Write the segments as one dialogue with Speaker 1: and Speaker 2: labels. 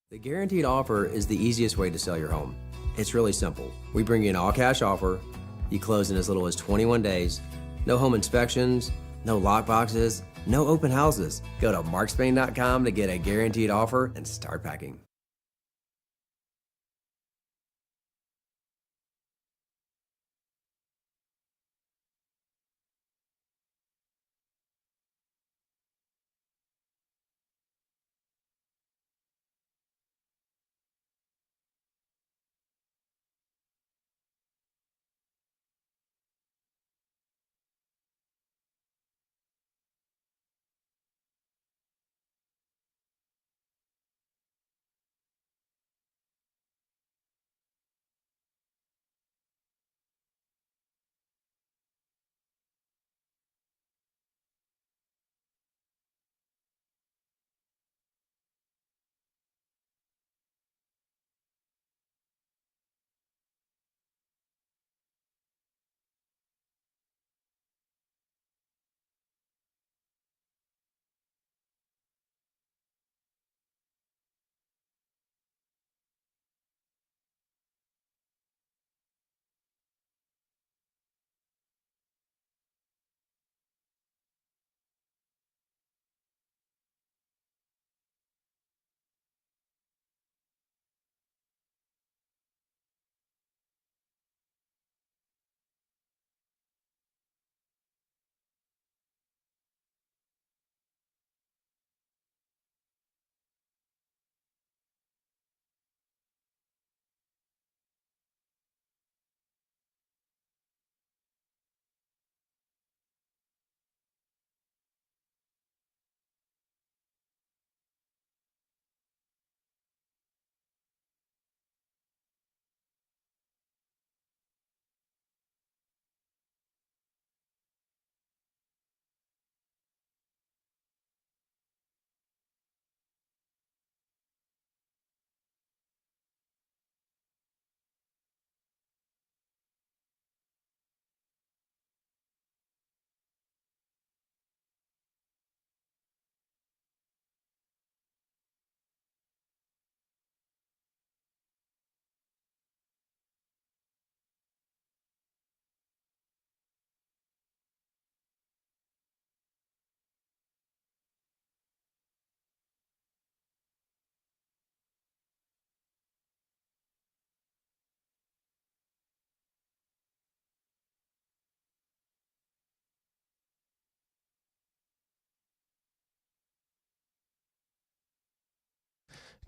Speaker 1: The guaranteed offer is the easiest way to sell your home. It's really simple. We bring you an all-cash offer. You close in as little as 21 days. No home inspections, no lock boxes, no open houses. Go to markspain.com to get a guaranteed offer and start packing.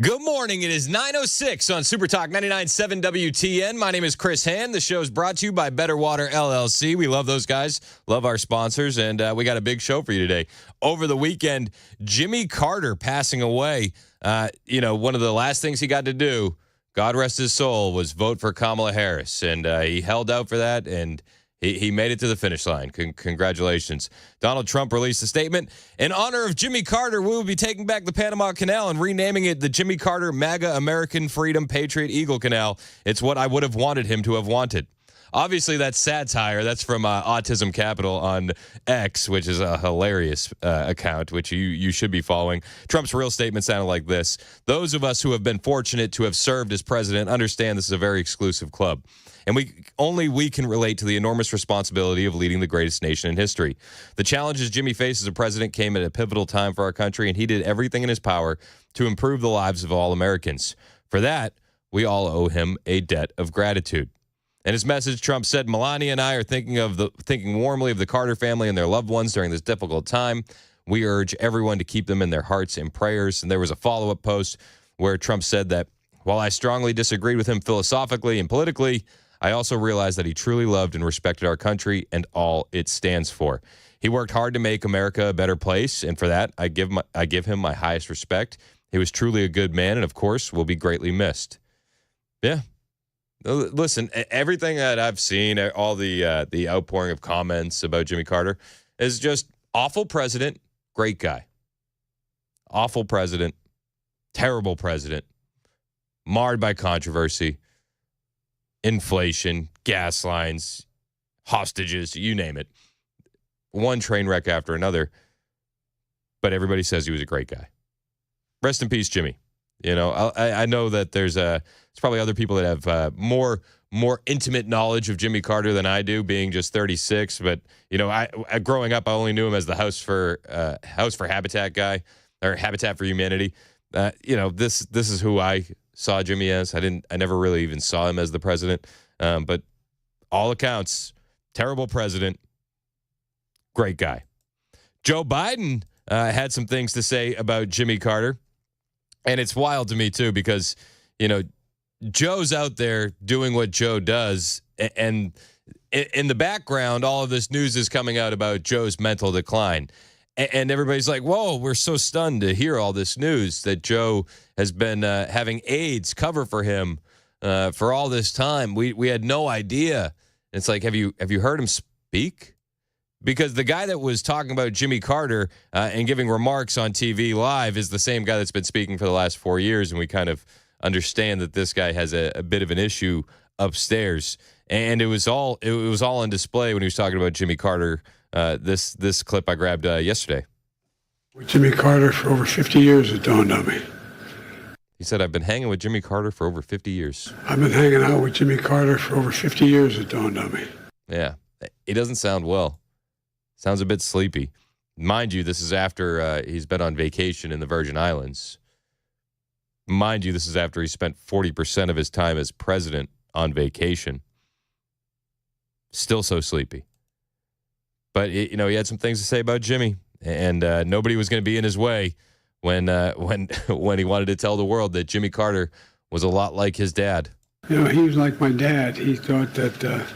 Speaker 2: Good morning. It is 9:06 on Super Talk 99.7 WTN. My name is Chris Hand. The show is brought to you by Better Water LLC. We love those guys, love our sponsors, and we got a big show for you today. Over the weekend, Jimmy Carter passing away. One of the last things he got to do, God rest his soul, was vote for Kamala Harris, and he held out for that, and he made it to the finish line. Congratulations. Donald Trump released a statement. In honor of Jimmy Carter, we will be taking back the Panama Canal and renaming it the Jimmy Carter MAGA American Freedom Patriot Eagle Canal. It's what I would have wanted him to have wanted. Obviously, that's satire. That's from Autism Capital on X, which is a hilarious account, which you should be following. Trump's real statement sounded like this. Those of us who have been fortunate to have served as president understand this is a very exclusive club. And we can relate to the enormous responsibility of leading the greatest nation in history. The challenges Jimmy faced as a president came at a pivotal time for our country, and he did everything in his power to improve the lives of all Americans. For that, we all owe him a debt of gratitude. In his message, Trump said, Melania and I are thinking warmly of the Carter family and their loved ones during this difficult time. We urge everyone to keep them in their hearts and prayers. And there was a follow-up post where Trump said that while I strongly disagreed with him philosophically and politically, I also realized that he truly loved and respected our country and all it stands for. He worked hard to make America a better place, and for that, I give him my highest respect. He was truly a good man, and of course, will be greatly missed. Yeah. Listen, everything that I've seen, all the outpouring of comments about Jimmy Carter is just awful president, great guy. Awful president, terrible president, marred by controversy, inflation, gas lines, hostages, you name it. One train wreck after another. But everybody says he was a great guy. Rest in peace, Jimmy. You know, I know that there's probably other people that have more intimate knowledge of Jimmy Carter than I do, being just 36. But you know, I growing up, I only knew him as the House for Habitat guy, or Habitat for Humanity. You know, this is who I saw Jimmy as. I never really even saw him as the president. But all accounts, terrible president, great guy. Joe Biden had some things to say about Jimmy Carter. And it's wild to me, too, because, you know, Joe's out there doing what Joe does. And in the background, all of this news is coming out about Joe's mental decline. And everybody's like, whoa, we're so stunned to hear all this news that Joe has been having aides cover for him for all this time. We had no idea. And it's like, have you heard him speak? Because the guy that was talking about Jimmy Carter and giving remarks on TV live is the same guy that's been speaking for the last 4 years, and we kind of understand that this guy has a bit of an issue upstairs. And it was all on display when he was talking about Jimmy Carter. This clip I grabbed yesterday.
Speaker 3: With Jimmy Carter for over 50 years, it dawned on me.
Speaker 2: He said, I've been hanging with Jimmy Carter for over 50 years.
Speaker 3: I've been hanging out with Jimmy Carter for over 50 years, it dawned on me.
Speaker 2: Yeah, he doesn't sound well. Sounds a bit sleepy. Mind you, this is after he's been on vacation in the Virgin Islands. Mind you, this is after he spent 40% of his time as president on vacation. Still so sleepy. But, you know, he had some things to say about Jimmy, and nobody was going to be in his way when he wanted to tell the world that Jimmy Carter was a lot like his dad.
Speaker 3: You know, he was like my dad. He thought that,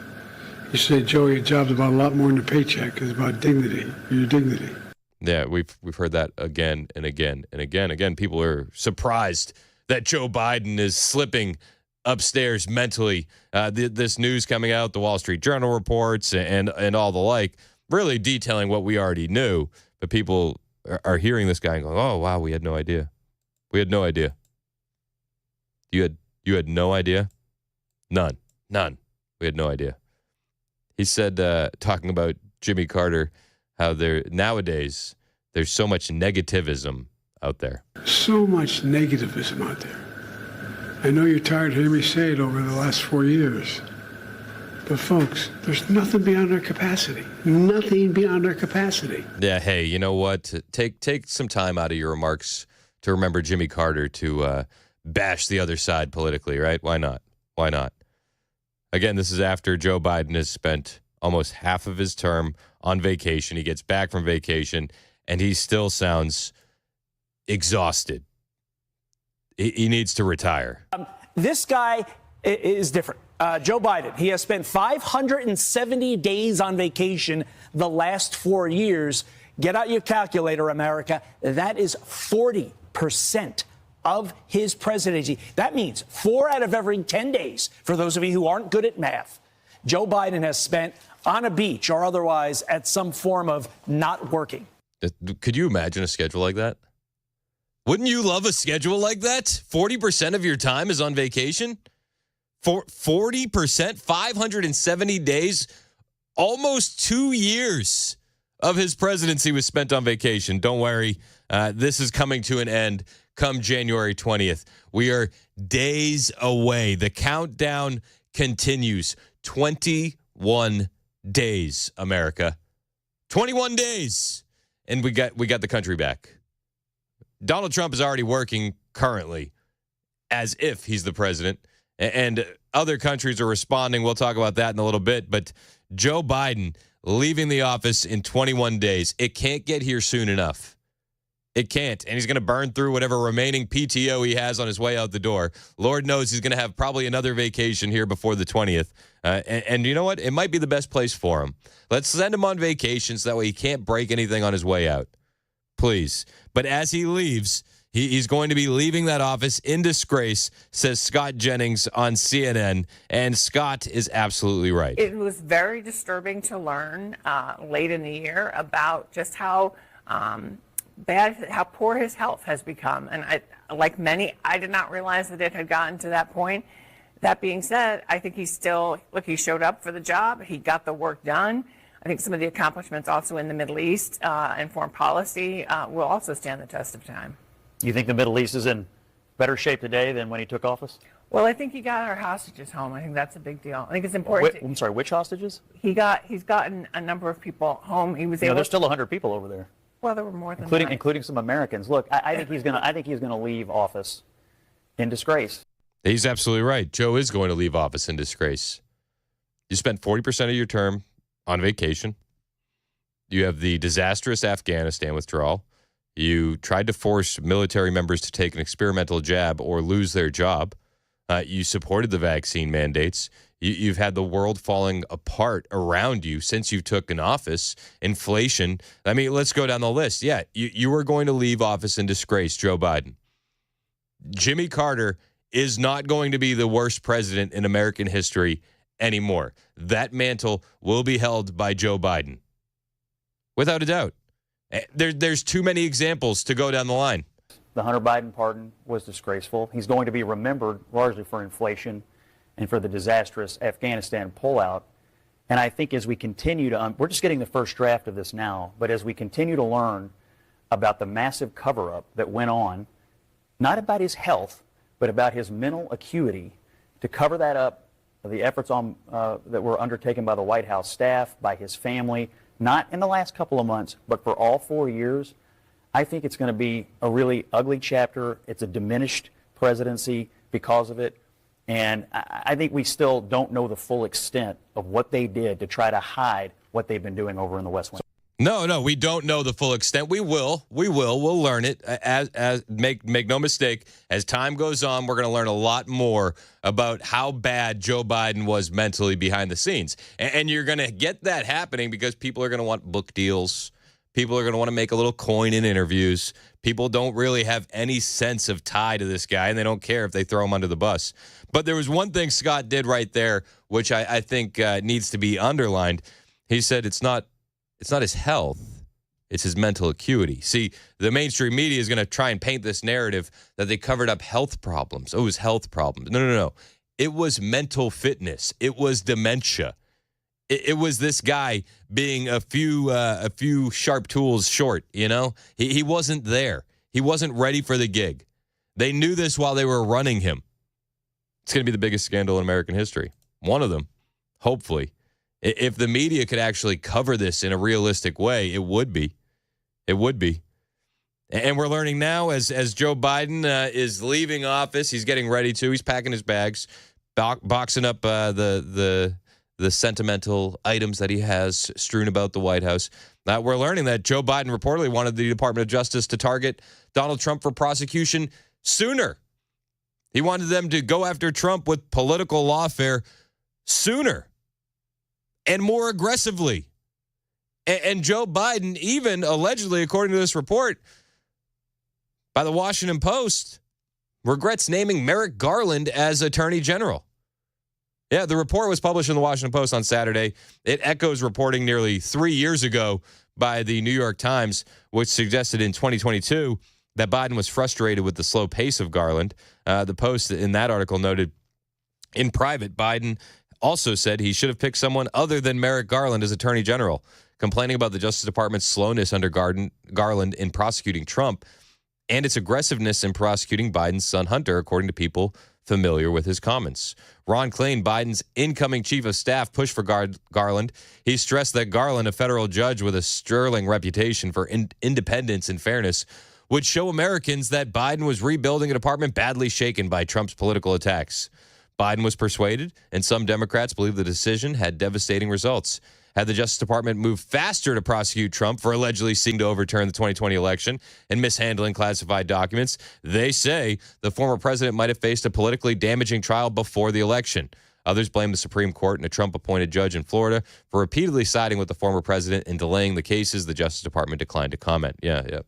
Speaker 3: he said, Joey, your job's about a lot more than a paycheck. It's about dignity, your dignity.
Speaker 2: Yeah, we've heard that again and again and again. Again, people are surprised that Joe Biden is slipping upstairs mentally. This news coming out, the Wall Street Journal reports and all the like, really detailing what we already knew. But people are hearing this guy and going, oh, wow, we had no idea. We had no idea. You had no idea? None. We had no idea. He said, talking about Jimmy Carter, how nowadays there's so much negativism out there.
Speaker 3: So much negativism out there. I know you're tired of hearing me say it over the last 4 years. But folks, there's nothing beyond our capacity. Nothing beyond our capacity.
Speaker 2: Yeah, hey, you know what? Take some time out of your remarks to remember Jimmy Carter to bash the other side politically, right? Why not? Why not? Again, this is after Joe Biden has spent almost half of his term on vacation. He gets back from vacation, and he still sounds exhausted. He needs to retire.
Speaker 4: This guy is different. Joe Biden, he has spent 570 days on vacation the last 4 years. Get out your calculator, America. That is 40% of his presidency. That means 4 out of every 10 days, for those of you who aren't good at math, Joe Biden has spent on a beach or otherwise at some form of not working.
Speaker 2: Could you imagine a schedule like that? Wouldn't you love a schedule like that? 40% of your time is on vacation? 40%, 570 days, almost 2 years of his presidency was spent on vacation. Don't worry, this is coming to an end come January 20th. We are days away. The countdown continues. 21 days, America. 21 days. And we got the country back. Donald Trump is already working currently as if he's the president. And other countries are responding. We'll talk about that in a little bit. But Joe Biden leaving the office in 21 days. It can't get here soon enough. It can't. And he's going to burn through whatever remaining PTO he has on his way out the door. Lord knows he's going to have probably another vacation here before the 20th. And you know what? It might be the best place for him. Let's send him on vacation so that way he can't break anything on his way out. Please. But as he leaves, he's going to be leaving that office in disgrace, says Scott Jennings on CNN. And Scott is absolutely right.
Speaker 5: It was very disturbing to learn late in the year about just how how poor his health has become. And like many, I did not realize that it had gotten to that point. That being said, I think he showed up for the job. He got the work done. I think some of the accomplishments also in the Middle East and foreign policy will also stand the test of time.
Speaker 6: You think the Middle East is in better shape today than when he took office?
Speaker 5: Well, I think he got our hostages home. I think that's a big deal. I think it's important.
Speaker 6: I'm sorry, which hostages?
Speaker 5: He's gotten a number of people home. He was able.
Speaker 6: There's still 100 people over there,
Speaker 5: Well, there were more than that.
Speaker 6: including some Americans. Look, I think he's gonna leave office in disgrace.
Speaker 2: He's absolutely right. Joe is going to leave office in disgrace. You spent 40% of your term on vacation. You have the disastrous Afghanistan withdrawal. You tried to force military members to take an experimental jab or lose their job. You supported the vaccine mandates. You've had the world falling apart around you since you took an office. Inflation. I mean, let's go down the list. Yeah, you were going to leave office in disgrace, Joe Biden. Jimmy Carter is not going to be the worst president in American history anymore. That mantle will be held by Joe Biden. Without a doubt. There's too many examples to go down the line.
Speaker 6: The Hunter Biden pardon was disgraceful. He's going to be remembered largely for inflation and for the disastrous Afghanistan pullout. And I think as we continue to, we're just getting the first draft of this now, but as we continue to learn about the massive cover-up that went on, not about his health, but about his mental acuity, to cover that up, the efforts that were undertaken by the White House staff, by his family, not in the last couple of months, but for all 4 years, I think it's going to be a really ugly chapter. It's a diminished presidency because of it. And I think we still don't know the full extent of what they did to try to hide what they've been doing over in the West Wing.
Speaker 2: No, we don't know the full extent. We will. We'll learn it. Make no mistake, as time goes on, we're going to learn a lot more about how bad Joe Biden was mentally behind the scenes. And you're going to get that happening because people are going to want book deals. People are going to want to make a little coin in interviews. People don't really have any sense of tie to this guy, and they don't care if they throw him under the bus. But there was one thing Scott did right there, which I think needs to be underlined. He said it's not his health, it's his mental acuity. See, the mainstream media is going to try and paint this narrative that they covered up health problems. Oh, it was health problems. No. It was mental fitness. It was dementia. It was this guy being a few sharp tools short, you know? He wasn't there. He wasn't ready for the gig. They knew this while they were running him. It's going to be the biggest scandal in American history. One of them, hopefully. If the media could actually cover this in a realistic way, it would be. It would be. And we're learning now as Joe Biden is leaving office, he's getting ready to. He's packing his bags, boxing up the sentimental items that he has strewn about the White House. We're learning that Joe Biden reportedly wanted the Department of Justice to target Donald Trump for prosecution sooner. He wanted them to go after Trump with political lawfare sooner and more aggressively. And Joe Biden, even allegedly, according to this report by the Washington Post, regrets naming Merrick Garland as Attorney General. Yeah, the report was published in the Washington Post on Saturday. It echoes reporting nearly 3 years ago by the New York Times, which suggested in 2022 that Biden was frustrated with the slow pace of Garland. The Post in that article noted, in private, Biden also said he should have picked someone other than Merrick Garland as Attorney General, complaining about the Justice Department's slowness under Garland in prosecuting Trump and its aggressiveness in prosecuting Biden's son Hunter, according to people familiar with his comments. Ron Klain, Biden's incoming chief of staff, pushed for Garland. He stressed that Garland, a federal judge with a sterling reputation for independence and fairness, would show Americans that Biden was rebuilding a department badly shaken by Trump's political attacks. Biden was persuaded, and some Democrats believe the decision had devastating results. Had the Justice Department moved faster to prosecute Trump for allegedly seeking to overturn the 2020 election and mishandling classified documents, they say the former president might have faced a politically damaging trial before the election. Others blame the Supreme Court and a Trump-appointed judge in Florida for repeatedly siding with the former president and delaying the cases. The Justice Department declined to comment. Yeah.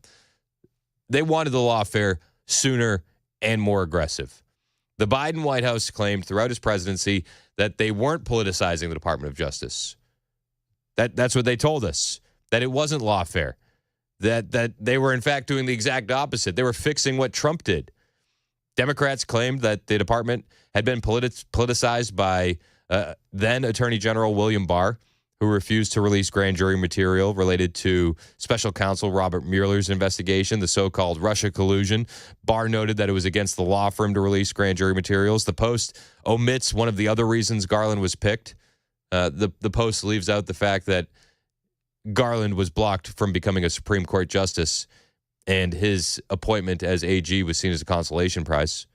Speaker 2: They wanted the lawfare sooner and more aggressive. The Biden White House claimed throughout his presidency that they weren't politicizing the Department of Justice. That's what they told us, that it wasn't lawfare, that they were, in fact, doing the exact opposite. They were fixing what Trump did. Democrats claimed that the department had been politicized by then Attorney General William Barr, who refused to release grand jury material related to special counsel Robert Mueller's investigation, the so-called Russia collusion. Barr noted that it was against the law for him to release grand jury materials. The Post omits one of the other reasons Garland was picked. The Post leaves out the fact that Garland was blocked from becoming a Supreme Court justice, and his appointment as AG was seen as a consolation prize.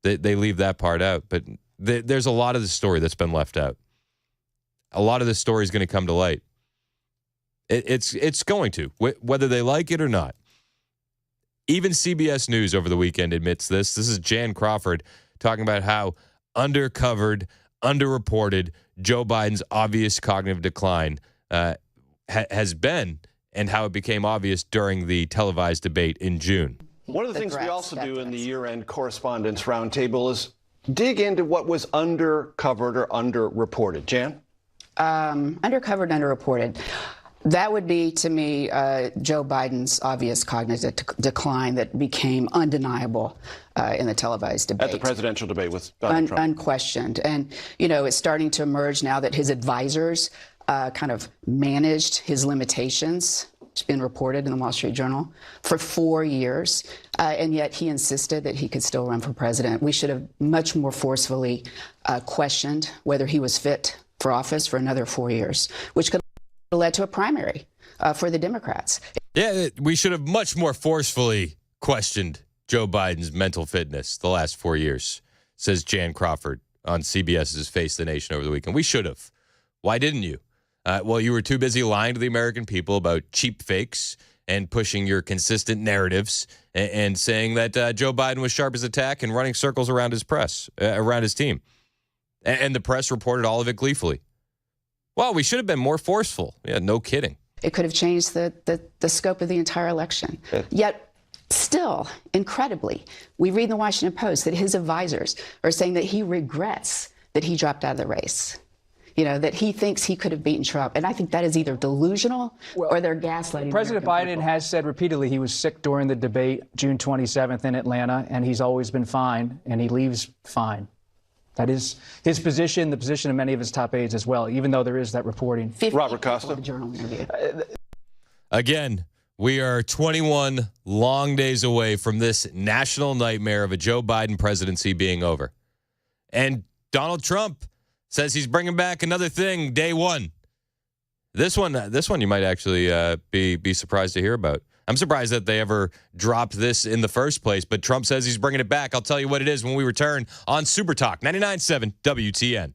Speaker 2: They leave that part out, but there's a lot of the story that's been left out. A lot of this story is going to come to light. It's going to, whether they like it or not. Even CBS News over the weekend admits this. This is Jan Crawford talking about how undercovered, underreported Joe Biden's obvious cognitive decline has been, and how it became obvious during the televised debate in June.
Speaker 7: One of the things we also do in the year-end correspondence roundtable is dig into what was undercovered or underreported. Jan?
Speaker 8: Undercovered, underreported. That would be, to me, Joe Biden's obvious cognitive decline that became undeniable in the televised debate.
Speaker 7: At the presidential debate with Donald Trump.
Speaker 8: Unquestioned. And, you know, it's starting to emerge now that his advisors kind of managed his limitations. It's been reported in the Wall Street Journal for 4 years, and yet he insisted that he could still run for president. We should have much more forcefully questioned whether he was fit for office for another 4 years, which could have led to a primary for the Democrats.
Speaker 2: Yeah, we should have much more forcefully questioned Joe Biden's mental fitness the last 4 years, says Jan Crawford on CBS's Face the Nation over the weekend. We should have. Why didn't you? Well, you were too busy lying to the American people about cheap fakes and pushing your consistent narratives and saying that Joe Biden was sharp as a tack and running circles around his press, around his team. And the press reported all of it gleefully. Well, we should have been more forceful. Yeah, no kidding.
Speaker 8: It could have changed the scope of the entire election. Yet, still, incredibly, we read in the Washington Post that his advisors are saying that he regrets that he dropped out of the race. You know, that he thinks he could have beaten Trump. And I think that is either delusional or they're gaslighting.
Speaker 9: President Biden has said repeatedly he was sick during the debate June 27th in Atlanta, and he's always been fine, and he leaves fine. That is his position, the position of many of his top aides as well, even though there is that reporting.
Speaker 7: Robert Costa.
Speaker 8: The Journal interview.
Speaker 2: Again, we are 21 long days away from this national nightmare of a Joe Biden presidency being over. And Donald Trump says he's bringing back another thing day one. This one you might actually be surprised to hear about. I'm surprised that they ever dropped this in the first place, but Trump says he's bringing it back. I'll tell you what it is when we return on Super Talk 99.7 WTN.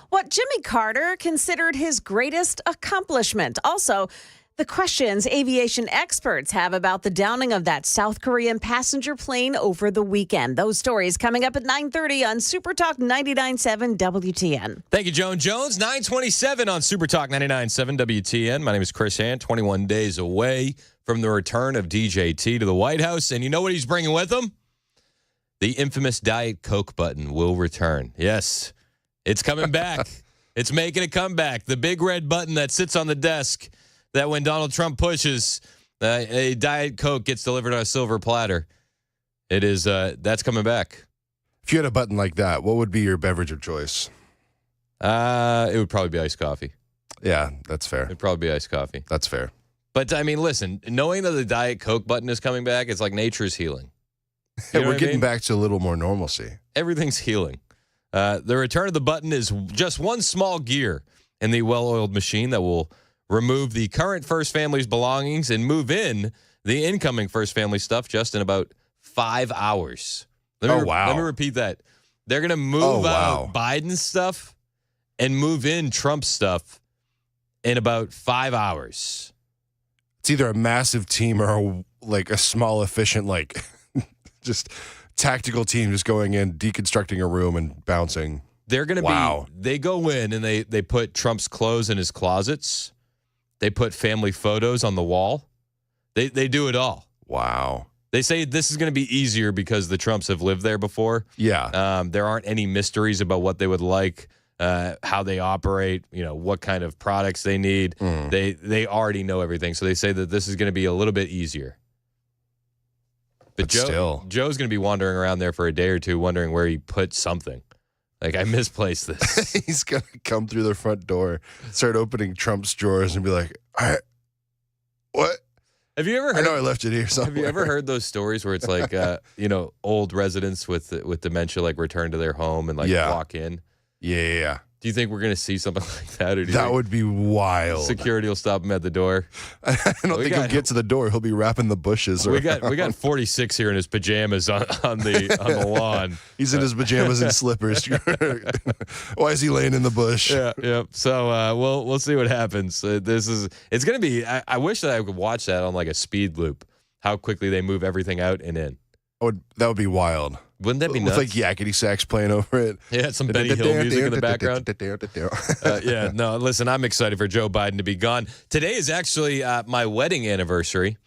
Speaker 10: What Jimmy Carter considered his greatest accomplishment. Also, the questions aviation experts have about the downing of that South Korean passenger plane over the weekend. Those stories coming up at 9:30 on Super Talk 99.7 WTN.
Speaker 2: Thank you, Joan Jones. 9:27 on Super Talk 99.7 WTN. My name is Chris Hand, 21 days away from the return of DJT to the White House. And you know what he's bringing with him? The infamous Diet Coke button will return. Yes, it's coming back. It's making a comeback. The big red button that sits on the desk that when Donald Trump pushes, a Diet Coke gets delivered on a silver platter. It is, that's coming back.
Speaker 11: If you had a button like that, what would be your beverage of choice?
Speaker 2: It would probably be iced coffee.
Speaker 11: Yeah, that's fair.
Speaker 2: It'd probably be iced coffee.
Speaker 11: That's fair.
Speaker 2: But, I mean, listen, knowing that the Diet Coke button is coming back, it's like nature's healing. You know
Speaker 11: We're getting back to a little more normalcy.
Speaker 2: Everything's healing. The return of the button is just one small gear in the well-oiled machine that will remove the current First Family's belongings and move in the incoming First Family stuff just in about 5 hours.
Speaker 11: Wow.
Speaker 2: Let me repeat that. They're going to move out Biden's stuff and move in Trump's stuff in about 5 hours.
Speaker 11: It's either a massive team or like a small, efficient, like just tactical team just going in, deconstructing a room and bouncing.
Speaker 2: They're going to be, they go in and they put Trump's clothes in his closets. They put family photos on the wall. They do it all.
Speaker 11: Wow.
Speaker 2: They say this is going to be easier because the Trumps have lived there before.
Speaker 11: Yeah.
Speaker 2: There aren't any mysteries about what they would like, how they operate, what kind of products they need. They already know everything. So they say that this is going to be a little bit easier. But Joe's going to be wandering around there for a day or two wondering where he put something. Like, I misplaced this.
Speaker 11: He's going to come through the front door, start opening Trump's drawers and be like, all right, what?
Speaker 2: Have you ever heard?
Speaker 11: I know I left it here somewhere.
Speaker 2: Have you ever heard those stories where it's like, old residents with dementia, like, return to their home and, walk in?
Speaker 11: Yeah.
Speaker 2: Do you think we're going to see something like that? Or
Speaker 11: that would be wild.
Speaker 2: Security will stop him at the door.
Speaker 11: I don't think he'll get to the door. He'll be wrapping the bushes.
Speaker 2: We got 46 here in his pajamas on the lawn.
Speaker 11: He's in his pajamas and slippers. Why is he laying in the bush?
Speaker 2: Yeah. So we'll see what happens. It's going to be. I wish that I could watch that on like a speed loop. How quickly they move everything out and in.
Speaker 11: That would be wild.
Speaker 2: Wouldn't that be nuts?
Speaker 11: With like yakety sax playing over it.
Speaker 2: Yeah, some Benny Hill music in the background. Listen, I'm excited for Joe Biden to be gone. Today is actually my wedding anniversary.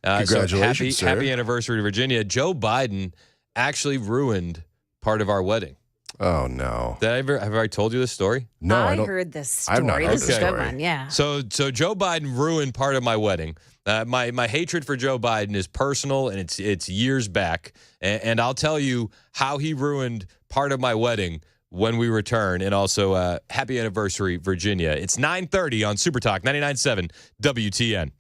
Speaker 11: Congratulations,
Speaker 2: so happy anniversary to Virginia. Joe Biden actually ruined part of our wedding.
Speaker 11: Oh, no.
Speaker 2: Have I told you this story?
Speaker 11: No, I
Speaker 10: heard this story.
Speaker 11: I've not heard
Speaker 10: this
Speaker 11: this
Speaker 10: is a good
Speaker 11: story.
Speaker 10: one, yeah.
Speaker 2: So Joe Biden ruined part of my wedding. My hatred for Joe Biden is personal, and it's years back. And I'll tell you how he ruined part of my wedding when we return. And also, happy anniversary, Virginia. It's 9:30 on Super Talk 99.7 WTN.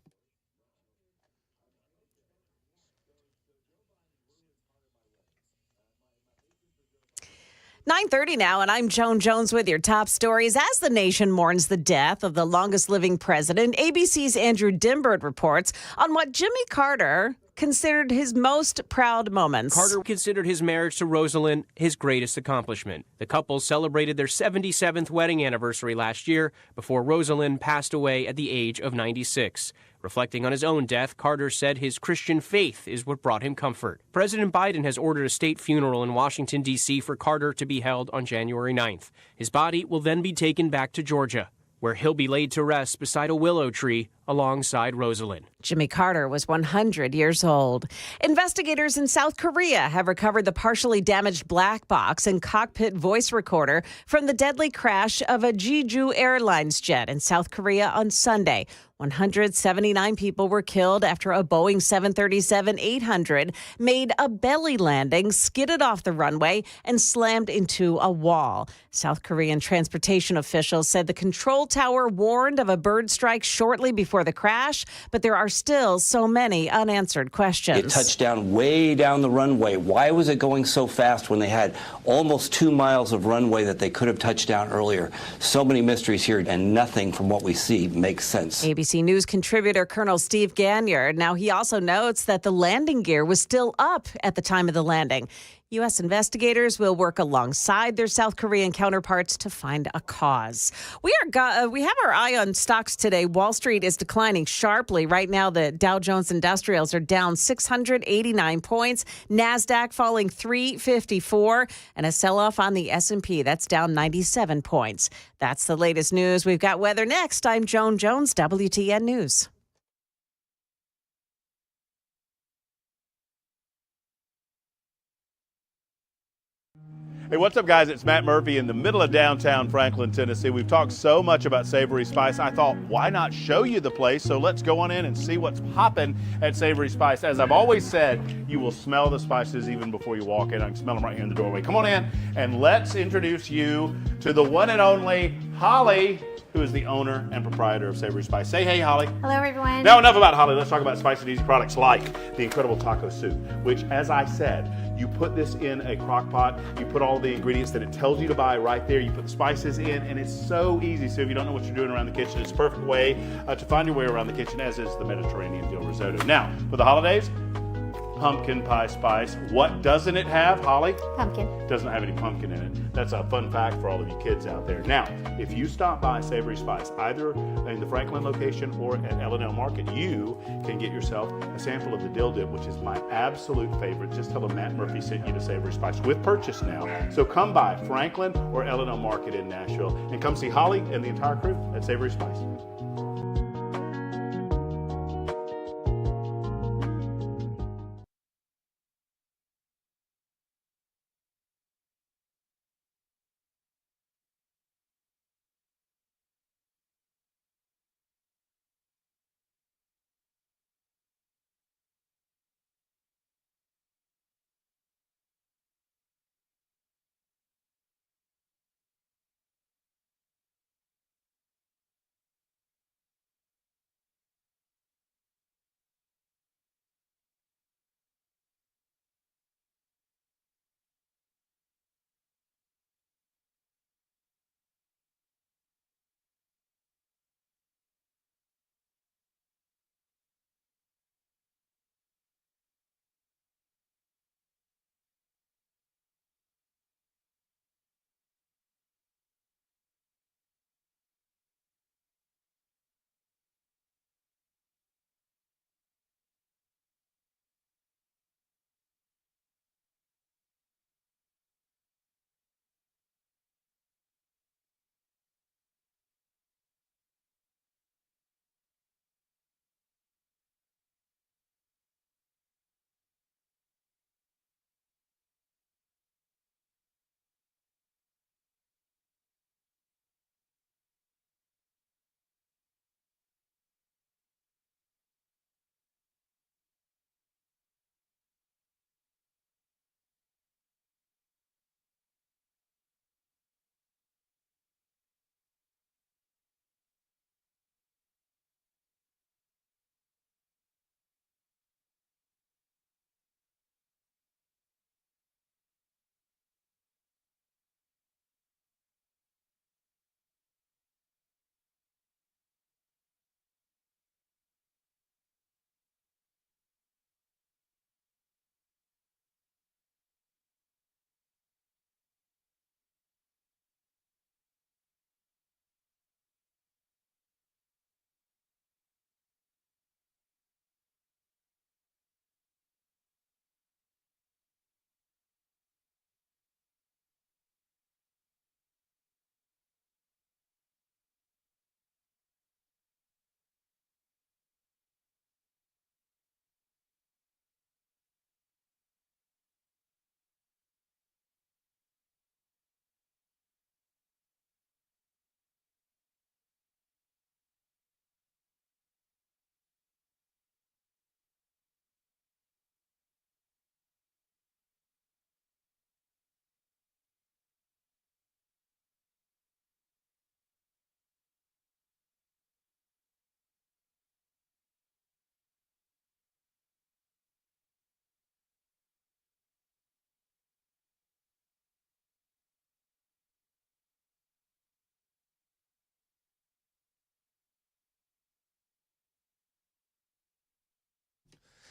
Speaker 10: "9:30 now, and I'm Joan Jones with your top stories. As the nation mourns the death of the longest-living president, ABC's Andrew Dimbert reports on what Jimmy Carter considered his most proud moments.
Speaker 12: Carter considered his marriage to Rosalind his greatest accomplishment. The couple celebrated their 77th wedding anniversary last year before Rosalind passed away at the age of 96. Reflecting on his own death, Carter said his Christian faith is what brought him comfort. President Biden has ordered a state funeral in Washington, D.C. for Carter to be held on January 9th. His body will then be taken back to Georgia, where he'll be laid to rest beside a willow tree alongside Rosalind.
Speaker 10: Jimmy Carter was 100 years old. Investigators in South Korea have recovered the partially damaged black box and cockpit voice recorder from the deadly crash of a Jeju Airlines jet in South Korea on Sunday. 179 people were killed after a Boeing 737-800 made a belly landing, skidded off the runway, and slammed into a wall. South Korean transportation officials said the control tower warned of a bird strike shortly before the crash, but there are still so many unanswered questions.
Speaker 13: It touched down way down the runway. Why was it going so fast when they had almost 2 miles of runway that they could have touched down earlier? So many mysteries here, and nothing from what we see makes sense.
Speaker 10: ABC News contributor Colonel Steve Ganyard. Now, he also notes that the landing gear was still up at the time of the landing. U.S. investigators will work alongside their South Korean counterparts to find a cause. We have our eye on stocks today. Wall Street is declining sharply. Right now, the Dow Jones Industrials are down 689 points. NASDAQ falling 354, and a sell-off on the S&P. That's down 97 points. That's the latest news. We've got weather next. I'm Joan Jones, WTN News.
Speaker 14: Hey, what's up, guys? It's Matt Murphy in the middle of downtown Franklin, Tennessee. We've talked so much about Savory Spice. I thought, why not show you the place? So let's go on in and see what's popping at Savory Spice. As I've always said, you will smell the spices even before you walk in. I can smell them right here in the doorway. Come on in and let's introduce you to the one and only Holly, who is the owner and proprietor of Savory Spice. Say hey, Holly.
Speaker 15: Hello, everyone.
Speaker 14: Now, enough about Holly. Let's talk about spicy and easy products like the incredible taco soup, which, as I said, you put this in a crock pot, you put all the ingredients that it tells you to buy right there, you put the spices in, and it's so easy. So if you don't know what you're doing around the kitchen, it's a perfect way to find your way around the kitchen, as is the Mediterranean dill risotto. Now, for the holidays, pumpkin pie spice. What doesn't it have, Holly?
Speaker 15: Pumpkin.
Speaker 14: Doesn't have any pumpkin in it. That's a fun fact for all of you kids out there. Now, if you stop by Savory Spice, either in the Franklin location or at L&L Market, you can get yourself a sample of the dill dip, which is my absolute favorite. Just tell them Matt Murphy sent you to Savory Spice with purchase now. So come by Franklin or L&L Market in Nashville and come see Holly and the entire crew at Savory Spice.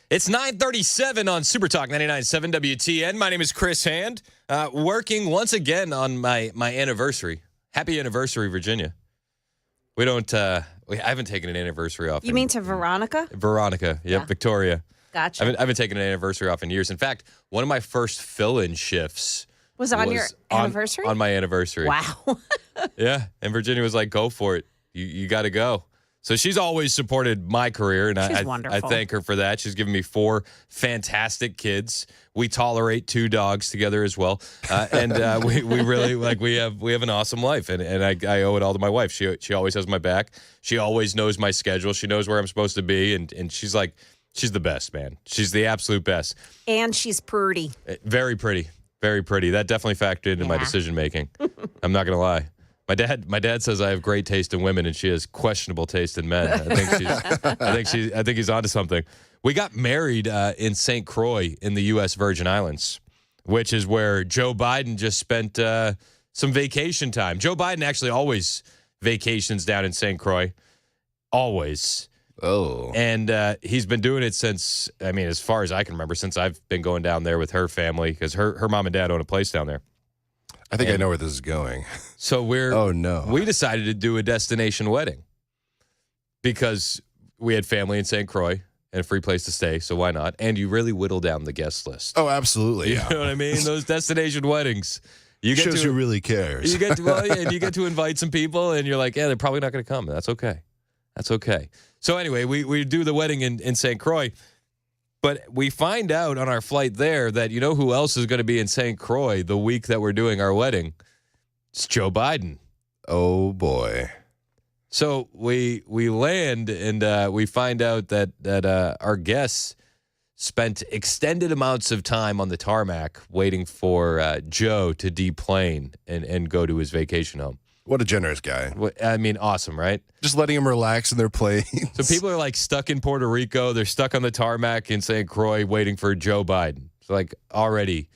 Speaker 2: It's 9:37 on Super Talk 99.7 WTN. My name is Chris Hand, working once again on my anniversary. Happy anniversary, Virginia. We don't. I haven't taken an anniversary off.
Speaker 10: You mean to Veronica?
Speaker 2: Veronica, yep,
Speaker 10: Yeah.
Speaker 2: Victoria.
Speaker 10: Gotcha.
Speaker 2: I haven't taken an anniversary off in years. In fact, one of my first fill-in shifts
Speaker 10: Was on your anniversary?
Speaker 2: On my anniversary.
Speaker 10: Wow.
Speaker 2: Yeah, and Virginia was like, "Go for it. You got to go." So she's always supported my career, and
Speaker 10: She's
Speaker 2: I
Speaker 10: wonderful.
Speaker 2: thank her for that. She's given me 4 fantastic kids. We tolerate 2 dogs together as well, and we really we have an awesome life, and I owe it all to my wife. She always has my back. She always knows my schedule. She knows where I'm supposed to be, and she's the best, man. She's the absolute best.
Speaker 10: And she's pretty.
Speaker 2: Very pretty, very pretty. That definitely factored into my decision making. I'm not gonna lie. My dad says I have great taste in women, and she has questionable taste in men. I think he's onto something. We got married in St. Croix in the U.S. Virgin Islands, which is where Joe Biden just spent some vacation time. Joe Biden actually always vacations down in St. Croix, always.
Speaker 11: Oh,
Speaker 2: and he's been doing it since, as far as I can remember, since I've been going down there with her family, because her mom and dad own a place down there.
Speaker 11: I think I know where this is going.
Speaker 2: So we decided to do a destination wedding because we had family in St. Croix and a free place to stay, so why not? And you really whittle down the guest list.
Speaker 11: Oh, absolutely.
Speaker 2: You
Speaker 11: Yeah.
Speaker 2: know what I mean? Those destination weddings. You get
Speaker 11: Shows who really cares.
Speaker 2: You get to invite some people, and you're like, yeah, they're probably not going to come. That's okay. That's okay. So anyway, we do the wedding in St. Croix. But we find out on our flight there that you know who else is going to be in St. Croix the week that we're doing our wedding? It's Joe Biden.
Speaker 11: Oh, boy.
Speaker 2: So we land and we find out that our guests spent extended amounts of time on the tarmac waiting for Joe to deplane and go to his vacation home.
Speaker 11: What a generous guy.
Speaker 2: Awesome, right?
Speaker 11: Just letting him relax in their planes.
Speaker 2: So people are stuck in Puerto Rico. They're stuck on the tarmac in St. Croix waiting for Joe Biden. So already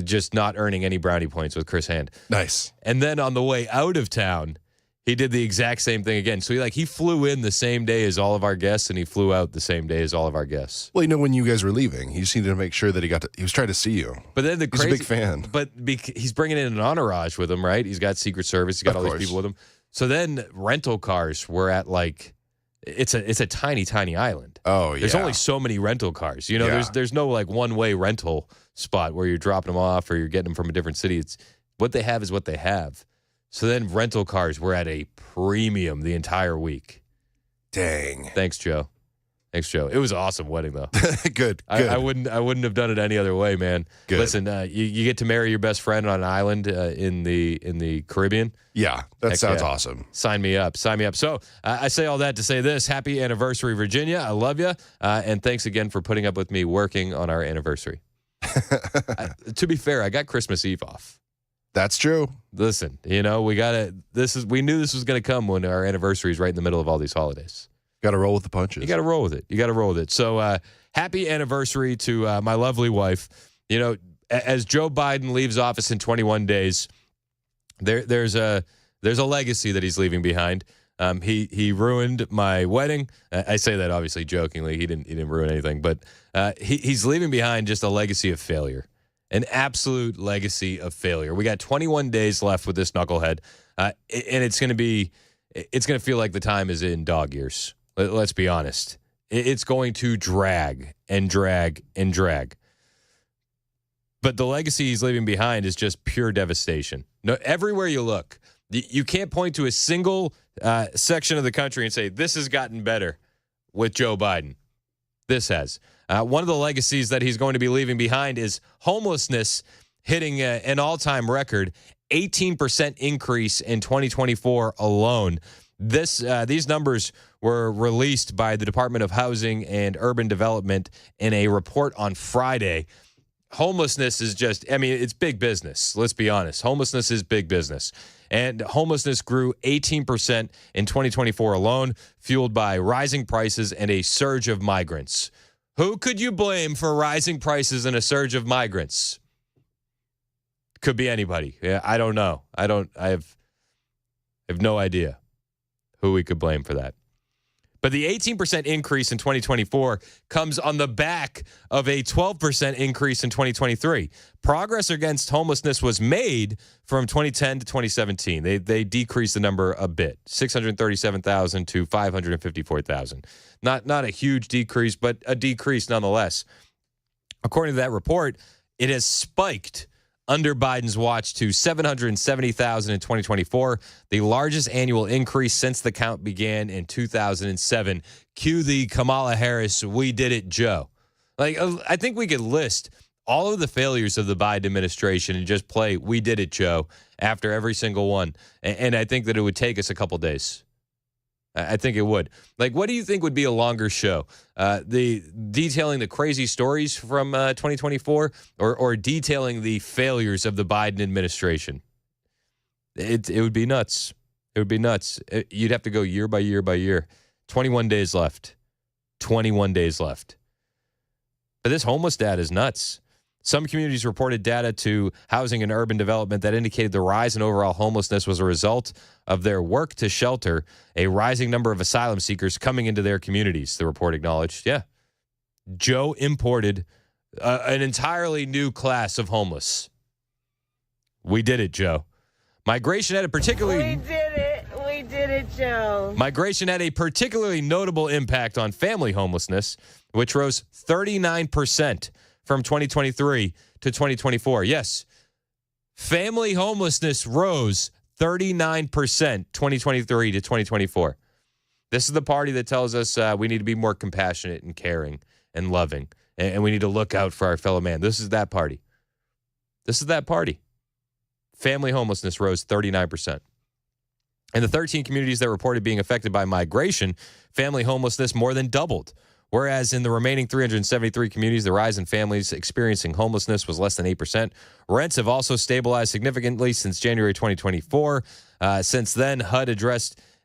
Speaker 2: just not earning any brownie points with Chris Hand.
Speaker 11: Nice.
Speaker 2: And then on the way out of town, he did the exact same thing again. So he flew in the same day as all of our guests, and he flew out the same day as all of our guests.
Speaker 11: Well, when you guys were leaving, he just needed to make sure that he was trying to see you.
Speaker 2: But then
Speaker 11: he's a big fan.
Speaker 2: But he's bringing in an entourage with him, right? He's got Secret Service. He's got all these people with him. So then rental cars were at it's a tiny, tiny island.
Speaker 11: Oh, yeah.
Speaker 2: There's only so many rental cars. There's no one-way rental spot where you're dropping them off or you're getting them from a different city. It's what they have is what they have. So then rental cars were at a premium the entire week.
Speaker 11: Dang.
Speaker 2: Thanks, Joe. It was an awesome wedding, though.
Speaker 11: Good.
Speaker 2: I wouldn't have done it any other way, man.
Speaker 11: Good.
Speaker 2: Listen, you get to marry your best friend on an island in the Caribbean.
Speaker 11: Yeah, that sounds awesome.
Speaker 2: Sign me up. So I say all that to say this. Happy anniversary, Virginia. I love you. And thanks again for putting up with me working on our anniversary. To be fair, I got Christmas Eve off.
Speaker 11: That's true.
Speaker 2: Listen, we knew this was going to come when our anniversary is right in the middle of all these holidays.
Speaker 11: Got to roll with the punches.
Speaker 2: You got to roll with it. So happy anniversary to my lovely wife. As Joe Biden leaves office in 21 days, there's a legacy that he's leaving behind. He ruined my wedding. I say that obviously jokingly. He didn't ruin anything, but he's leaving behind just a legacy of failure. An absolute legacy of failure. We got 21 days left with this knucklehead, and it's going to feel like the time is in dog years. Let's be honest. It's going to drag and drag and drag. But the legacy he's leaving behind is just pure devastation. No, everywhere you look, you can't point to a single section of the country and say, this has gotten better with Joe Biden. This has. One of the legacies that he's going to be leaving behind is homelessness hitting an all-time record, 18% increase in 2024 alone. These numbers were released by the Department of Housing and Urban Development in a report on Friday. Homelessness is it's big business. Let's be honest. Homelessness is big business. And homelessness grew 18% in 2024 alone, fueled by rising prices and a surge of migrants. Who could you blame for rising prices and a surge of migrants? Could be anybody. Yeah, I don't know. I have no idea who we could blame for that. But the 18% increase in 2024 comes on the back of a 12% increase in 2023. Progress against homelessness was made from 2010 to 2017. They decreased the number a bit, 637,000 to 554,000. Not a huge decrease, but a decrease nonetheless. According to that report, it has spiked under Biden's watch to 770,000 in 2024, the largest annual increase since the count began in 2007. Cue the Kamala Harris, "We did it, Joe." Like, I think we could list all of the failures of the Biden administration and just play "We did it, Joe" after every single one. And I think that it would take us a couple days. I think it would. Like, what do you think would be a longer show? The detailing the crazy stories from 2024 or detailing the failures of the Biden administration? It would be nuts. It would be nuts. You'd have to go year by year by year. 21 days left. 21 days left. But this homeless data is nuts. Some communities reported data to Housing and Urban Development that indicated the rise in overall homelessness was a result of their work to shelter a rising number of asylum seekers coming into their communities, the report acknowledged. Yeah. Joe imported an entirely new class of homeless. We did it, Joe. Migration had a particularly...
Speaker 15: We did it, Joe.
Speaker 2: Migration had a particularly notable impact on family homelessness, which rose 39% from 2023 to 2024. Yes, family homelessness rose 39% 2023 to 2024. This is the party that tells us we need to be more compassionate and caring and loving, and we need to look out for our fellow man. This is that party. This is that party. Family homelessness rose 39%. In the 13 communities that reported being affected by migration, family homelessness more than doubled. Whereas in the remaining 373 communities, the rise in families experiencing homelessness was less than 8%. Rents have also stabilized significantly since January 2024. Since then, HUD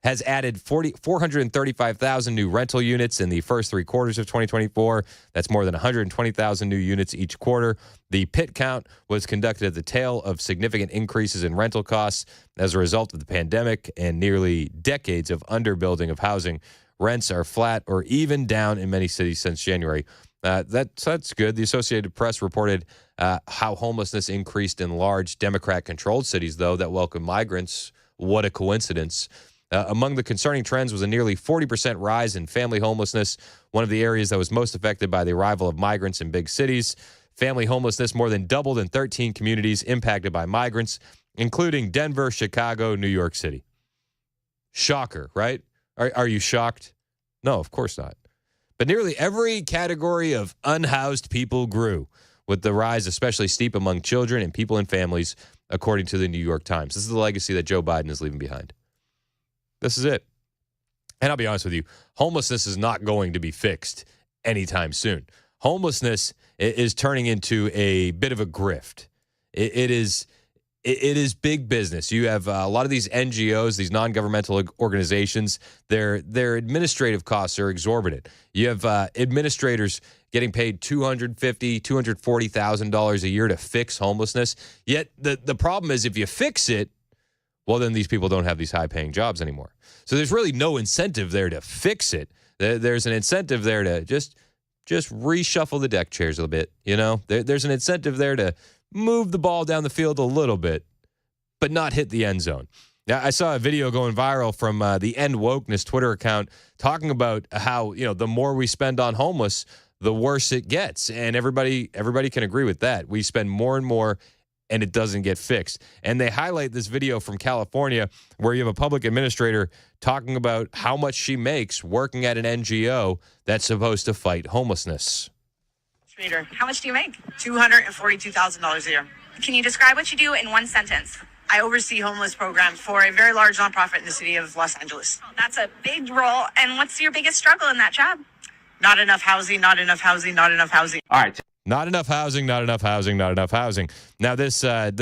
Speaker 2: has added 435,000 new rental units in the first 3 quarters of 2024. That's more than 120,000 new units each quarter. The pit count was conducted at the tail of significant increases in rental costs as a result of the pandemic and nearly decades of underbuilding of housing. Rents are flat or even down in many cities since January. That's good. The Associated Press reported how homelessness increased in large Democrat-controlled cities, though, that welcome migrants. What a coincidence. Among the concerning trends was a nearly 40% rise in family homelessness, one of the areas that was most affected by the arrival of migrants in big cities. Family homelessness more than doubled in 13 communities impacted by migrants, including Denver, Chicago, New York City. Shocker, right? Are you shocked? No, of course not. But nearly every category of unhoused people grew, with the rise especially steep among children and people in families, according to the New York Times. This is the legacy that Joe Biden is leaving behind. This is it. And I'll be honest with you, homelessness is not going to be fixed anytime soon. Homelessness is turning into a bit of a grift. It is big business. You have a lot of these NGOs, these non-governmental organizations, their administrative costs are exorbitant. You have administrators getting paid $250,000, $240,000 a year to fix homelessness. Yet the problem is if you fix it, well, then these people don't have these high-paying jobs anymore. So there's really no incentive there to fix it. There's an incentive there to just reshuffle the deck chairs a little bit. You know, there's an incentive there to move the ball down the field a little bit, but not hit the end zone. Now, I saw a video going viral from the End Wokeness Twitter account talking about how, you know, the more we spend on homeless, the worse it gets. And everybody can agree with that. We spend more and more, and it doesn't get fixed. And they highlight this video from California where you have a public administrator talking about how much she makes working at an NGO that's supposed to fight homelessness.
Speaker 16: How much do you make? $242,000 a year. Can you describe what you do in one sentence? I oversee homeless programs for a very large nonprofit in the city of Los Angeles. That's a big role. And what's your biggest struggle in that job? Not enough housing, not enough housing, not enough housing.
Speaker 2: All right. Not enough housing, not enough housing, not enough housing. Now, this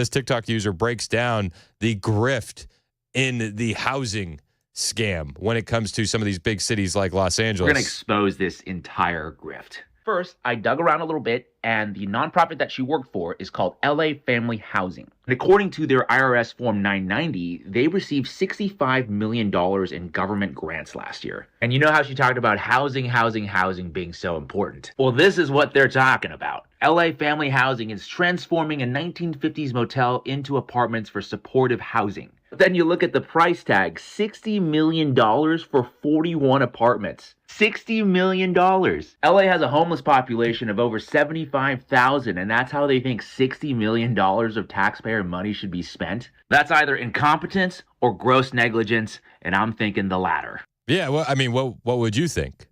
Speaker 2: TikTok user breaks down the grift in the housing scam when it comes to some of these big cities like Los Angeles.
Speaker 17: We're going to expose this entire grift. First, I dug around a little bit, and the nonprofit that she worked for is called LA Family Housing. And according to their IRS Form 990, they received $65 million in government grants last year. And you know how she talked about housing being so important? Well, this is what they're talking about. LA Family Housing is transforming a 1950s motel into apartments for supportive housing. But then you look at the price tag, $60 million for 41 apartments. $60 million. LA has a homeless population of over 75,000, and that's how they think $60 million of taxpayer money should be spent? That's either incompetence or gross negligence, and I'm thinking the latter.
Speaker 2: Yeah, well, I mean, what would you think?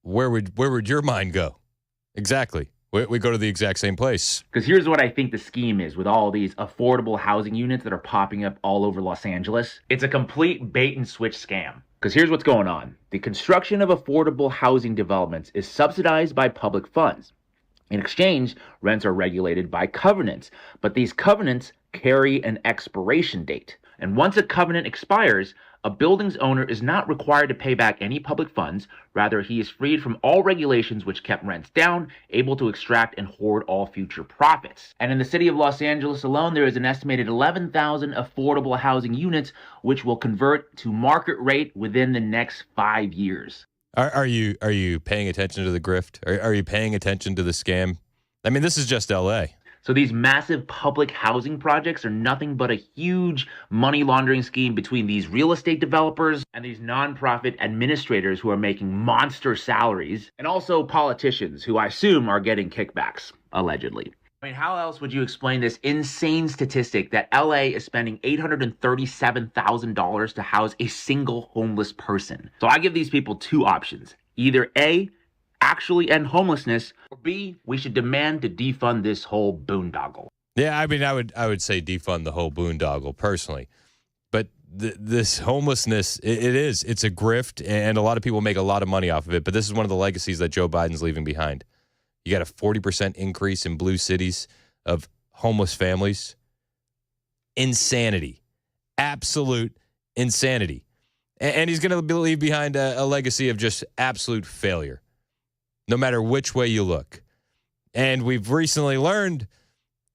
Speaker 2: Where would your mind go? Exactly. We go to the exact same place.
Speaker 17: Because here's what I think the scheme is with all these affordable housing units that are popping up all over Los Angeles. It's a complete bait and switch scam. Because here's what's going on. The construction of affordable housing developments is subsidized by public funds. In exchange, rents are regulated by covenants, but these covenants carry an expiration date. And once a covenant expires, a building's owner is not required to pay back any public funds. Rather, he is freed from all regulations which kept rents down, able to extract and hoard all future profits. And in the city of Los Angeles alone, there is an estimated 11,000 affordable housing units, which will convert to market rate within the next 5 years.
Speaker 2: Are you paying attention to the grift? Are you paying attention to the scam? I mean, this is just L.A.
Speaker 17: So these massive public housing projects are nothing but a huge money laundering scheme between these real estate developers and these nonprofit administrators who are making monster salaries, and also politicians who I assume are getting kickbacks, allegedly. I mean, how else would you explain this insane statistic that LA is spending $837,000 to house a single homeless person? So I give these people two options. Either A, actually end homelessness, or B, we should demand to defund this whole boondoggle.
Speaker 2: Yeah, I mean, I would say defund the whole boondoggle personally. But this homelessness, it's a grift, and a lot of people make a lot of money off of it. But this is one of the legacies that Joe Biden's leaving behind. You got a 40% increase in blue cities of homeless families. Insanity. Absolute insanity. And he's going to leave behind a legacy of just absolute failure, no matter which way you look. And we've recently learned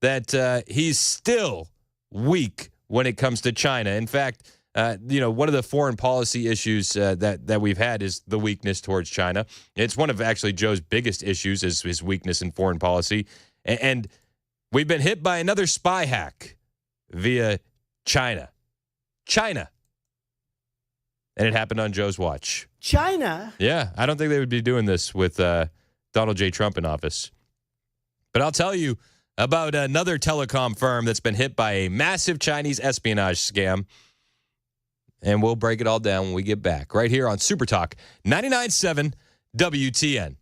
Speaker 2: that he's still weak when it comes to China. In fact, one of the foreign policy issues that we've had is the weakness towards China. It's one of actually Joe's biggest issues is his weakness in foreign policy. And we've been hit by another spy hack via China. And it happened on Joe's watch.
Speaker 18: China?
Speaker 2: Yeah, I don't think they would be doing this with Donald J. Trump in office. But I'll tell you about another telecom firm that's been hit by a massive Chinese espionage scam. And we'll break it all down when we get back, right here on Super Talk 99.7 WTN.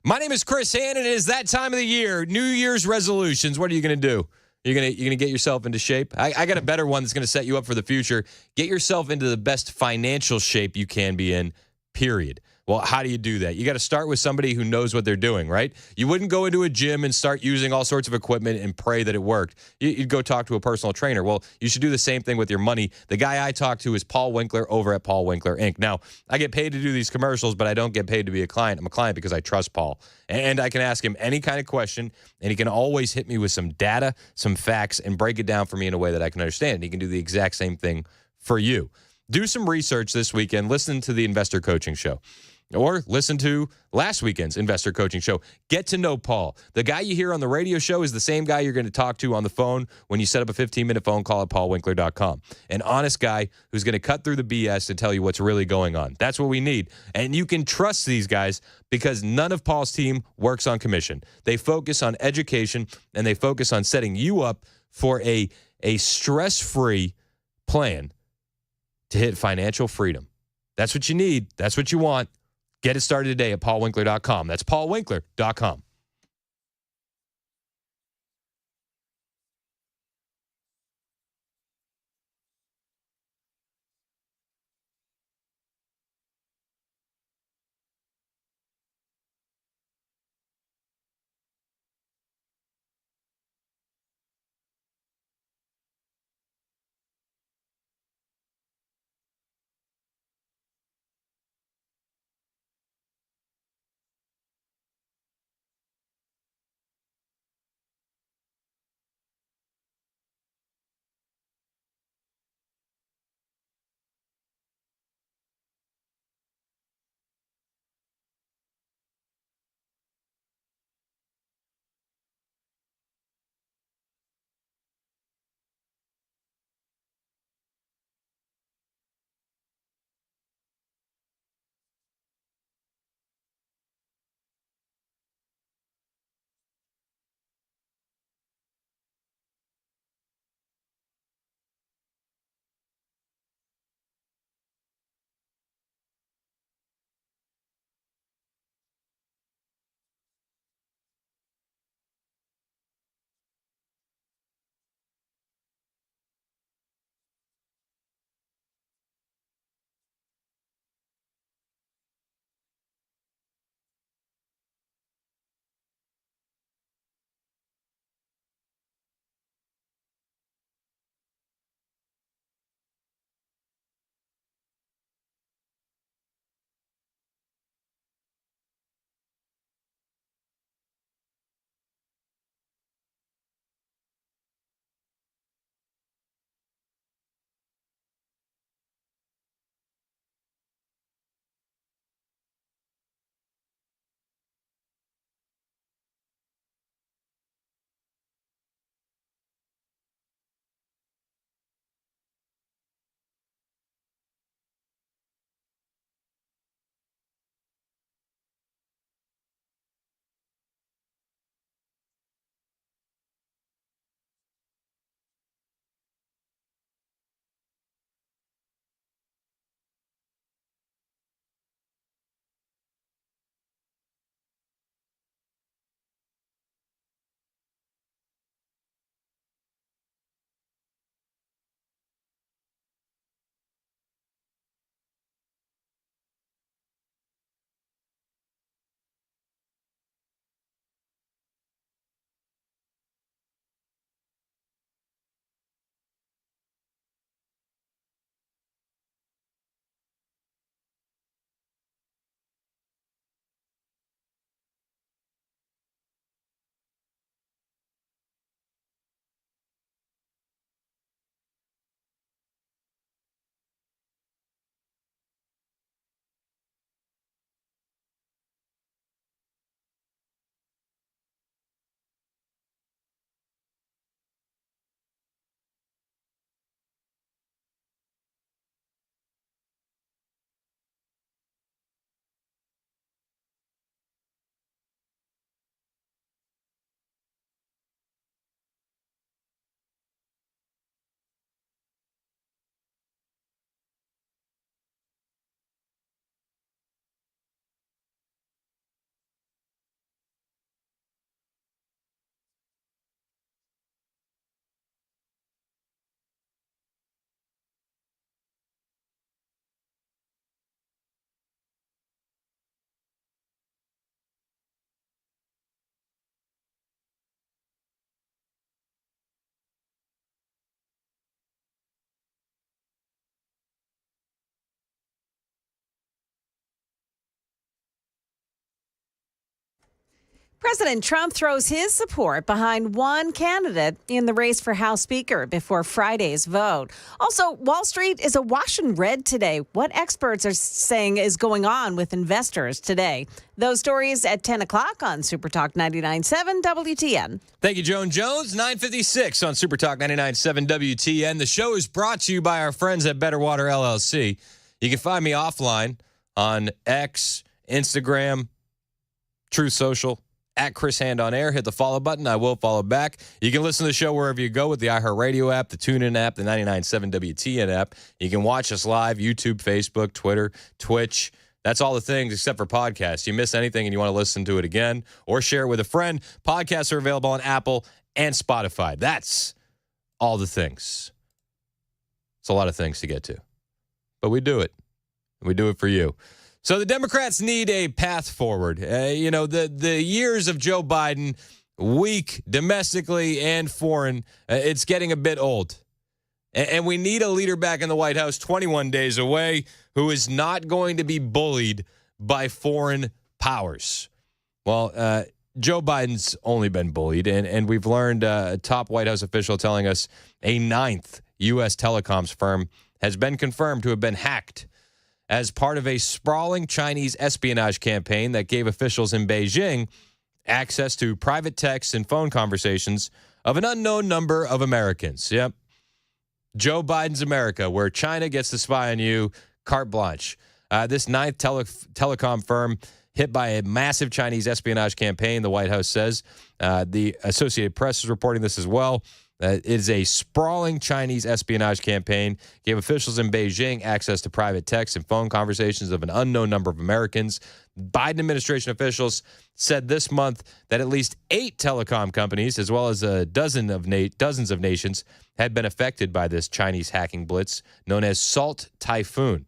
Speaker 2: My name is Chris Hand, and it is that time of the year, New Year's resolutions. What are you going to do? You're gonna get yourself into shape? I got a better one that's going to set you up for the future. Get yourself into the best financial shape you can be in, period. Well, how do you do that? You got to start with somebody who knows what they're doing, right? You wouldn't go into a gym and start using all sorts of equipment and pray that it worked. You'd go talk to a personal trainer. Well, you should do the same thing with your money. The guy I talk to is Paul Winkler over at Paul Winkler Inc. Now, I get paid to do these commercials, but I don't get paid to be a client. I'm a client because I trust Paul. And I can ask him any kind of question, and he can always hit me with some data, some facts, and break it down for me in a way that I can understand. And he can do the exact same thing for you. Do some research this weekend. Listen to the Investor Coaching Show. Or listen to last weekend's Investor Coaching Show. Get to know Paul. The guy you hear on the radio show is the same guy you're going to talk to on the phone when you set up a 15-minute phone call at paulwinkler.com. An honest guy who's going to cut through the BS and tell you what's really going on. That's what we need. And you can trust these guys because none of Paul's team works on commission. They focus on education, and they focus on setting you up for a stress-free plan to hit financial freedom. That's what you need. That's what you want. Get it started today at paulwinkler.com. That's paulwinkler.com.
Speaker 10: President Trump throws his support behind one candidate in the race for House Speaker before Friday's vote. Also, Wall Street is awash in red today. What experts are saying is going on with investors today? Those stories at 10 o'clock on Super Talk 99.7 WTN.
Speaker 2: Thank you, Joan Jones. 9:56 on Super Talk 99.7 WTN. The show is brought to you by our friends at Better Water LLC. You can find me offline on X, Instagram, Truth Social, at Chris Hand on Air. Hit the follow button. I will follow back. You can listen to the show wherever you go with the iHeartRadio app, the TuneIn app, the 99.7 WTN app. You can watch us live, YouTube, Facebook, Twitter, Twitch. That's all the things except for podcasts. You miss anything and you want to listen to it again or share it with a friend, podcasts are available on Apple and Spotify. That's all the things. It's a lot of things to get to. But we do it. We do it for you. So the Democrats need a path forward. The years of Joe Biden, weak domestically and foreign, it's getting a bit old. And we need a leader back in the White House 21 days away who is not going to be bullied by foreign powers. Well, Joe Biden's only been bullied, and we've learned a top White House official telling us a ninth U.S. telecoms firm has been confirmed to have been hacked as part of a sprawling Chinese espionage campaign that gave officials in Beijing access to private texts and phone conversations of an unknown number of Americans. Yep. Joe Biden's America, where China gets to spy on you, carte blanche. This ninth telecom firm hit by a massive Chinese espionage campaign, the White House says. The Associated Press is reporting this as well. It is a sprawling Chinese espionage campaign, gave officials in Beijing access to private texts and phone conversations of an unknown number of Americans. Biden administration officials said this month that at least 8 telecom companies, as well as dozens of nations, had been affected by this Chinese hacking blitz known as Salt Typhoon.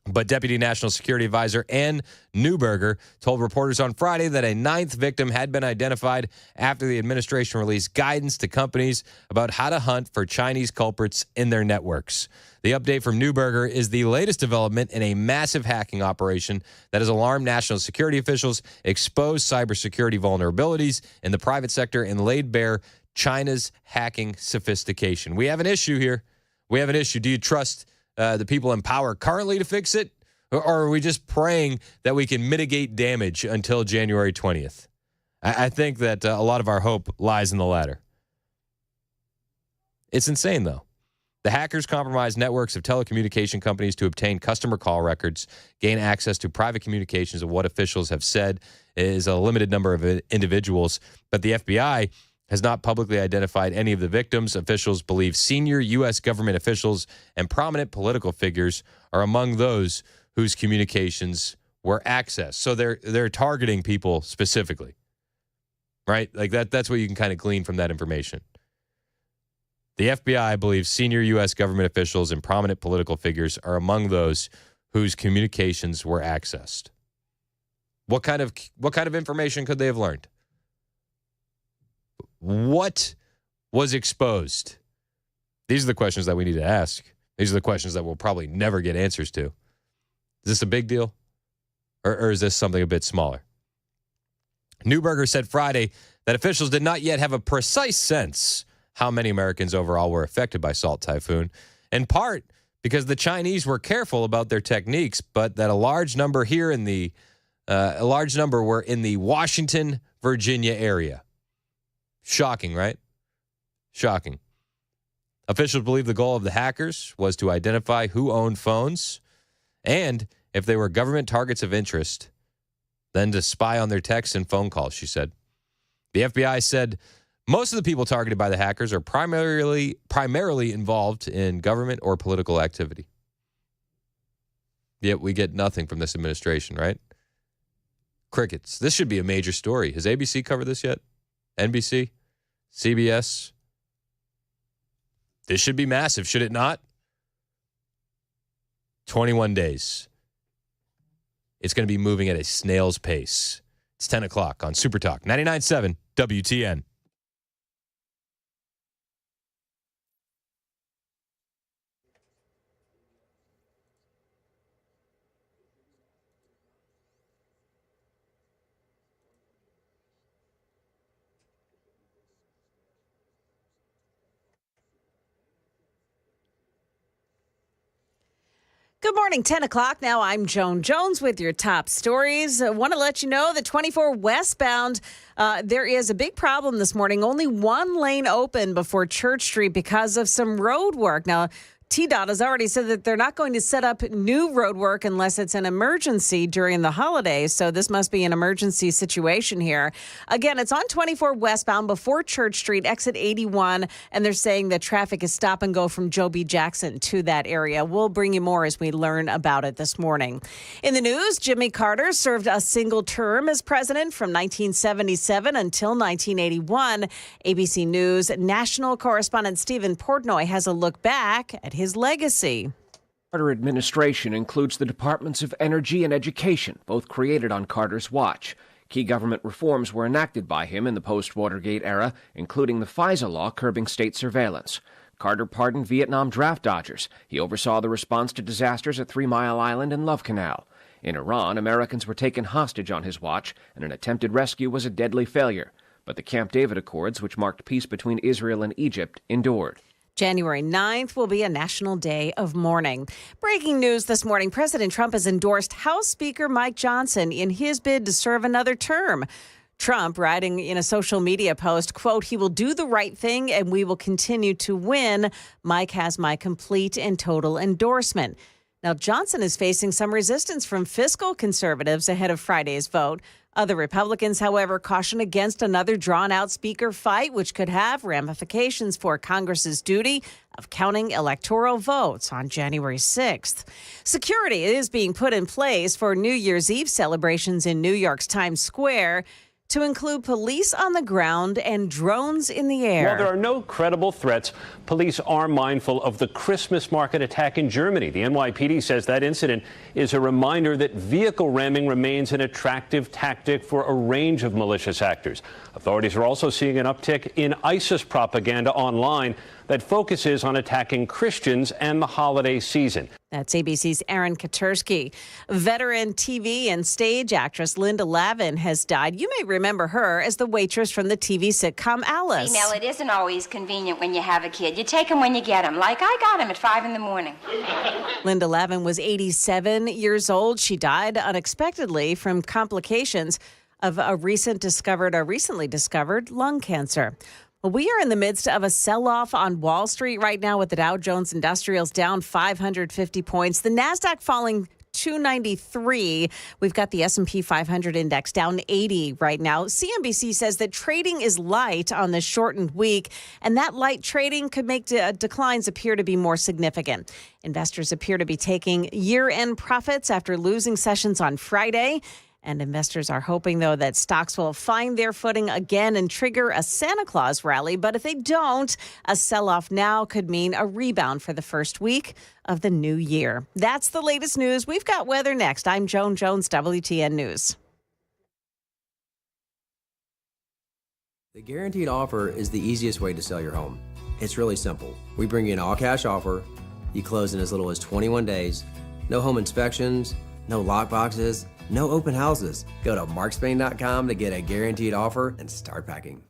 Speaker 2: But Deputy National Security Advisor Ann Neuberger told reporters on Friday that a ninth victim had been identified after the administration released guidance to companies about how to hunt for Chinese culprits in their networks. The update from Neuberger is the latest development in a massive hacking operation that has alarmed national security officials, exposed cybersecurity vulnerabilities in the private sector, and laid bare China's hacking sophistication. We have an issue here. We have an issue. Do you trust the people in power currently to fix it? Or are we just praying that we can mitigate damage until January 20th? I think that a lot of our hope lies in the latter. It's insane, though. The hackers compromised networks of telecommunication companies to obtain customer call records, gain access to private communications of what officials have said is a limited number of individuals. But the FBI has not publicly identified any of the victims. Officials believe senior U.S. government officials and prominent political figures are among those whose communications were accessed. So they're targeting people specifically, right? Like that's what you can kind of glean from that information. The FBI believes senior U.S. government officials and prominent political figures are among those whose communications were accessed. What kind of information could they have learned? What was exposed? These are the questions that we need to ask. These are the questions that we'll probably never get answers to. Is this a big deal? Or is this something a bit smaller? Neuberger said Friday that officials did not yet have a precise sense how many Americans overall were affected by Salt Typhoon, in part because the Chinese were careful about their techniques, but that a large number were in the Washington, Virginia area. Shocking, right? Shocking. Officials believe the goal of the hackers was to identify who owned phones and if they were government targets of interest, then to spy on their texts and phone calls, she said. The FBI said most of the people targeted by the hackers are primarily involved in government or political activity. Yet we get nothing from this administration, right? Crickets. This should be a major story. Has ABC covered this yet? NBC? CBS? This should be massive, should it not? 21 days. It's going to be moving at a snail's pace. It's 10 o'clock on Super Talk 99.7 WTN.
Speaker 10: Good morning, 10 o'clock. Now I'm Joan Jones with your top stories. I want to let you know that 24 westbound, there is a big problem this morning. Only one lane open before Church Street because of some road work. Now, TDOT has already said that they're not going to set up new road work unless it's an emergency during the holidays. So this must be an emergency situation here. Again, it's on 24 westbound before Church Street, exit 81. And they're saying that traffic is stop and go from Joe B. Jackson to that area. We'll bring you more as we learn about it this morning. In the news, Jimmy Carter served a single term as president from 1977 until 1981. ABC News national correspondent Stephen Portnoy has a look back at his legacy.
Speaker 18: Carter administration includes the Departments of Energy and Education, both created on Carter's watch. Key government reforms were enacted by him in the post-Watergate era, including the FISA law curbing state surveillance. Carter pardoned Vietnam draft dodgers. He oversaw the response to disasters at 3 Mile Island and Love Canal. In Iran, Americans were taken hostage on his watch, and an attempted rescue was a deadly failure. But the Camp David Accords, which marked peace between Israel and Egypt, endured.
Speaker 10: January 9th will be a national day of mourning. Breaking news this morning, President Trump has endorsed House Speaker Mike Johnson in his bid to serve another term. Trump, writing in a social media post, quote, "He will do the right thing and we will continue to win. Mike has my complete and total endorsement." Now, Johnson is facing some resistance from fiscal conservatives ahead of Friday's vote. Other Republicans, however, caution against another drawn-out speaker fight, which could have ramifications for Congress's duty of counting electoral votes on January 6th. Security is being put in place for New Year's Eve celebrations in New York's Times Square, to include police on the ground and drones in the air.
Speaker 19: While there are no credible threats, police are mindful of the Christmas market attack in Germany. The NYPD says that incident is a reminder that vehicle ramming remains an attractive tactic for a range of malicious actors. Authorities are also seeing an uptick in ISIS propaganda online that focuses on attacking Christians and the holiday season.
Speaker 10: That's ABC's Aaron Katursky. Veteran TV and stage actress Linda Lavin has died. You may remember her as the waitress from the TV sitcom Alice.
Speaker 20: Mel, it isn't always convenient when you have a kid. You take them when you get them. Like I got him at 5 in the morning.
Speaker 10: Linda Lavin was 87 years old. She died unexpectedly from complications of a recently discovered lung cancer. Well, we are in the midst of a sell-off on Wall Street right now with the Dow Jones Industrials down 550 points. The Nasdaq falling 293. We've got the S&P 500 index down 80 right now. CNBC says that trading is light on this shortened week, and that light trading could make declines appear to be more significant. Investors appear to be taking year-end profits after losing sessions on Friday. And investors are hoping, though, that stocks will find their footing again and trigger a Santa Claus rally. But if they don't, a sell-off now could mean a rebound for the first week of the new year. That's the latest news. We've got weather next. I'm Joan Jones, WTN News.
Speaker 1: The guaranteed offer is the easiest way to sell your home. It's really simple. We bring you an all-cash offer. You close in as little as 21 days. No home inspections, no lock boxes, no open houses. Go to markspain.com to get a guaranteed offer and start packing.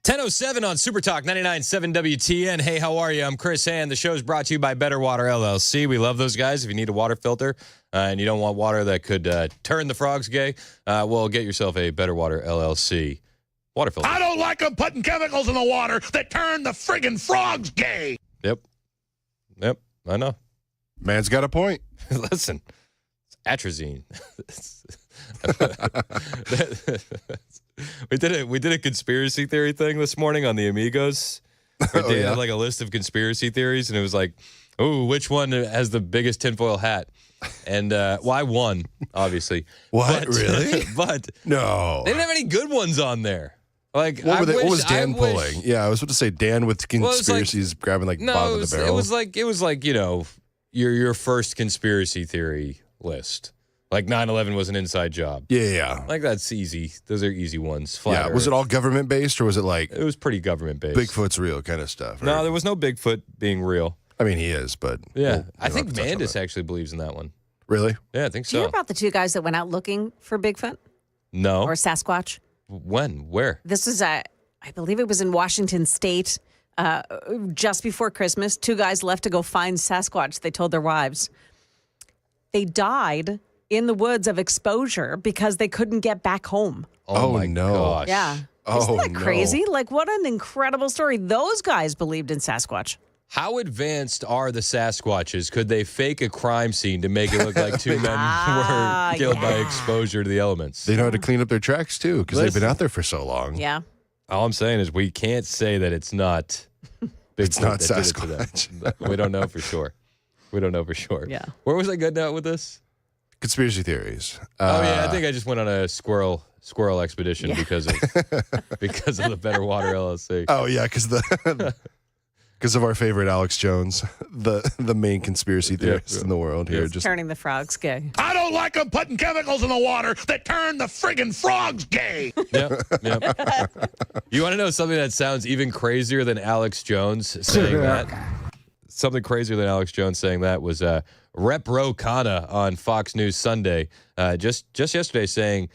Speaker 2: 10:07 on Super Talk 99.7 WTN. Hey, how are you? I'm Chris Hand. The show's brought to you by Better Water LLC. We love those guys. If you need a water filter and you don't want water that could turn the frogs gay, well, get yourself a Better Water LLC water filter.
Speaker 21: I don't like them putting chemicals in the water that turn the friggin' frogs gay.
Speaker 2: Yep, I know.
Speaker 11: Man's got a point.
Speaker 2: Listen, it's atrazine. We did a conspiracy theory thing this morning on the Amigos. They had like a list of conspiracy theories, and it was like, oh, which one has the biggest tinfoil hat? And I won, obviously.
Speaker 11: What, really?
Speaker 2: But
Speaker 11: no,
Speaker 2: they didn't have any good ones on there. Like,
Speaker 11: what was Dan pulling? Yeah, I was about to say Dan with conspiracies grabbing like bottom of the barrel.
Speaker 2: It was like your first conspiracy theory list. Like 9/11 was an inside job.
Speaker 11: Yeah.
Speaker 2: Like that's easy. Those are easy ones. Flat
Speaker 11: Was
Speaker 2: Earth.
Speaker 11: it all government based or was it like
Speaker 2: It was pretty government based.
Speaker 11: Bigfoot's real kind of stuff?
Speaker 2: No, there was no Bigfoot being real.
Speaker 11: I mean, he is, but
Speaker 2: yeah, I think Mandis actually believes in that one.
Speaker 11: Really?
Speaker 2: Yeah, I think
Speaker 10: Do you
Speaker 2: so.
Speaker 10: hear about the two guys that went out looking for Bigfoot
Speaker 2: No.
Speaker 10: or Sasquatch?
Speaker 2: When? Where?
Speaker 10: This is I believe it was in Washington State just before Christmas. Two guys left to go find Sasquatch. They told their wives. They died in the woods of exposure because they couldn't get back home.
Speaker 11: Oh my gosh.
Speaker 10: Yeah. Isn't that crazy? Like, what an incredible story. Those guys believed in Sasquatch.
Speaker 2: How advanced are the Sasquatches? Could they fake a crime scene to make it look like two men were killed by exposure to the elements?
Speaker 11: They know how to clean up their tracks too because they've been out there for so long.
Speaker 10: Yeah.
Speaker 2: All I'm saying is we can't say that it's not Bigfoot.
Speaker 11: It's not
Speaker 2: that did it to
Speaker 11: Sasquatch.
Speaker 2: them. We don't know for sure.
Speaker 10: Yeah.
Speaker 2: Where was I getting at with this?
Speaker 11: Conspiracy theories.
Speaker 2: Oh yeah, I think I just went on a squirrel expedition because of the Better Water LLC.
Speaker 11: Oh yeah, because of our favorite Alex Jones, the main conspiracy theorist in the world here. Just
Speaker 10: Turning the frogs gay.
Speaker 21: I don't like them putting chemicals in the water that turn the friggin' frogs gay.
Speaker 2: Yep. You want to know something that sounds even crazier than Alex Jones saying that? Something crazier than Alex Jones saying that was Rep. Ro Khanna on Fox News Sunday just yesterday saying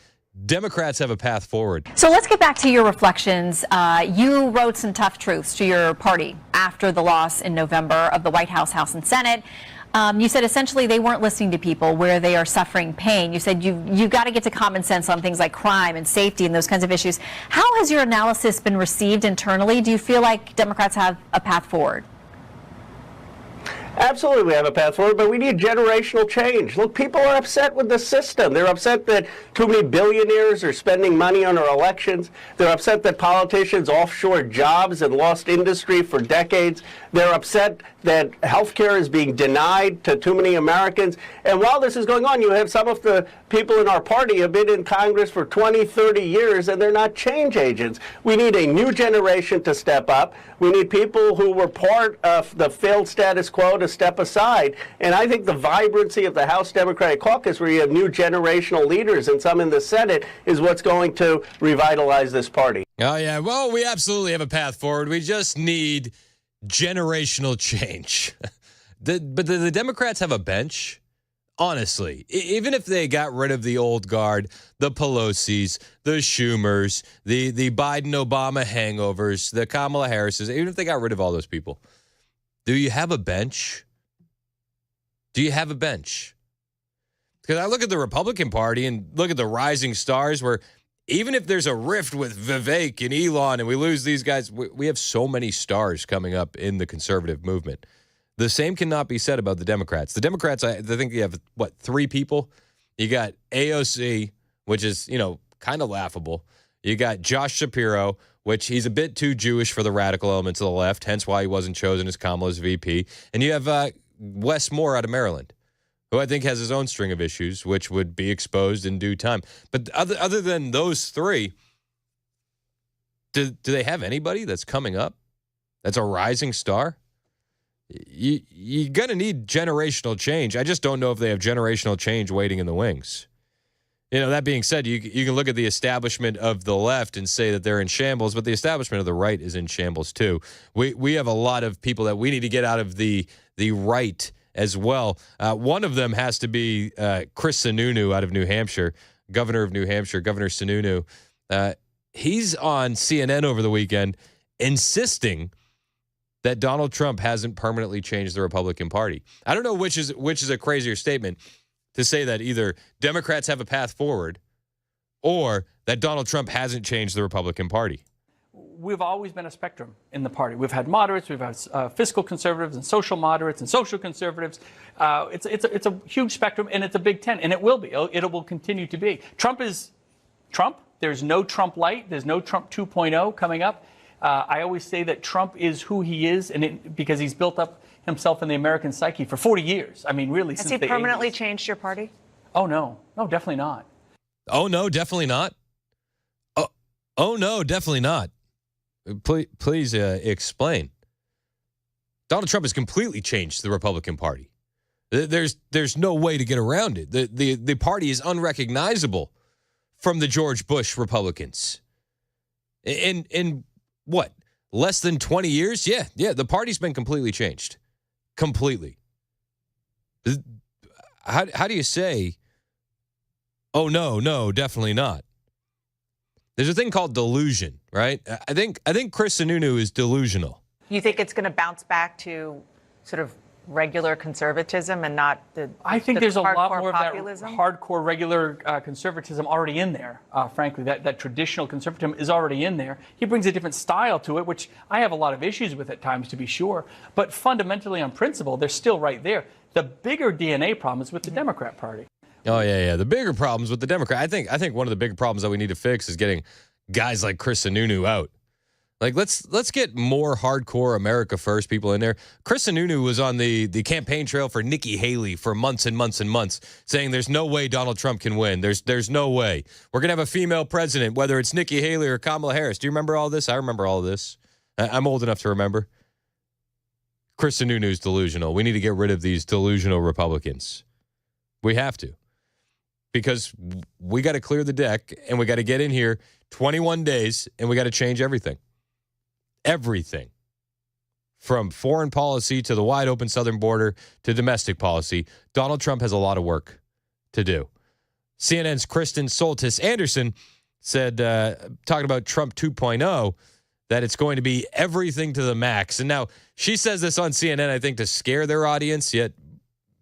Speaker 2: Democrats have a path forward.
Speaker 22: So let's get back to your reflections. You wrote some tough truths to your party after the loss in November of the White House, House, and Senate. You said essentially they weren't listening to people where they are suffering pain. You said you've got to get to common sense on things like crime and safety and those kinds of issues. How has your analysis been received internally? Do you feel like Democrats have a path forward?
Speaker 23: Absolutely, we have a path forward, but we need generational change. Look, people are upset with the system. They're upset that too many billionaires are spending money on our elections. They're upset that politicians offshore jobs and lost industry for decades. They're upset that health care is being denied to too many Americans. And while this is going on, you have some of the people in our party have been in Congress for 20, 30 years, and they're not change agents. We need a new generation to step up. We need people who were part of the failed status quo to step aside. And I think the vibrancy of the House Democratic Caucus, where you have new generational leaders and some in the Senate, is what's going to revitalize this party.
Speaker 2: Oh, yeah. Well, we absolutely have a path forward. We just need generational change. But the Democrats have a bench. Honestly, even if they got rid of the old guard, the Pelosi's, the Schumers, the Biden-Obama hangovers, the Kamala Harris's, even if they got rid of all those people, do you have a bench? Do you have a bench? Because I look at the Republican Party and look at the rising stars where even if there's a rift with Vivek and Elon and we lose these guys, we have so many stars coming up in the conservative movement. The same cannot be said about the Democrats. The Democrats, I think you have, 3 people? You got AOC, which is, kind of laughable. You got Josh Shapiro, which he's a bit too Jewish for the radical elements of the left, hence why he wasn't chosen as Kamala's VP. And you have Wes Moore out of Maryland, who I think has his own string of issues, which would be exposed in due time. But other than those 3, do they have anybody that's coming up that's a rising star? You're going to need generational change. I just don't know if they have generational change waiting in the wings. That being said, you can look at the establishment of the left and say that they're in shambles, but the establishment of the right is in shambles too. We have a lot of people that we need to get out of the right as well. One of them has to be Chris Sununu out of New Hampshire, governor of New Hampshire, Governor Sununu. he's on CNN over the weekend insisting that Donald Trump hasn't permanently changed the Republican Party. I don't know which is a crazier statement, to say that either Democrats have a path forward or that Donald Trump hasn't changed the Republican Party.
Speaker 9: We've always been a spectrum in the party. We've had moderates, we've had fiscal conservatives and social moderates and social conservatives. It's a huge spectrum, and it's a big tent, and it will be. It will continue to be. Trump is Trump. There's no Trump light. There's no Trump 2.0 coming up. I always say that Trump is who he is, because he's built up himself in the American psyche for 40 years. I mean, really,
Speaker 22: Has
Speaker 9: since
Speaker 22: he
Speaker 9: the
Speaker 22: permanently
Speaker 9: 80s.
Speaker 22: changed your party?
Speaker 9: Oh, no. No, definitely not.
Speaker 2: Oh, no, definitely not. Oh no, definitely not. Please explain. Donald Trump has completely changed the Republican Party. There's no way to get around it. The party is unrecognizable from the George Bush Republicans. In what, less than 20 years? Yeah, the party's been completely changed. Completely. How do you say, oh, no, definitely not? There's a thing called delusion, right? I think Chris Sununu is delusional.
Speaker 22: You think it's going to bounce back to sort of regular conservatism and not the
Speaker 9: I think there's a lot more
Speaker 22: populism?
Speaker 9: of that hardcore regular conservatism already in there, frankly. That traditional conservatism is already in there. He brings a different style to it, which I have a lot of issues with at times, to be sure. But fundamentally, on principle, they're still right there. The bigger DNA problem is with the Democrat Party.
Speaker 2: Oh, yeah. The bigger problems with the Democrat. I think one of the bigger problems that we need to fix is getting guys like Chris Sununu out. Like, let's get more hardcore America First people in there. Chris Sununu was on the campaign trail for Nikki Haley for months and months and months, saying there's no way Donald Trump can win. There's no way. We're going to have a female president, whether it's Nikki Haley or Kamala Harris. Do you remember all this? I remember all of this. I'm old enough to remember. Chris Sununu's delusional. We need to get rid of these delusional Republicans. We have to. Because we got to clear the deck, and we got to get in here 21 days, and we got to change everything. Everything. From foreign policy to the wide open southern border to domestic policy, Donald Trump has a lot of work to do. CNN's Kristen Soltis Anderson said, talking about Trump 2.0, that it's going to be everything to the max. And now she says this on CNN, I think, to scare their audience, yet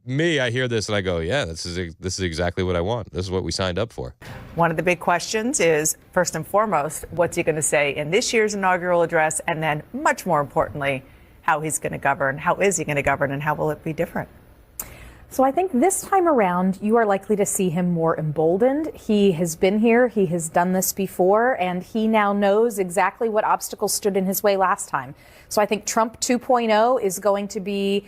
Speaker 2: me, I hear this and I go, yeah, this is exactly what I want. This is what we signed up for.
Speaker 22: One of the big questions is, first and foremost, what's he going to say in this year's inaugural address? And then, much more importantly, how he's going to govern. How is he going to govern, and how will it be different?
Speaker 3: So I think this time around, you are likely to see him more emboldened. He has been here. He has done this before, and he now knows exactly what obstacles stood in his way last time. So I think Trump 2.0 is going to be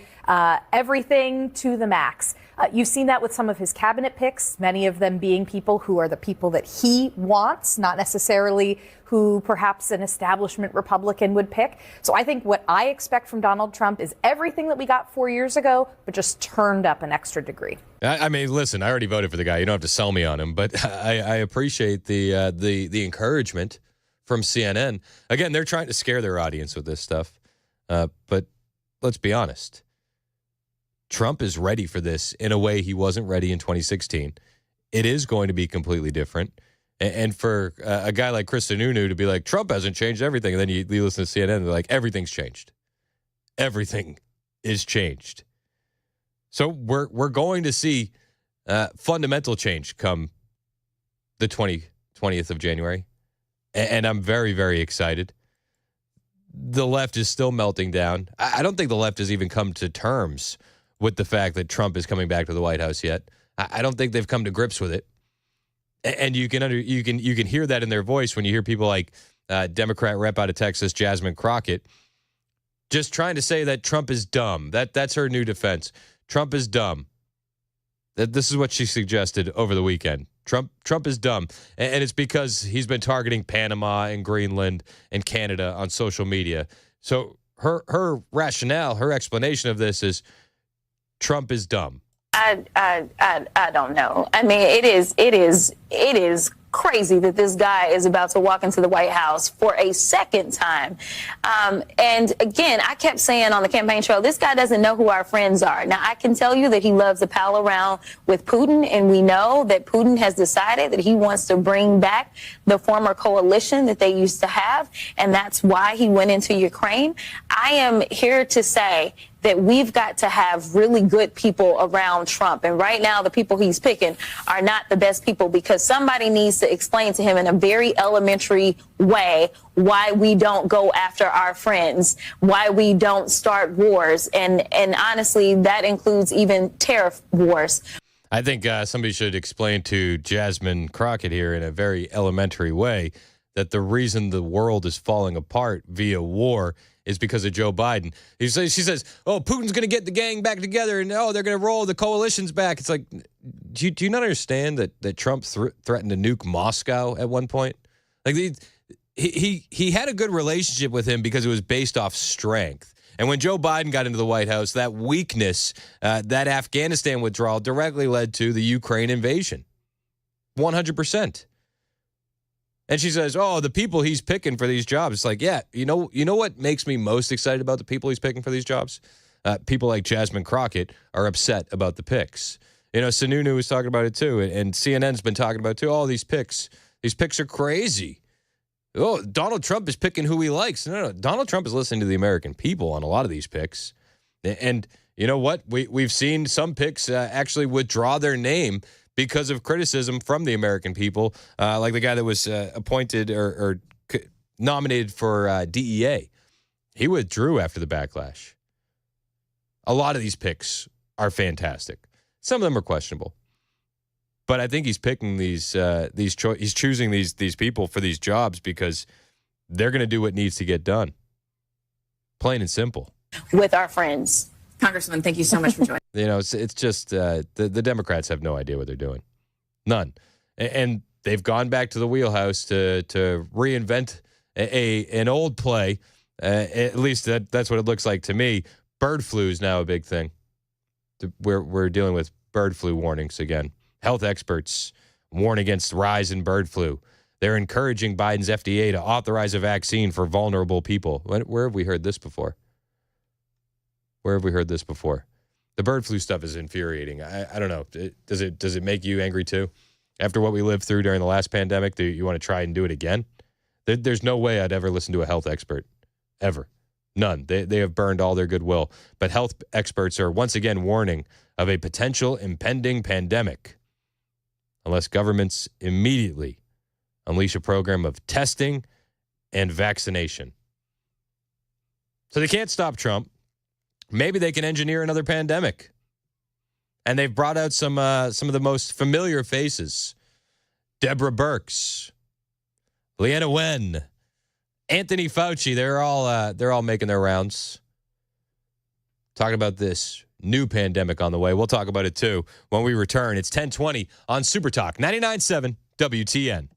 Speaker 3: everything to the max. You've seen that with some of his cabinet picks, many of them being people who are the people that he wants, not necessarily who perhaps an establishment Republican would pick. So I think what I expect from Donald Trump is everything that we got 4 years ago, but just turned up an extra degree.
Speaker 2: I mean, listen, I already voted for the guy. You don't have to sell me on him, but I appreciate the encouragement from CNN. Again, they're trying to scare their audience with this stuff. But let's be honest. Trump is ready for this in a way he wasn't ready in 2016. It is going to be completely different. And for a guy like Chris Sununu to be like, Trump hasn't changed everything. And then you listen to CNN, and they're like, everything's changed. Everything is changed. So we're going to see fundamental change come the 20th of January. And I'm very, very excited. The left is still melting down. I don't think the left has even come to terms with the fact that Trump is coming back to the White House yet. I don't think they've come to grips with it. And you can hear that in their voice when you hear people like Democrat rep out of Texas, Jasmine Crockett, just trying to say that Trump is dumb. That's her new defense. Trump is dumb. This is what she suggested over the weekend. Trump is dumb. And it's because he's been targeting Panama and Greenland and Canada on social media. So her rationale, her explanation of this is Trump is dumb.
Speaker 4: I don't know. I mean, it is crazy that this guy is about to walk into the White House for a second time. And again, I kept saying on the campaign trail, this guy doesn't know who our friends are. Now, I can tell you that he loves to pal around with Putin, and we know that Putin has decided that he wants to bring back the former coalition that they used to have, and that's why he went into Ukraine. I am here to say that we've got to have really good people around Trump. And right now, the people he's picking are not the best people, because somebody needs to explain to him in a very elementary way why we don't go after our friends, why we don't start wars. And honestly, that includes even tariff wars.
Speaker 2: I think somebody should explain to Jasmine Crockett here in a very elementary way that the reason the world is falling apart via war is because of Joe Biden. She says, oh, Putin's going to get the gang back together, and oh, they're going to roll the coalitions back. It's like, do you not understand that Trump threatened to nuke Moscow at one point? Like he had a good relationship with him because it was based off strength. And when Joe Biden got into the White House, that weakness, that Afghanistan withdrawal directly led to the Ukraine invasion. 100%. And she says, oh, the people he's picking for these jobs. It's like, yeah, you know what makes me most excited about the people he's picking for these jobs? People like Jasmine Crockett are upset about the picks. Sununu was talking about it too, and CNN's been talking about it too. Oh, these picks are crazy. Oh, Donald Trump is picking who he likes. No. Donald Trump is listening to the American people on a lot of these picks. And you know what? We've seen some picks actually withdraw their name because of criticism from the American people, like the guy that was appointed or nominated for DEA. He withdrew after the backlash. A lot of these picks are fantastic. Some of them are questionable. But I think he's picking he's choosing these people for these jobs because they're going to do what needs to get done. Plain and simple.
Speaker 4: With our friends. Congressman, thank you so much for joining.
Speaker 2: It's just the Democrats have no idea what they're doing. None. And they've gone back to the wheelhouse to reinvent an old play. At least that's what it looks like to me. Bird flu is now a big thing. We're dealing with bird flu warnings again. Health experts warn against rise in bird flu. They're encouraging Biden's FDA to authorize a vaccine for vulnerable people. Where have we heard this before? Where have we heard this before? The bird flu stuff is infuriating. I don't know. Does it make you angry too? After what we lived through during the last pandemic, do you want to try and do it again? There's no way I'd ever listen to a health expert. Ever. None. They have burned all their goodwill. But health experts are once again warning of a potential impending pandemic unless governments immediately unleash a program of testing and vaccination. So they can't stop Trump. Maybe they can engineer another pandemic. And they've brought out some of the most familiar faces. Deborah Birx, Leanna Wen, Anthony Fauci. They're all making their rounds. Talking about this new pandemic on the way. We'll talk about it too when we return. It's 10:20 on Super Talk 99.7 WTN.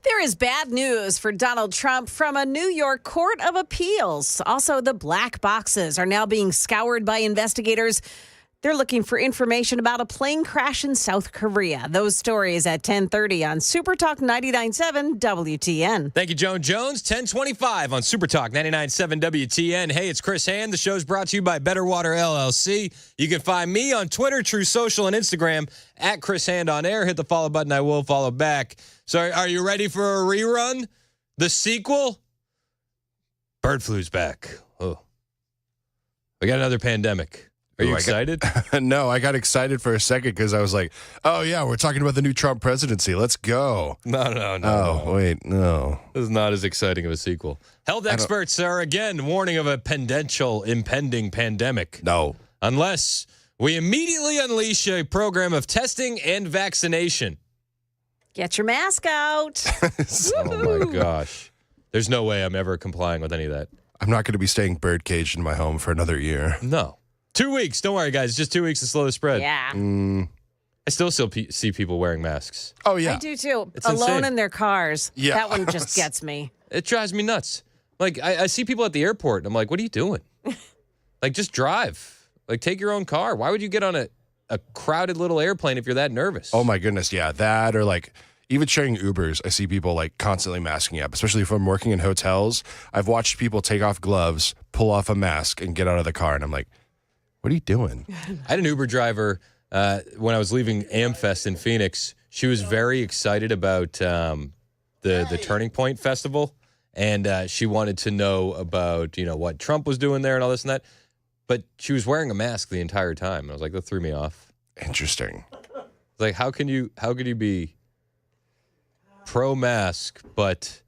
Speaker 10: There is bad news for Donald Trump from a New York court of appeals. Also, the black boxes are now being scoured by investigators. They're looking for information about a plane crash in South Korea. Those stories at 10:30 on Super Talk 99.7 WTN.
Speaker 2: Thank you, Joan Jones. 10:25 on Super Talk 99.7 WTN. Hey, it's Chris Hand. The show's brought to you by Better Water LLC. You can find me on Twitter, True Social, and Instagram at Chris Hand on Air. Hit the follow button. I will follow back. So are you ready for a rerun? The sequel? Bird flu's back. Oh, we got another pandemic. Are you excited?
Speaker 11: No, I got excited for a second because I was like, oh, yeah, we're talking about the new Trump presidency. Let's go.
Speaker 2: No.
Speaker 11: Wait, no.
Speaker 2: This is not as exciting of a sequel. Health experts are again warning of a potential impending pandemic.
Speaker 11: No.
Speaker 2: Unless we immediately unleash a program of testing and vaccination.
Speaker 10: Get your mask out.
Speaker 2: Oh, my gosh. There's no way I'm ever complying with any of that.
Speaker 11: I'm not going to be staying birdcaged in my home for another year.
Speaker 2: No. 2 weeks. Don't worry, guys. Just 2 weeks to slow the spread.
Speaker 10: Yeah.
Speaker 2: I still see people wearing masks.
Speaker 11: Oh, yeah.
Speaker 10: I do too.
Speaker 2: It's
Speaker 10: Alone
Speaker 2: insane.
Speaker 10: in their cars.
Speaker 11: Yeah.
Speaker 10: That one just gets me.
Speaker 2: It drives me nuts. Like, I see people at the airport, and I'm like, what are you doing? Like, just drive. Like, take your own car. Why would you get on a crowded little airplane if you're that nervous?
Speaker 11: Oh, my goodness. Yeah, that or like even sharing Ubers, I see people like constantly masking up, especially if I'm working in hotels. I've watched people take off gloves, pull off a mask, and get out of the car, and I'm like, what are you doing?
Speaker 2: I had an Uber driver when I was leaving AmFest in Phoenix. She was very excited about the Turning Point Festival, and she wanted to know about what Trump was doing there and all this and that. But she was wearing a mask the entire time. And I was like, that threw me off.
Speaker 11: Interesting.
Speaker 2: Like, how could you be pro-mask but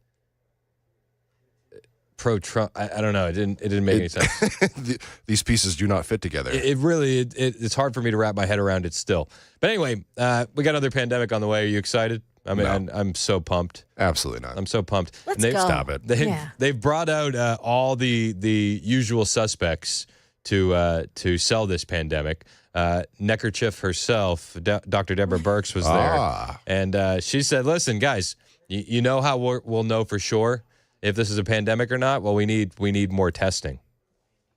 Speaker 2: pro-Trump? I don't know. It didn't make any sense.
Speaker 11: These pieces do not fit together.
Speaker 2: It's hard for me to wrap my head around it still. But anyway, we got another pandemic on the way. Are you excited? I mean,
Speaker 11: No.
Speaker 2: I'm so pumped.
Speaker 11: Absolutely not.
Speaker 2: I'm so pumped.
Speaker 10: Let's go.
Speaker 11: Stop it.
Speaker 2: They've brought out all the usual suspects to sell this pandemic. Neckerchief herself, Dr. Deborah Birx, was there. And she said, listen, guys, you know how we'll know for sure if this is a pandemic or not? Well, we need more testing.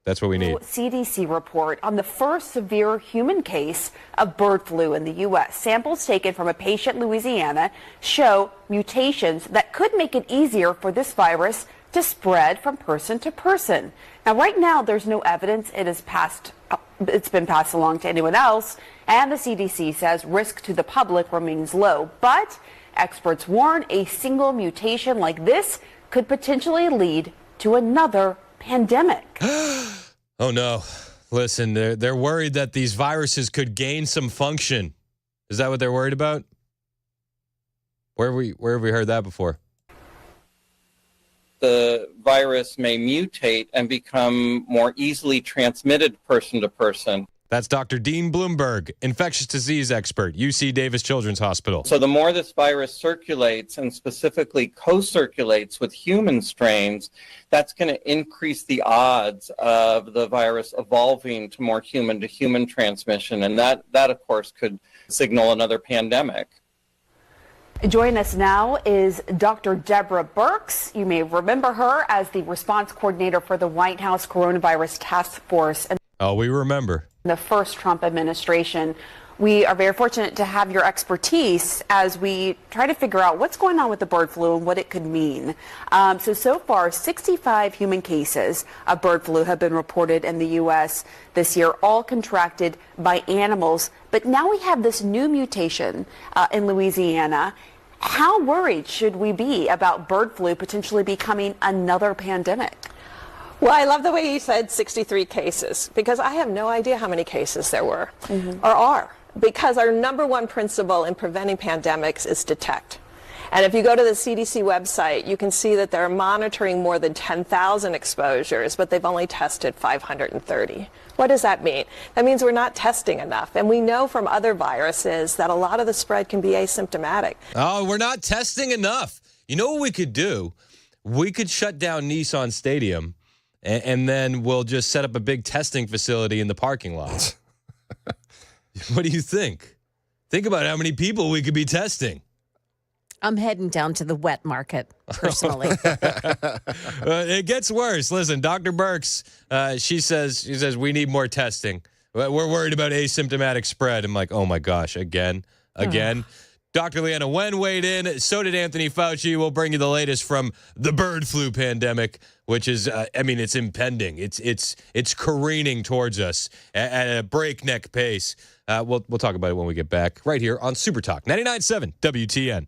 Speaker 2: That's what we need.
Speaker 5: CDC report on the first severe human case of bird flu in the U.S. Samples taken from a patient in Louisiana show mutations that could make it easier for this virus to spread from person to person. Now, right now, there's no evidence it's been passed along to anyone else, and the CDC says risk to the public remains low. But experts warn a single mutation like this could potentially lead to another pandemic.
Speaker 2: Oh, no. Listen, they're worried that these viruses could gain some function. Is that what they're worried about? Where have we heard that before?
Speaker 6: The virus may mutate and become more easily transmitted person to person.
Speaker 2: That's Dr. Dean Bloomberg, infectious disease expert, UC Davis Children's Hospital.
Speaker 6: So the more this virus circulates and specifically co-circulates with human strains, that's going to increase the odds of the virus evolving to more human-to-human transmission. And that of course, could signal another pandemic.
Speaker 5: Joining us now is Dr. Deborah Birx. You may remember her as the response coordinator for the White House Coronavirus Task Force in
Speaker 2: we remember
Speaker 5: the first Trump administration. We are very fortunate to have your expertise as we try to figure out what's going on with the bird flu and what it could mean. So far, 65 human cases of bird flu have been reported in the U.S. this year, all contracted by animals. But now we have this new mutation in Louisiana. How worried should we be about bird flu potentially becoming another pandemic?
Speaker 7: Well, I love the way you said 63 cases, because I have no idea how many cases there were or are, because our number one principle in preventing pandemics is detect. And if you go to the CDC website, you can see that they're monitoring more than 10,000 exposures, but they've only tested 530. What does that mean? That means we're not testing enough. And we know from other viruses that a lot of the spread can be asymptomatic.
Speaker 2: Oh, we're not testing enough. You know what we could do? We could shut down Nissan Stadium, and then we'll just set up a big testing facility in the parking lot. What do you think? Think about how many people we could be testing.
Speaker 10: I'm heading down to the wet market, personally.
Speaker 2: It gets worse. Listen, Dr. Birx, she says we need more testing. We're worried about asymptomatic spread. I'm like, oh my gosh, again. Dr. Leanna Wen weighed in. So did Anthony Fauci. We'll bring you the latest from the bird flu pandemic, which is, it's impending. It's careening towards us at a breakneck pace. We'll talk about it when we get back right here on Super Talk 99.7 WTN.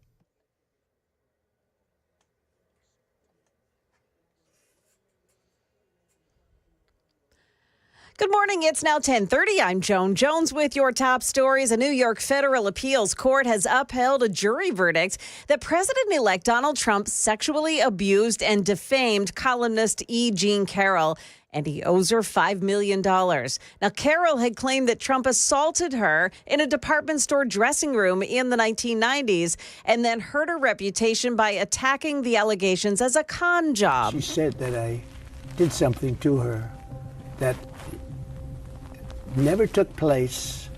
Speaker 10: Good morning. It's now 10:30. I'm Joan Jones with your top stories. A New York federal appeals court has upheld a jury verdict that President-elect Donald Trump sexually abused and defamed columnist E. Jean Carroll, and he owes her $5 million. Now, Carroll had claimed that Trump assaulted her in a department store dressing room in the 1990s and then hurt her reputation by attacking the allegations as a con job.
Speaker 8: She said that I did something to her that never took place.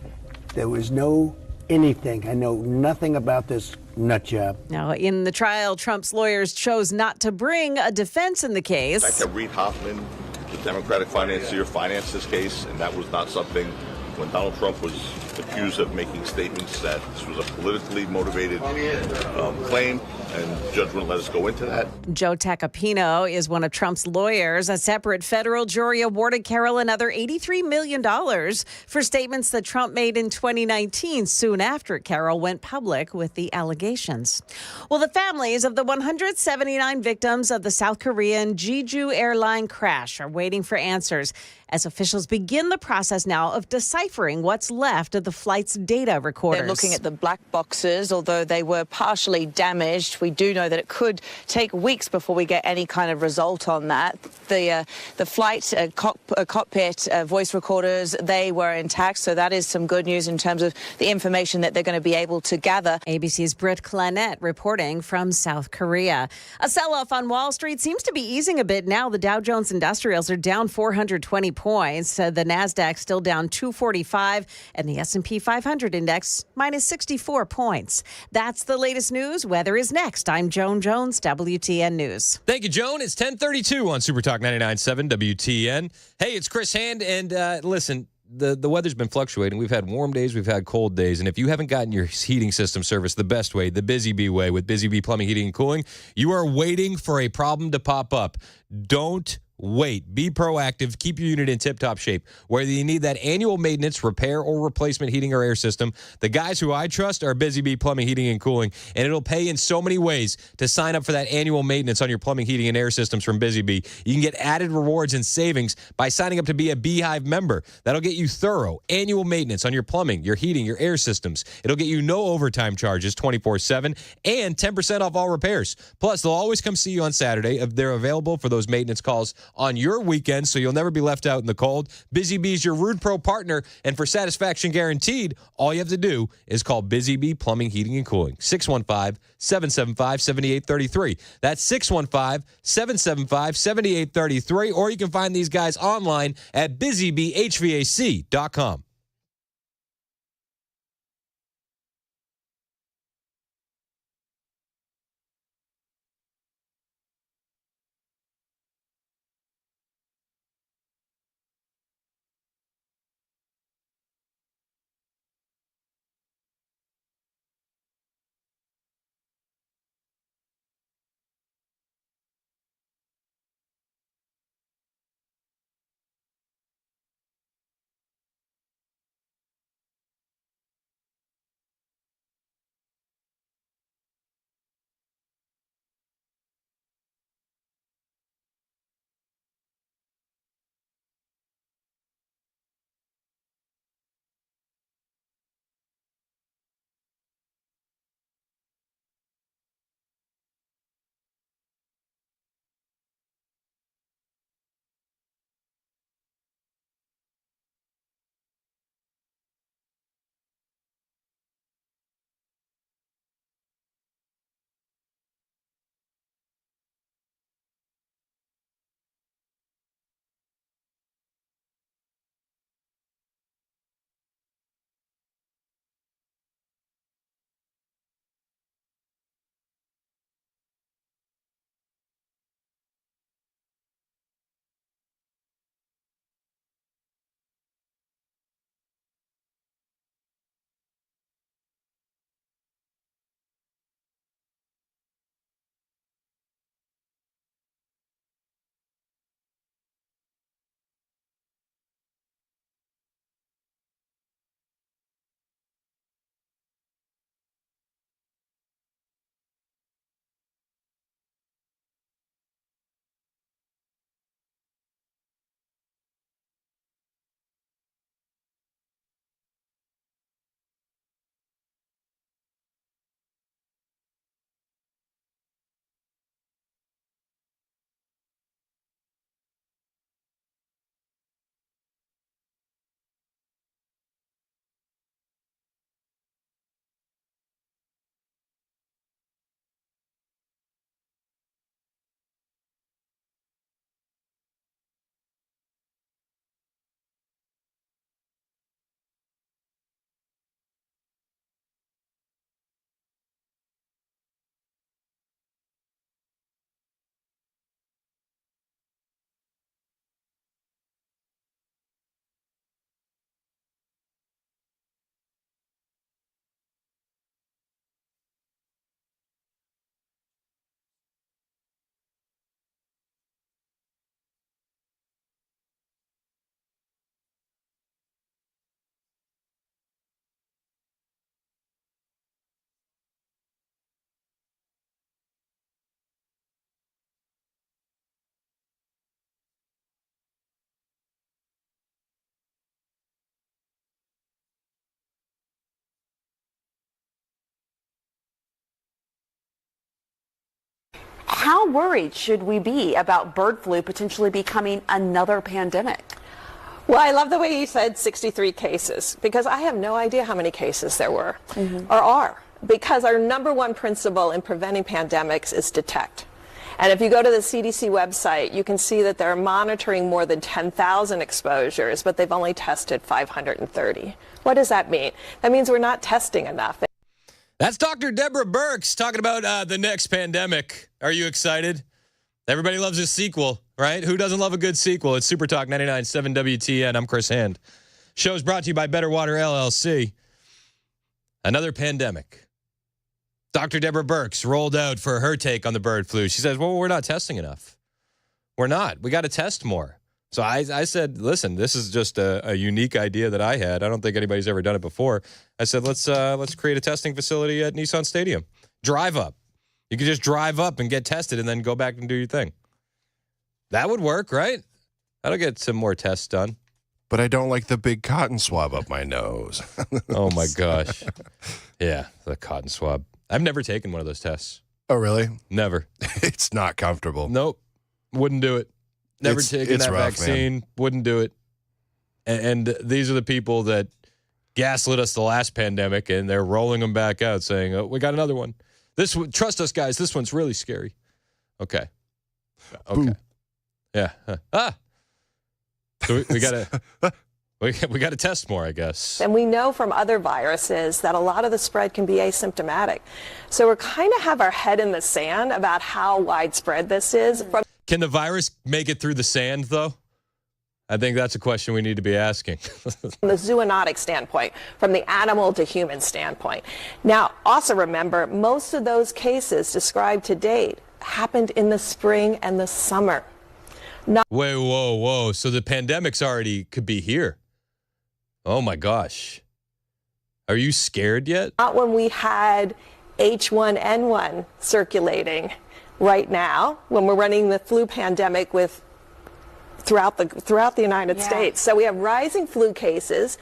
Speaker 8: There was no anything. I know nothing about this nut job.
Speaker 10: Now, in the trial, Trump's lawyers chose not to bring a defense in the case.
Speaker 12: I kept Reid Hoffman, the Democratic financier, financed this case, and that was not something. When Donald Trump was accused of making statements that this was a politically motivated claim, and the judge wouldn't let us go into that.
Speaker 10: Joe Tacopino is one of Trump's lawyers. A separate federal jury awarded Carroll another $83 million for statements that Trump made in 2019, soon after Carroll went public with the allegations. Well, the families of the 179 victims of the South Korean Jeju airline crash are waiting for answers as officials begin the process now of deciphering what's left of the flight's data recorders.
Speaker 13: They're looking at the black boxes, although they were partially damaged. We do know that it could take weeks before we get any kind of result on that. The flight cockpit voice recorders, they were intact, so that is some good news in terms of the information that they're going to be able to gather.
Speaker 10: ABC's Britt Clannett reporting from South Korea. A sell-off on Wall Street seems to be easing a bit now. The Dow Jones Industrials are down 420 points. The Nasdaq still down 245, and the S&P 500 index minus 64 points. That's the latest news. Weather is next. I'm Joan Jones, WTN News.
Speaker 2: Thank you, Joan. It's 10:32 on Super Talk 99.7 WTN. Hey, it's Chris Hand, and listen, the weather's been fluctuating. We've had warm days, we've had cold days, and if you haven't gotten your heating system serviced the best way, the Busy Bee way with Busy Bee Plumbing, Heating, and Cooling, you are waiting for a problem to pop up. Don't wait. Be proactive. Keep your unit in tip-top shape. Whether you need that annual maintenance, repair, or replacement heating or air system, the guys who I trust are Busy Bee Plumbing, Heating, and Cooling, and it'll pay in so many ways to sign up for that annual maintenance on your plumbing, heating, and air systems from Busy Bee. You can get added rewards and savings by signing up to be a Beehive member. That'll get you thorough annual maintenance on your plumbing, your heating, your air systems. It'll get you no overtime charges 24/7 and 10% off all repairs. Plus, they'll always come see you on Saturday if they're available for those maintenance calls on your weekend, so you'll never be left out in the cold. Busy Bee's your Rude Pro partner, and for satisfaction guaranteed, all you have to do is call Busy Bee Plumbing, Heating, and Cooling, 615-775-7833. That's 615-775-7833, or you can find these guys online at busybeehvac.com.
Speaker 5: How worried should we be about bird flu potentially becoming another pandemic?
Speaker 7: Well, I love the way you said 63 cases, because I have no idea how many cases there were or are, because our number one principle in preventing pandemics is detect. And if you go to the CDC website, you can see that they're monitoring more than 10,000 exposures, but they've only tested 530. What does that mean? That means we're not testing enough.
Speaker 2: That's Dr. Deborah Birx talking about the next pandemic. Are you excited? Everybody loves a sequel, right? Who doesn't love a good sequel? It's Super Talk 99.7 WTN. I'm Chris Hand. Show's brought to you by Better Water LLC. Another pandemic. Dr. Deborah Birx rolled out for her take on the bird flu. She says, well, we're not testing enough. We're not. We got to test more. So I said, listen, this is just a unique idea that I had. I don't think anybody's ever done it before. I said, let's create a testing facility at Nissan Stadium. Drive up. You could just drive up and get tested and then go back and do your thing. That would work, right? That'll get some more tests done.
Speaker 11: But I don't like the big cotton swab up my nose.
Speaker 2: Oh, my gosh. Yeah, the cotton swab. I've never taken one of those tests.
Speaker 11: Oh, really?
Speaker 2: Never.
Speaker 11: It's not comfortable.
Speaker 2: Nope. Wouldn't do it. Never taken that
Speaker 11: rough,
Speaker 2: vaccine.
Speaker 11: Man.
Speaker 2: Wouldn't do it. And these are the people that gaslit us the last pandemic, and they're rolling them back out saying, oh, we got another one. Trust us, guys. This one's really scary. Okay.
Speaker 11: Boom.
Speaker 2: Yeah. So we got to... We got to test more, I guess.
Speaker 7: And we know from other viruses that a lot of the spread can be asymptomatic. So we're kind of have our head in the sand about how widespread this is.
Speaker 2: Can the virus make it through the sand, though? I think that's a question we need to be asking.
Speaker 7: From the zoonotic standpoint, from the animal to human standpoint. Now, also remember, most of those cases described to date happened in the spring and the summer.
Speaker 2: Wait, whoa. So the pandemic's already could be here. Oh, my gosh. Are you scared yet?
Speaker 7: Not when we had H1N1 circulating right now, when we're running the flu pandemic throughout the United States. So we have rising flu cases,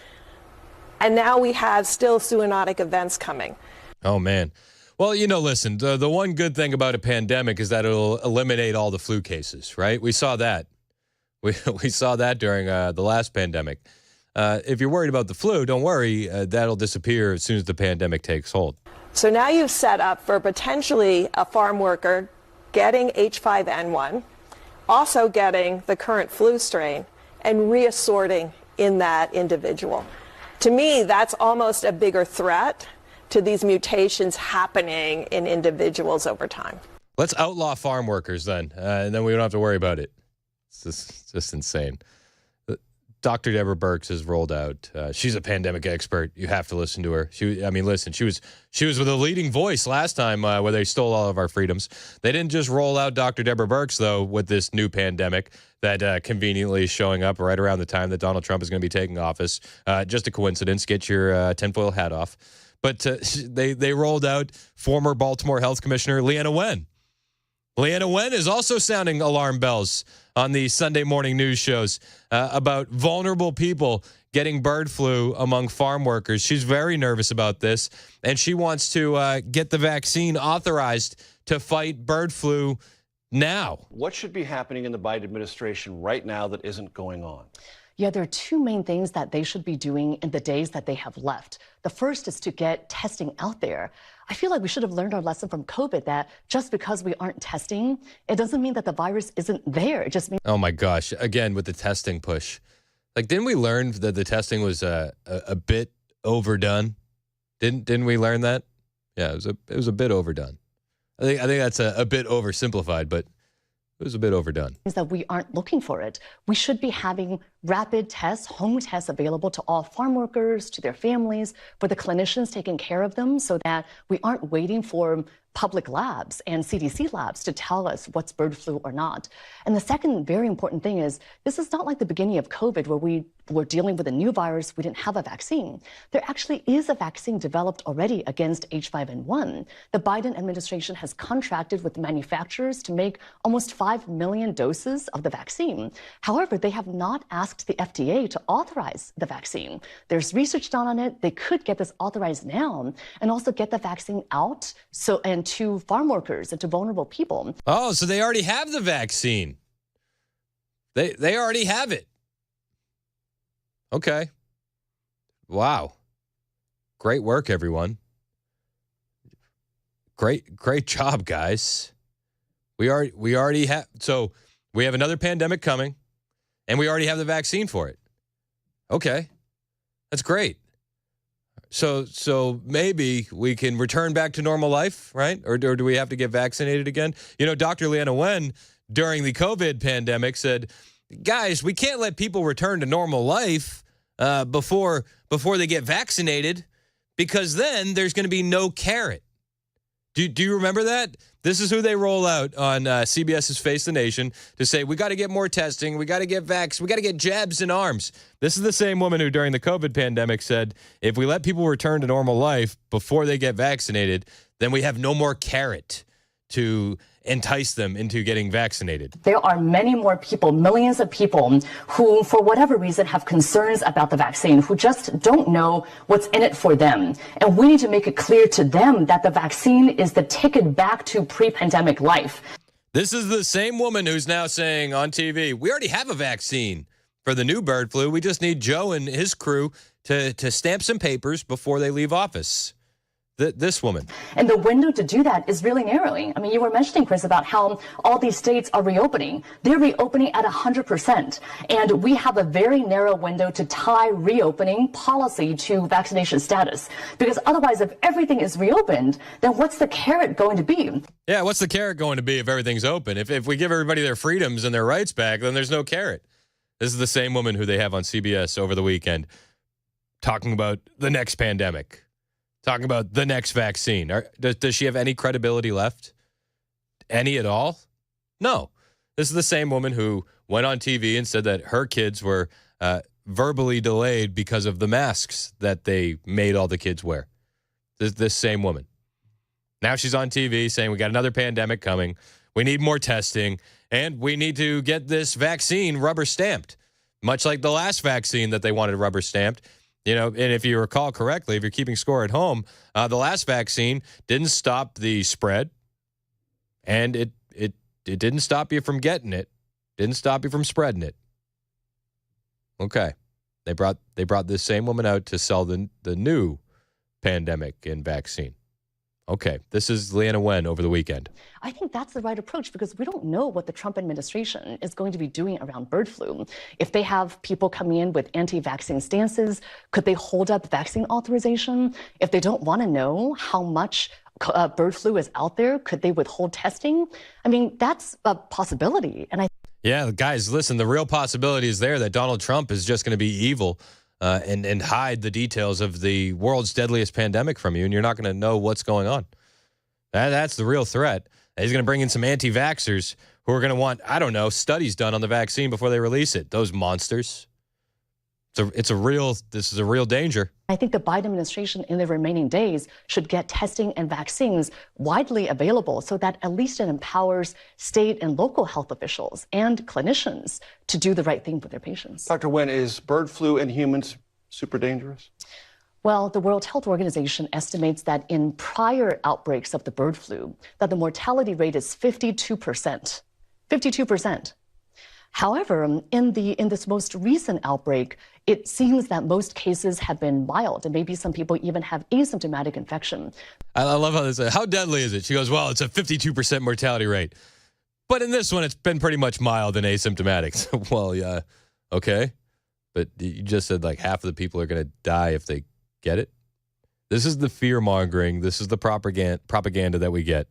Speaker 7: and now we have still zoonotic events coming.
Speaker 2: Oh, man. Well, listen, the one good thing about a pandemic is that it'll eliminate all the flu cases, right? We saw that. We saw that during the last pandemic. If you're worried about the flu, don't worry. That'll disappear as soon as the pandemic takes hold.
Speaker 7: So now you've set up for potentially a farm worker getting H5N1, also getting the current flu strain, and reassorting in that individual. To me, that's almost a bigger threat to these mutations happening in individuals over time.
Speaker 2: Let's outlaw farm workers then, and then we don't have to worry about it. It's just insane. Dr. Deborah Birx has rolled out. She's a pandemic expert. You have to listen to her. She was with a leading voice last time where they stole all of our freedoms. They didn't just roll out Dr. Deborah Birx, though, with this new pandemic that conveniently is showing up right around the time that Donald Trump is going to be taking office. Just a coincidence. Get your tinfoil hat off. But they rolled out former Baltimore Health Commissioner Leana Wen. Leana Wen is also sounding alarm bells on the Sunday morning news shows about vulnerable people getting bird flu among farm workers. She's very nervous about this, and she wants to get the vaccine authorized to fight bird flu now.
Speaker 14: What should be happening in the Biden administration right now that isn't going on?
Speaker 15: Yeah, there are two main things that they should be doing in the days that they have left. The first is to get testing out there. I feel like we should have learned our lesson from COVID that just because we aren't testing, it doesn't mean that the virus isn't there. It just means...
Speaker 2: Oh, my gosh. Again, with the testing push. Like, didn't we learn that the testing was a bit overdone? Didn't we learn that? Yeah, it was a bit overdone. I think that's a bit oversimplified, but it was a bit overdone.
Speaker 15: That we aren't looking for it. We should be having rapid tests, home tests available to all farm workers, to their families, for the clinicians taking care of them so that we aren't waiting for public labs and CDC labs to tell us what's bird flu or not. And the second very important thing is this is not like the beginning of COVID where we were dealing with a new virus, we didn't have a vaccine. There actually is a vaccine developed already against H5N1. The Biden administration has contracted with manufacturers to make almost 5 million doses of the vaccine. However, they have not asked the FDA to authorize the vaccine. There's research done on it. They could get this authorized now and also get the vaccine out and and to farm workers and to vulnerable people.
Speaker 2: Oh, so they already have the vaccine. They already have it. Okay. Wow. Great work, everyone. Great job, guys. We already have, so we have another pandemic coming, and we already have the vaccine for it. Okay. That's great. So maybe we can return back to normal life, right? Or do we have to get vaccinated again? You know, Dr. Leanna Wen, during the COVID pandemic, said, guys, we can't let people return to normal life before they get vaccinated, because then there's going to be no carrot. Do you remember that? This is who they roll out on CBS's Face the Nation to say, we got to get more testing, we got to get vax, we got to get jabs in arms. This is the same woman who during the COVID pandemic said, if we let people return to normal life before they get vaccinated, then we have no more carrot to entice them into getting vaccinated.
Speaker 15: There are many more people, millions of people, who, for whatever reason, have concerns about the vaccine, who just don't know what's in it for them. And we need to make it clear to them that the vaccine is the ticket back to pre-pandemic life.
Speaker 2: This is the same woman who's now saying on TV, we already have a vaccine for the new bird flu. We just need Joe and his crew to stamp some papers before they leave office. This woman.
Speaker 15: And the window to do that is really narrowing. I mean, you were mentioning, Chris, about how all these states are reopening. They're reopening at 100%. And we have a very narrow window to tie reopening policy to vaccination status. Because otherwise, if everything is reopened, then what's the carrot going to be?
Speaker 2: Yeah, what's the carrot going to be if everything's open? If we give everybody their freedoms and their rights back, then there's no carrot. This is the same woman who they have on CBS over the weekend talking about the next pandemic. Talking about the next vaccine. Does she have any credibility left? Any at all? No. This is the same woman who went on TV and said that her kids were verbally delayed because of the masks that they made all the kids wear. This same woman. Now she's on TV saying we got another pandemic coming. We need more testing. And we need to get this vaccine rubber stamped. Much like the last vaccine that they wanted rubber stamped. You know, and if you recall correctly, if you're keeping score at home, the last vaccine didn't stop the spread, and it didn't stop you from getting it, didn't stop you from spreading it. Okay, they brought this same woman out to sell the new pandemic and vaccine. Okay, this is Leanna Wen over the weekend.
Speaker 15: I think that's the right approach because we don't know what the Trump administration is going to be doing around bird flu. If they have people coming in with anti-vaccine stances, could they hold up vaccine authorization? If they don't want to know how much bird flu is out there, could they withhold testing? I mean, that's a possibility.
Speaker 2: Yeah, guys, listen, the real possibility is there that Donald Trump is just going to be evil and hide the details of the world's deadliest pandemic from you, and you're not going to know what's going on. That's the real threat. He's going to bring in some anti-vaxxers who are going to want, I don't know, studies done on the vaccine before they release it. Those monsters. This is a real danger.
Speaker 15: I think the Biden administration in the remaining days should get testing and vaccines widely available so that at least it empowers state and local health officials and clinicians to do the right thing for their patients.
Speaker 14: Dr. Wen, is bird flu in humans super dangerous?
Speaker 15: Well, the World Health Organization estimates that in prior outbreaks of the bird flu, that the mortality rate is 52%. 52%. However, in this most recent outbreak, it seems that most cases have been mild, and maybe some people even have asymptomatic infection.
Speaker 2: I love how this. How deadly is it? She goes, well, it's a 52% mortality rate. But in this one, it's been pretty much mild and asymptomatic. Well, yeah, okay. But you just said like half of the people are going to die if they get it. This is the fear-mongering. This is the propaganda that we get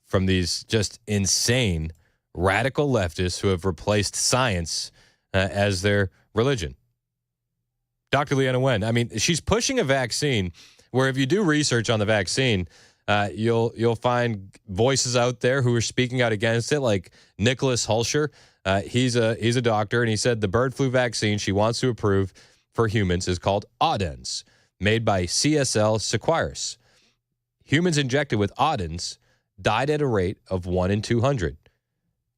Speaker 2: from these just insane radical leftists who have replaced science as their religion. Dr. Leanna Wen, I mean, she's pushing a vaccine where if you do research on the vaccine, you'll find voices out there who are speaking out against it, like Nicholas Hulscher. He's a doctor, and he said the bird flu vaccine she wants to approve for humans is called Audens, made by CSL Seqirus. Humans injected with Audens died at a rate of 1 in 200.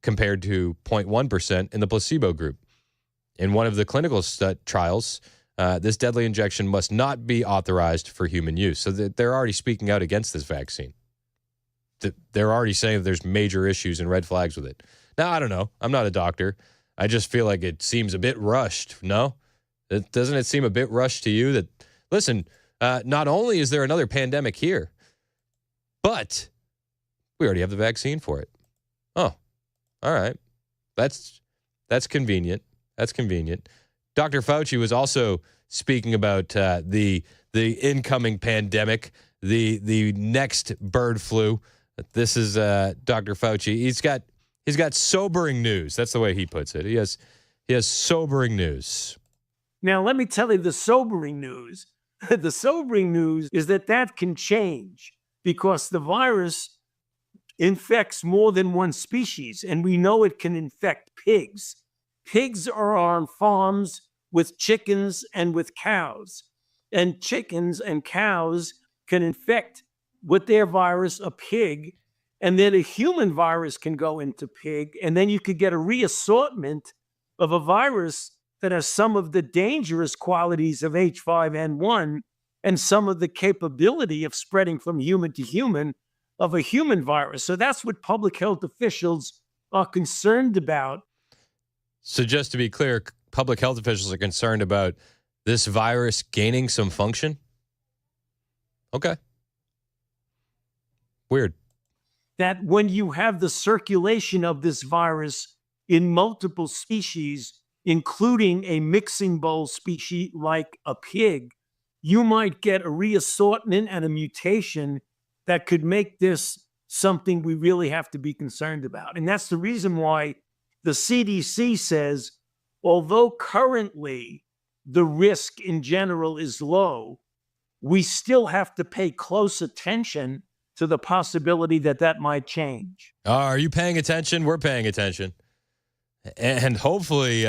Speaker 2: Compared to 0.1% in the placebo group. In one of the clinical trials, this deadly injection must not be authorized for human use. So they're already speaking out against this vaccine. they're already saying that there's major issues and red flags with it. Now, I don't know. I'm not a doctor. I just feel like it seems a bit rushed. No? Doesn't it seem a bit rushed to you that, listen, not only is there another pandemic here, but we already have the vaccine for it. Oh, all right. That's convenient. That's convenient. Dr. Fauci was also speaking about the incoming pandemic, the next bird flu. This is Dr. Fauci. He's got sobering news. That's the way he puts it. He has sobering news.
Speaker 16: Now, let me tell you the sobering news. The sobering news is that can change because the virus infects more than one species, and we know it can infect pigs. Pigs are on farms with chickens and with cows, and chickens and cows can infect with their virus a pig, and then a human virus can go into pig, and then you could get a reassortment of a virus that has some of the dangerous qualities of H5N1 and some of the capability of spreading from human to human of a human virus. So that's what public health officials are concerned about.
Speaker 2: So just to be clear, public health officials are concerned about this virus gaining some function? Okay. Weird.
Speaker 16: That when you have the circulation of this virus in multiple species, including a mixing bowl species like a pig, you might get a reassortment and a mutation that could make this something we really have to be concerned about. And that's the reason why the CDC says, although currently the risk in general is low, we still have to pay close attention to the possibility that might change.
Speaker 2: Are you paying attention? We're paying attention. And hopefully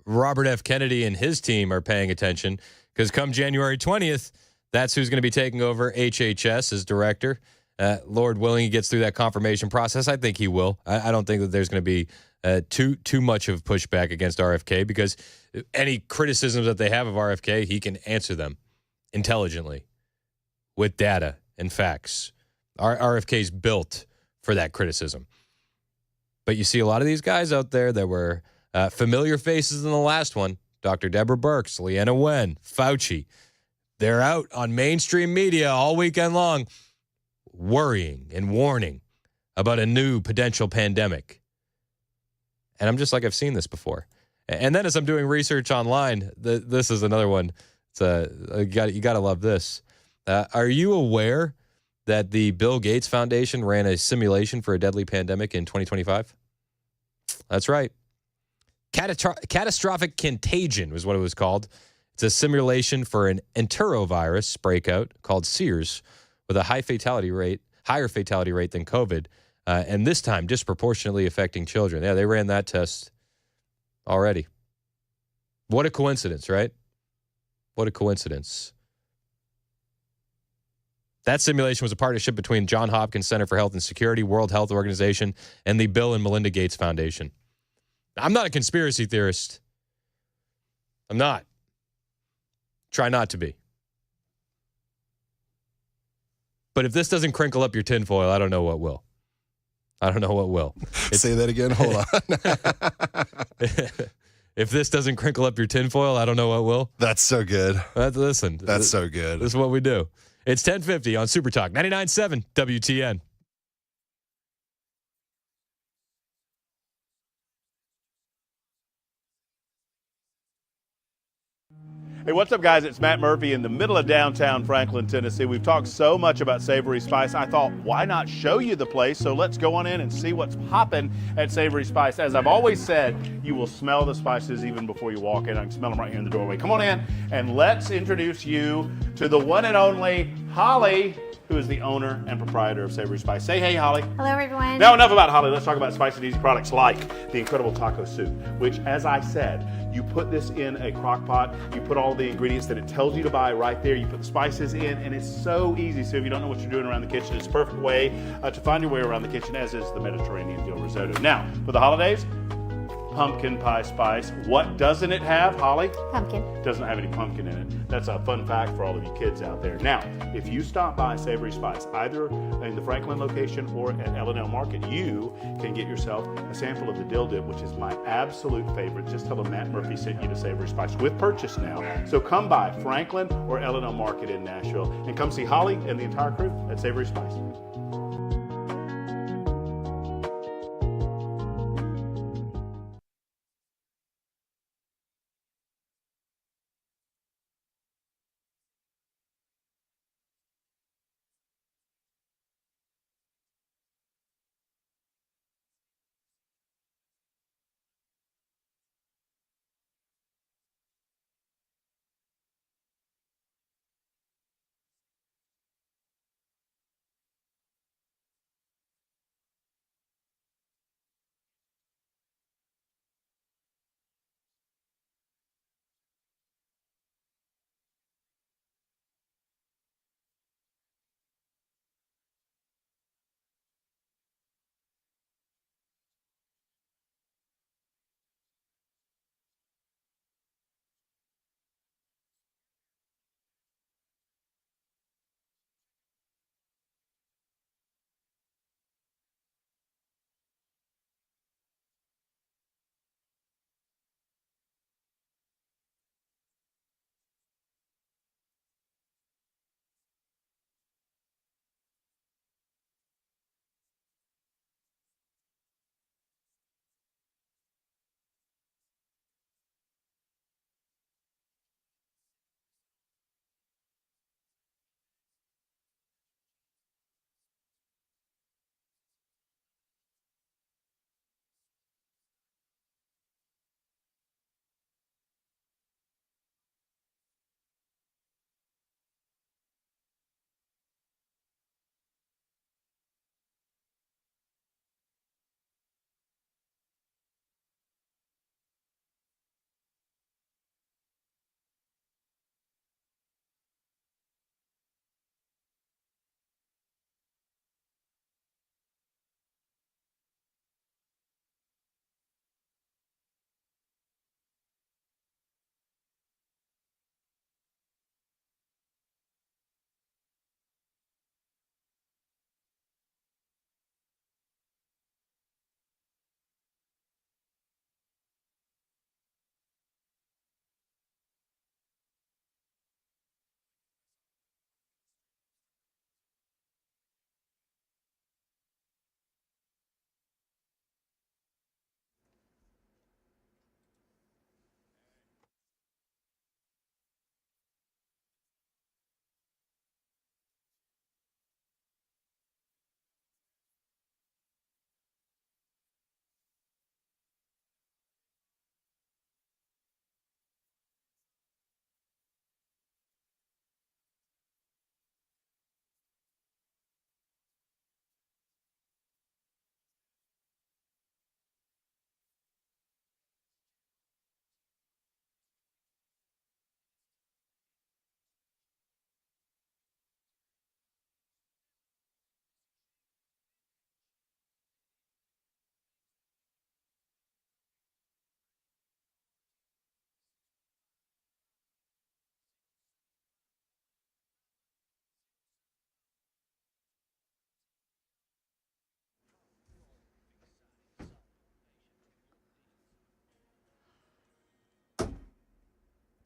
Speaker 2: Robert F. Kennedy and his team are paying attention, because come January 20th, that's who's going to be taking over HHS as director. Lord willing, he gets through that confirmation process. I think he will. I don't think that there's going to be too much of pushback against RFK, because any criticisms that they have of RFK, he can answer them intelligently with data and facts. RFK's built for that criticism. But you see a lot of these guys out there that were familiar faces in the last one. Dr. Deborah Birx, Leanna Wen, Fauci. They're out on mainstream media all weekend long worrying and warning about a new potential pandemic. And I'm just like, I've seen this before. And then as I'm doing research online, this is another one. You got to love this. Are you aware that the Bill Gates Foundation ran a simulation for a deadly pandemic in 2025? That's right. Catastrophic contagion was what it was called. It's a simulation for an enterovirus breakout called SEERS with a higher fatality rate than COVID, and this time disproportionately affecting children. Yeah, they ran that test already. What a coincidence, right? What a coincidence. That simulation was a partnership between Johns Hopkins Center for Health and Security, World Health Organization, and the Bill and Melinda Gates Foundation. I'm not a conspiracy theorist. I'm not. Try not to be. But if this doesn't crinkle up your tinfoil, I don't know what will. I don't know what will.
Speaker 11: Say that again. Hold on.
Speaker 2: If this doesn't crinkle up your tinfoil, I don't know what will.
Speaker 11: That's so good.
Speaker 2: Listen.
Speaker 11: That's so good.
Speaker 2: This is what we do. It's 10:50 on Super Talk 99.7 WTN.
Speaker 17: Hey, what's up, guys? It's Matt Murphy in the middle of downtown Franklin, Tennessee. We've talked so much about Savory Spice. I thought, why not show you the place? So let's go on in and see what's popping at Savory Spice. As I've always said, you will smell the spices even before you walk in. I can smell them right here in the doorway. Come on in, and let's introduce you to the one and only Holly, who is the owner and proprietor of Savory Spice. Say hey, Holly.
Speaker 18: Hello, everyone.
Speaker 17: Now, enough about Holly. Let's talk about spicy and easy products like the incredible taco soup, which, as I said, you put this in a crock pot, you put all the ingredients that it tells you to buy right there, you put the spices in, and it's so easy. So if you don't know what you're doing around the kitchen, it's a perfect way to find your way around the kitchen, as is the Mediterranean dill risotto. Now, for the holidays, pumpkin pie spice. What doesn't it have, Holly?
Speaker 22: Pumpkin.
Speaker 17: Doesn't have any pumpkin in it. That's a fun fact for all of you kids out there. Now, if you stop by Savory Spice, either in the Franklin location or at L&L Market, you can get yourself a sample of the dill dip, which is my absolute favorite. Just tell them Matt Murphy sent you to Savory Spice with purchase now. So come by Franklin or L&L Market in Nashville and come see Holly and the entire crew at Savory Spice.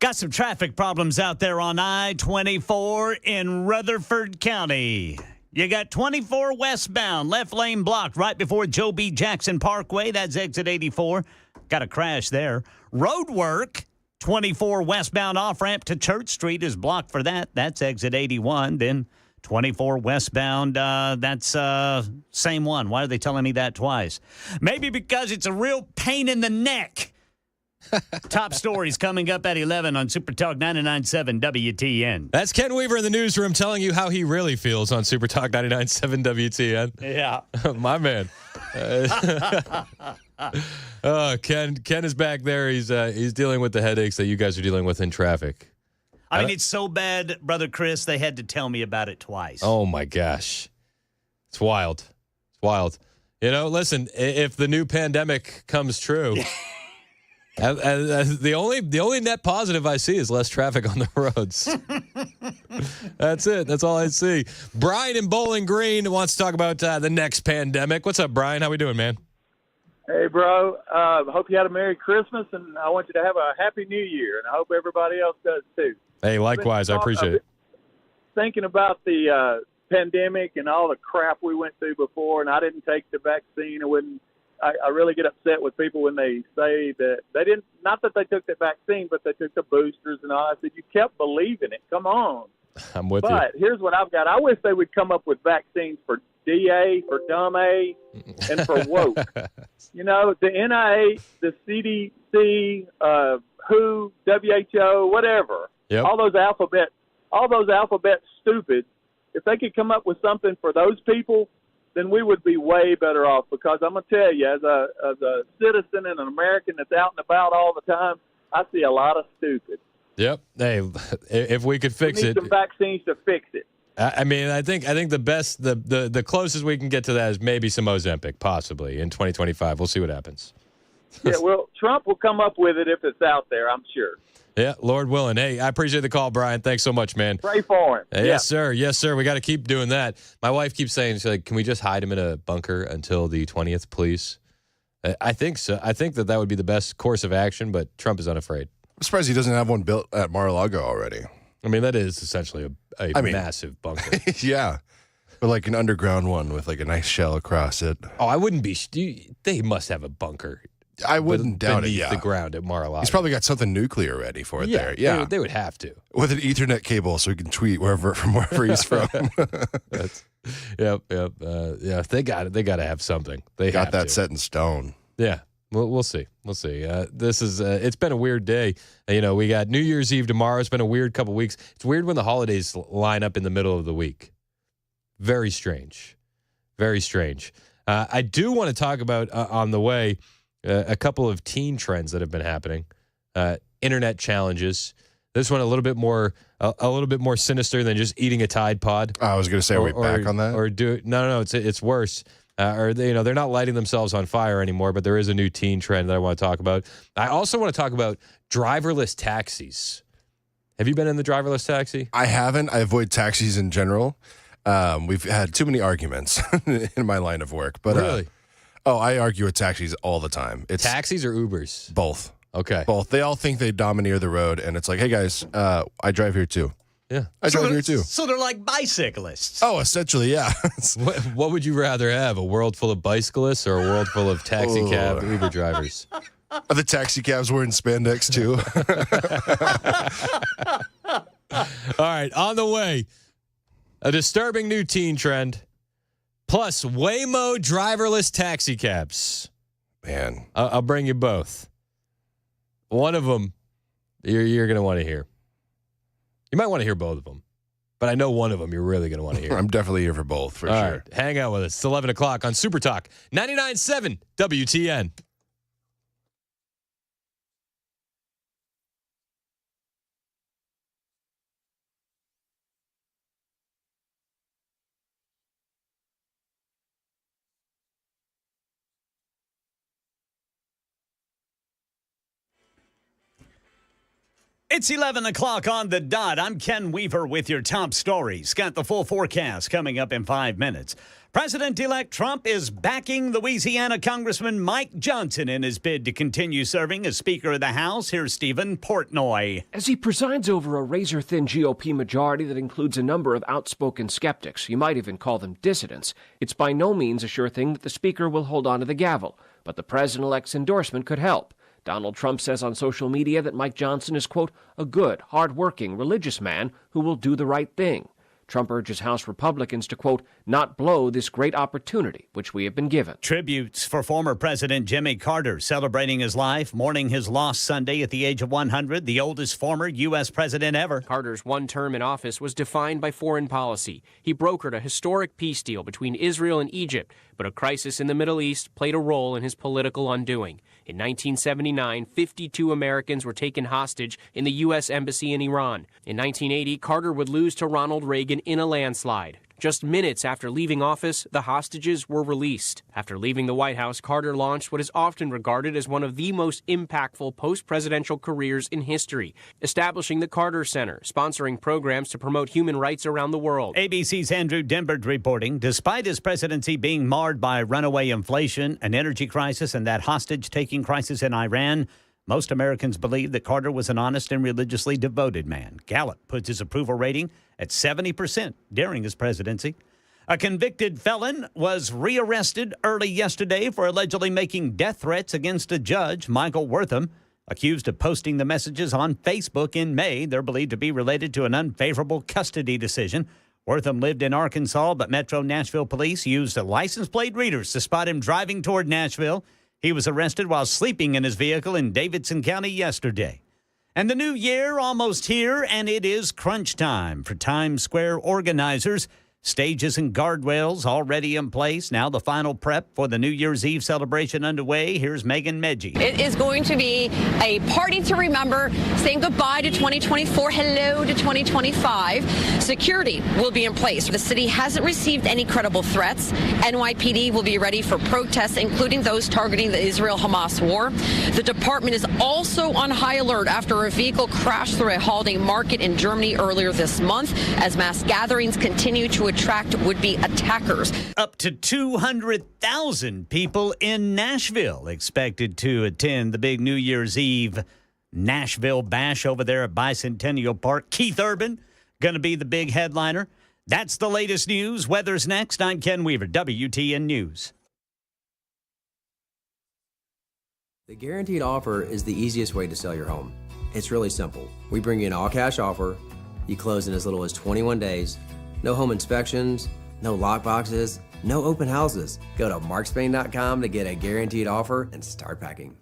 Speaker 18: Got some traffic problems out there on I-24 in Rutherford County. You got 24 westbound, left lane blocked right before Joe B. Jackson Parkway. That's exit 84. Got a crash there. Road work, 24 westbound off-ramp to Church Street is blocked for that. That's exit 81. Then 24 westbound, that's same one. Why are they telling me that twice? Maybe because it's a real pain in the neck. Top stories coming up at 11 on Super Talk 99.7 WTN.
Speaker 2: That's Ken Weaver in the newsroom telling you how he really feels on Super Talk 99.7 WTN.
Speaker 18: Yeah.
Speaker 2: My man. Ken is back there. He's dealing with the headaches that you guys are dealing with in traffic.
Speaker 18: I mean, it's so bad, Brother Chris, they had to tell me about it twice.
Speaker 2: Oh, my gosh. It's wild. It's wild. You know, listen, if the new pandemic comes true, The only net positive I see is less traffic on the roads. That's it. That's all I see. Brian in Bowling Green wants to talk about the next pandemic. What's up, Brian? How we doing, man?
Speaker 1: Hey, bro. Hope you had a Merry Christmas, and I want you to have a Happy New Year, and I hope everybody else does too.
Speaker 2: Hey, likewise. I appreciate it.
Speaker 1: Thinking about the pandemic and all the crap we went through before, and I didn't take the vaccine. I really get upset with people when they say that they didn't, not that they took the vaccine, but they took the boosters and all. I said, you kept believing it. Come on.
Speaker 2: I'm with you.
Speaker 1: But here's what I've got. I wish they would come up with vaccines for DA, for dumb A, and for woke. You know, the NIH, the CDC, WHO, WHO, whatever.
Speaker 2: Yep.
Speaker 1: All those alphabet stupids. If they could come up with something for those people, then we would be way better off. Because I'm gonna tell you, as a citizen and an American that's out and about all the time, I see a lot of stupid.
Speaker 2: Yep. Hey, if we could fix
Speaker 1: we need some vaccines to fix it.
Speaker 2: I mean, I think the best, the closest we can get to that is maybe some Ozempic, possibly in 2025. We'll see what happens.
Speaker 1: Yeah, well, Trump will come up with it if it's out there, I'm sure.
Speaker 2: Yeah, Lord willing. Hey, I appreciate the call, Brian. Thanks so much, man.
Speaker 1: Pray for him.
Speaker 2: Hey, Yes, sir. Yes, sir. We got to keep doing that. My wife keeps saying, she's like, can we just hide him in a bunker until the 20th, please? I think so. I think that would be the best course of action, but Trump is unafraid.
Speaker 11: I'm surprised he doesn't have one built at Mar-a-Lago already.
Speaker 2: I mean, that is essentially a massive bunker.
Speaker 11: Yeah. But like an underground one with like a nice shell across it.
Speaker 2: Oh, I wouldn't be. They must have a bunker.
Speaker 11: I wouldn't doubt it,
Speaker 2: beneath the ground at Mar-a-Lago.
Speaker 11: He's probably got something nuclear ready for it there. Yeah.
Speaker 2: They would have to.
Speaker 11: With an Ethernet cable so he can tweet from wherever he's from.
Speaker 2: Yep. Yeah, they got it. They got to have something. They
Speaker 11: got
Speaker 2: have
Speaker 11: that
Speaker 2: to.
Speaker 11: set in stone.
Speaker 2: Yeah. We'll see. We'll see. This is it's been a weird day. You know, we got New Year's Eve tomorrow. It's been a weird couple weeks. It's weird when the holidays line up in the middle of the week. Very strange. Very strange. I do want to talk about on the way a couple of teen trends that have been happening. Internet challenges. This one a little bit more sinister than just eating a Tide Pod.
Speaker 11: I was going to say, are we back on that?
Speaker 2: Or no, it's worse. They're not lighting themselves on fire anymore, but there is a new teen trend that I want to talk about. I also want to talk about driverless taxis. Have you been in the driverless taxi?
Speaker 11: I haven't. I avoid taxis in general. We've had too many arguments in my line of work. But
Speaker 2: really?
Speaker 11: I argue with taxis all the time. It's
Speaker 2: taxis or Ubers?
Speaker 11: Both.
Speaker 2: Okay.
Speaker 11: Both. They all think they domineer the road, and it's like, hey guys, I drive here too.
Speaker 2: Yeah.
Speaker 11: I drive here too.
Speaker 18: So they're like bicyclists.
Speaker 11: Oh, essentially, yeah.
Speaker 2: What would you rather have, a world full of bicyclists or a world full of taxi cab Uber drivers?
Speaker 11: Are the taxi cabs wearing spandex too?
Speaker 2: All right, on the way, a disturbing new teen trend, plus Waymo driverless taxi cabs.
Speaker 11: Man.
Speaker 2: I'll bring you both. One of them you're going to want to hear. You might want to hear both of them, but I know one of them you're really going to want to hear.
Speaker 11: I'm definitely here for both, for
Speaker 2: All
Speaker 11: sure.
Speaker 2: right, hang out with us. It's 11 o'clock on Super Talk 99.7 WTN.
Speaker 18: It's 11 o'clock on the dot. I'm Ken Weaver with your top stories. Got the full forecast coming up in 5 minutes. President-elect Trump is backing Louisiana Congressman Mike Johnson in his bid to continue serving as Speaker of the House. Here's Stephen Portnoy.
Speaker 19: As he presides over a razor-thin GOP majority that includes a number of outspoken skeptics, you might even call them dissidents, it's by no means a sure thing that the Speaker will hold on to the gavel. But the President-elect's endorsement could help. Donald Trump says on social media that Mike Johnson is, quote, a good, hard-working, religious man who will do the right thing. Trump urges House Republicans to, quote, not blow this great opportunity which we have been given.
Speaker 18: Tributes for former President Jimmy Carter celebrating his life, mourning his loss Sunday at the age of 100, the oldest former U.S. president ever.
Speaker 20: Carter's one term in office was defined by foreign policy. He brokered a historic peace deal between Israel and Egypt, but a crisis in the Middle East played a role in his political undoing. In 1979, 52 Americans were taken hostage in the U.S. Embassy in Iran. In 1980, Carter would lose to Ronald Reagan in a landslide. Just minutes after leaving office, the hostages were released. After leaving the White House, Carter launched what is often regarded as one of the most impactful post-presidential careers in history, establishing the Carter Center, sponsoring programs to promote human rights around the world.
Speaker 18: ABC's Andrew Denbert reporting, despite his presidency being marred by runaway inflation, an energy crisis, and that hostage-taking crisis in Iran, most Americans believe that Carter was an honest and religiously devoted man. Gallup puts his approval rating at 70% during his presidency. A convicted felon was rearrested early yesterday for allegedly making death threats against a judge, Michael Wortham, accused of posting the messages on Facebook in May. They're believed to be related to an unfavorable custody decision. Wortham lived in Arkansas, but Metro Nashville police used license plate readers to spot him driving toward Nashville. He was arrested while sleeping in his vehicle in Davidson County yesterday. And the new year almost here, and it is crunch time for Times Square organizers. Stages and guardrails already in place. Now the final prep for the New Year's Eve celebration underway. Here's Megan Medji.
Speaker 9: It is going to be a party to remember, saying goodbye to 2024, hello to 2025. Security will be in place. The city hasn't received any credible threats. NYPD will be ready for protests, including those targeting the Israel-Hamas war. The department is also on high alert after a vehicle crashed through a holiday market in Germany earlier this month, as mass gatherings continue to attract would-be attackers.
Speaker 18: Up to 200,000 people in Nashville expected to attend the big New Year's Eve Nashville Bash over there at Bicentennial Park. Keith Urban going to be the big headliner. That's the latest news. Weather's next. I'm Ken Weaver, WTN News.
Speaker 21: The guaranteed offer is the easiest way to sell your home. It's really simple. We bring you an all-cash offer. You close in as little as 21 days. No home inspections, no lockboxes, no open houses. Go to markspain.com to get a guaranteed offer and start packing.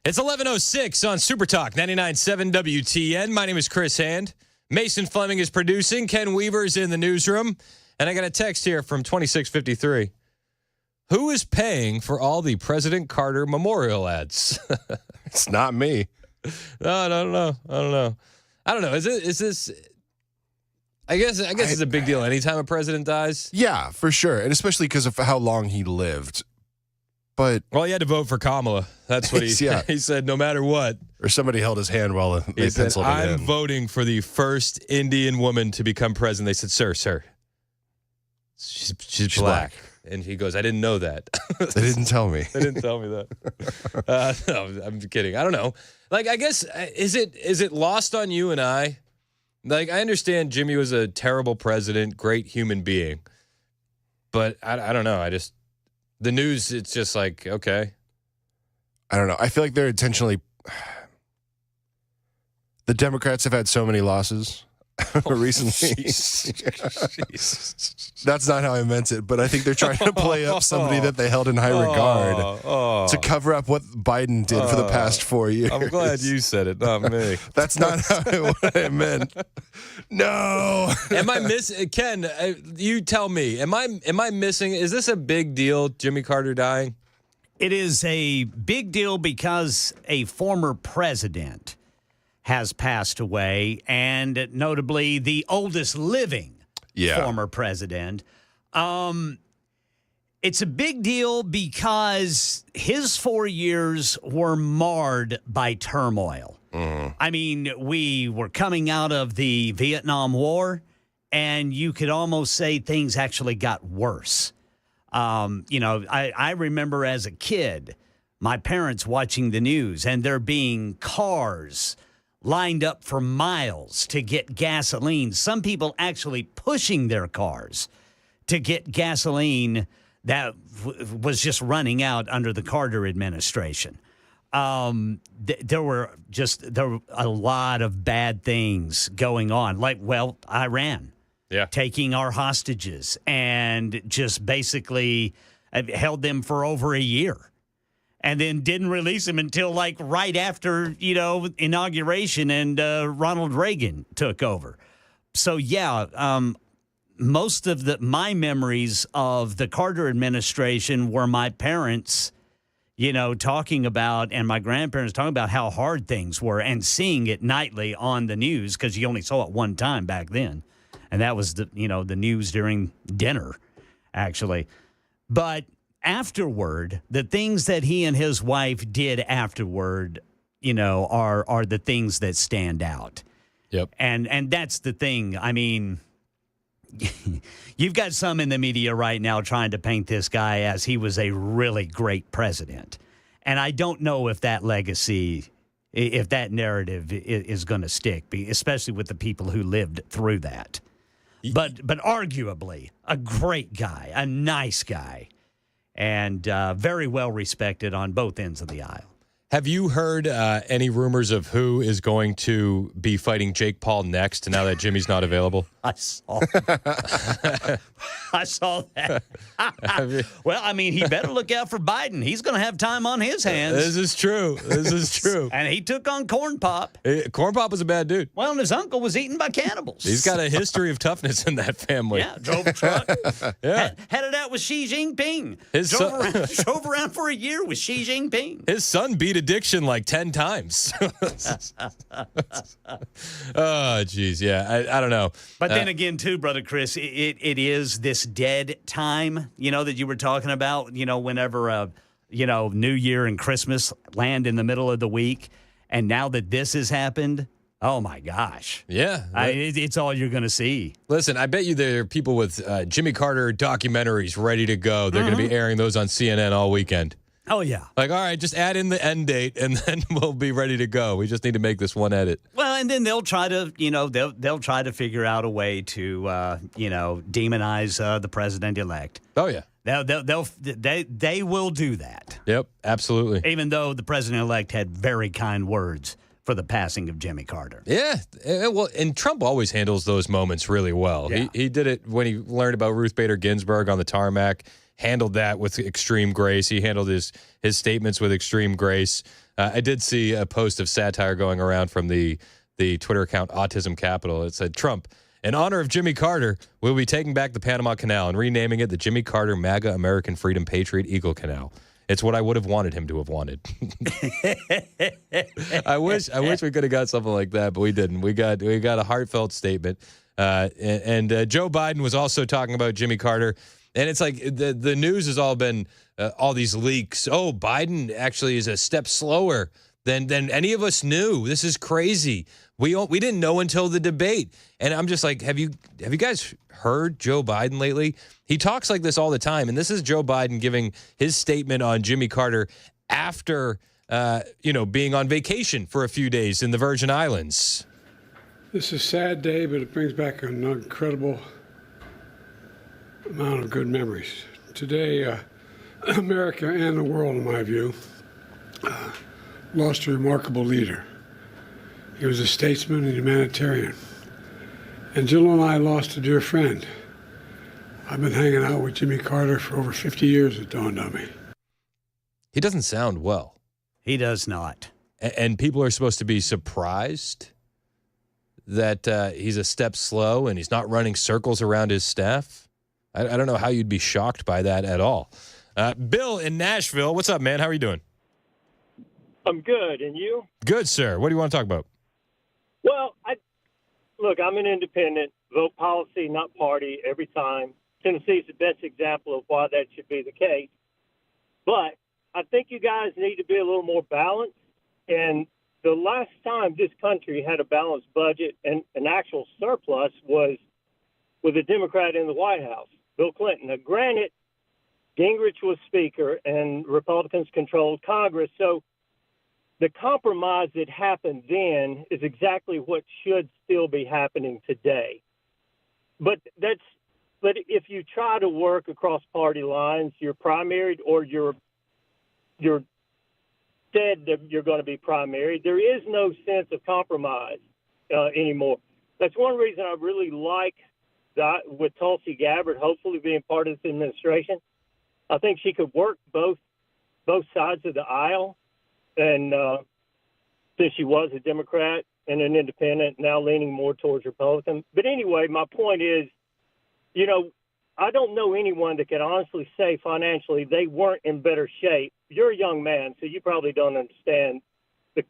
Speaker 2: It's 11:06 on Super Talk 99.7 WTN. My name is Chris Hand. Mason Fleming is producing. Ken Weaver is in the newsroom. And I got a text here from 2653. Who is paying for all the President Carter memorial ads?
Speaker 11: It's not me.
Speaker 2: No, I don't know. I don't know. Is this? I guess it's a big deal anytime a president dies.
Speaker 11: Yeah, for sure, and especially because of how long he lived. But
Speaker 2: he had to vote for Kamala. That's what he he said. No matter what,
Speaker 11: or somebody held his hand while they penciled it in.
Speaker 2: I'm voting for the first Indian woman to become president. They said, "Sir, she's black." And he goes, "I didn't know that."
Speaker 11: They didn't tell me.
Speaker 2: They didn't tell me that. No, I'm kidding. I don't know. Like, I guess is it lost on you and I? Like, I understand Jimmy was a terrible president, great human being, but I don't know. The news, it's just like, okay.
Speaker 11: I don't know. I feel like they're intentionally. The Democrats have had so many losses recently. That's not how I meant it, but I think they're trying to play up somebody that they held in high regard to cover up what Biden did for the past 4 years.
Speaker 2: I'm glad you said it, not me.
Speaker 11: That's not what I meant. No.
Speaker 2: Am I missing? Ken, you tell me. Am I missing? Is this a big deal, Jimmy Carter dying?
Speaker 18: It is a big deal because a former president has passed away, and notably the oldest living former president. It's a big deal because his 4 years were marred by turmoil. I mean, we were coming out of the Vietnam War, and you could almost say things actually got worse. I remember as a kid, my parents watching the news, and there being cars lined up for miles to get gasoline. Some people actually pushing their cars to get gasoline that was just running out under the Carter administration. There were a lot of bad things going on, like, Iran taking our hostages and just basically held them for over a year. And then didn't release him until right after, inauguration and Ronald Reagan took over. So, most of my memories of the Carter administration were my parents, talking about, and my grandparents talking about how hard things were and seeing it nightly on the news, because you only saw it one time back then. And that was the news during dinner, actually. But afterward, the things that he and his wife did afterward, are the things that stand out.
Speaker 2: Yep.
Speaker 18: And that's the thing. I mean, you've got some in the media right now trying to paint this guy as he was a really great president. And I don't know if that legacy, if that narrative is going to stick, especially with the people who lived through that. But arguably a great guy, a nice guy. And very well respected on both ends of the aisle.
Speaker 2: Have you heard any rumors of who is going to be fighting Jake Paul next now that Jimmy's not available?
Speaker 18: I saw that. Well, I mean, he better look out for Biden. He's going to have time on his hands.
Speaker 2: This is true.
Speaker 18: And he took on Corn Pop.
Speaker 2: Corn Pop was a bad dude.
Speaker 18: Well, and his uncle was eaten by cannibals.
Speaker 2: He's got a history of toughness in that family.
Speaker 18: Yeah, drove a truck. Headed out with Xi Jinping. Drove around for a year with Xi Jinping.
Speaker 2: His son beat addiction like 10 times. Oh, geez. Yeah, I don't know.
Speaker 18: But then again, too, Brother Chris, it is this dead time, that you were talking about, whenever, New Year and Christmas land in the middle of the week. And now that this has happened, oh, my gosh.
Speaker 2: Yeah.
Speaker 18: It's all you're going to see.
Speaker 2: Listen, I bet you there are people with Jimmy Carter documentaries ready to go. They're going to be airing those on CNN all weekend.
Speaker 18: Oh, yeah.
Speaker 2: Like, all right, just add in the end date, and then we'll be ready to go. We just need to make this one edit.
Speaker 18: Well, and then they'll try to, they'll try to figure out a way to, demonize the president-elect.
Speaker 2: Oh, yeah.
Speaker 18: They will do that.
Speaker 2: Yep, absolutely.
Speaker 18: Even though the president-elect had very kind words for the passing of Jimmy Carter.
Speaker 2: Yeah, well, and Trump always handles those moments really well.
Speaker 18: Yeah.
Speaker 2: He did it when he learned about Ruth Bader Ginsburg on the tarmac. Handled that with extreme grace. He handled his statements with extreme grace. I did see a post of satire going around from the Twitter account Autism Capital. It said, Trump, in honor of Jimmy Carter, we'll be taking back the Panama Canal and renaming it the Jimmy Carter MAGA American Freedom Patriot Eagle Canal. It's what I would have wanted him to have wanted. I wish we could have got something like that, but we didn't. We got a heartfelt statement. And Joe Biden was also talking about Jimmy Carter. And it's like the news has all been all these leaks. Oh, Biden actually is a step slower than any of us knew. This is crazy. We didn't know until the debate. And I'm just like, have you guys heard Joe Biden lately? He talks like this all the time. And this is Joe Biden giving his statement on Jimmy Carter after being on vacation for a few days in the Virgin Islands.
Speaker 3: This is a sad day, but it brings back an incredible amount of good memories. Today, America and the world, in my view, lost a remarkable leader. He was a statesman and humanitarian. And Jill and I lost a dear friend. I've been hanging out with Jimmy Carter for over 50 years, it dawned on me.
Speaker 2: He doesn't sound well.
Speaker 18: He does not.
Speaker 2: And people are supposed to be surprised that he's a step slow and he's not running circles around his staff. I don't know how you'd be shocked by that at all. Bill in Nashville, what's up, man? How are you doing?
Speaker 4: I'm good, and you?
Speaker 2: Good, sir. What do you want to talk about?
Speaker 4: Well, I'm an independent, vote policy, not party, every time. Tennessee's the best example of why that should be the case. But I think you guys need to be a little more balanced. And the last time this country had a balanced budget and an actual surplus was with a Democrat in the White House, Bill Clinton. Now, granted, Gingrich was Speaker and Republicans controlled Congress, so the compromise that happened then is exactly what should still be happening today. But if you try to work across party lines, you're primaried or you're said that you're going to be primaried. There is no sense of compromise anymore. That's one reason I really like that with Tulsi Gabbard, hopefully being part of this administration. I think she could work both sides of the aisle. And since she was a Democrat and an independent, now leaning more towards Republican. But anyway, my point is, I don't know anyone that can honestly say financially they weren't in better shape. You're a young man, so you probably don't understand the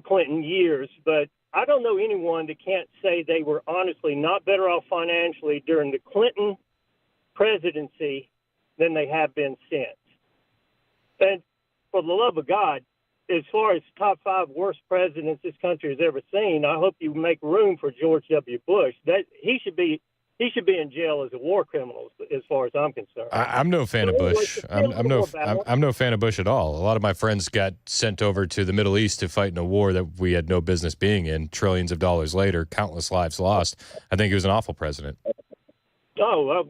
Speaker 4: Clinton years. But I don't know anyone that can't say they were honestly not better off financially during the Clinton presidency than they have been since. And for the love of God, as far as top 5 worst presidents this country has ever seen, I hope you make room for George W. Bush. That he should be in jail as a war criminal, as far as I'm concerned.
Speaker 2: I'm no fan of Bush. I'm no fan of Bush at all. A lot of my friends got sent over to the Middle East to fight in a war that we had no business being in. Trillions of dollars later, countless lives lost. I think he was an awful president.
Speaker 4: Oh, well,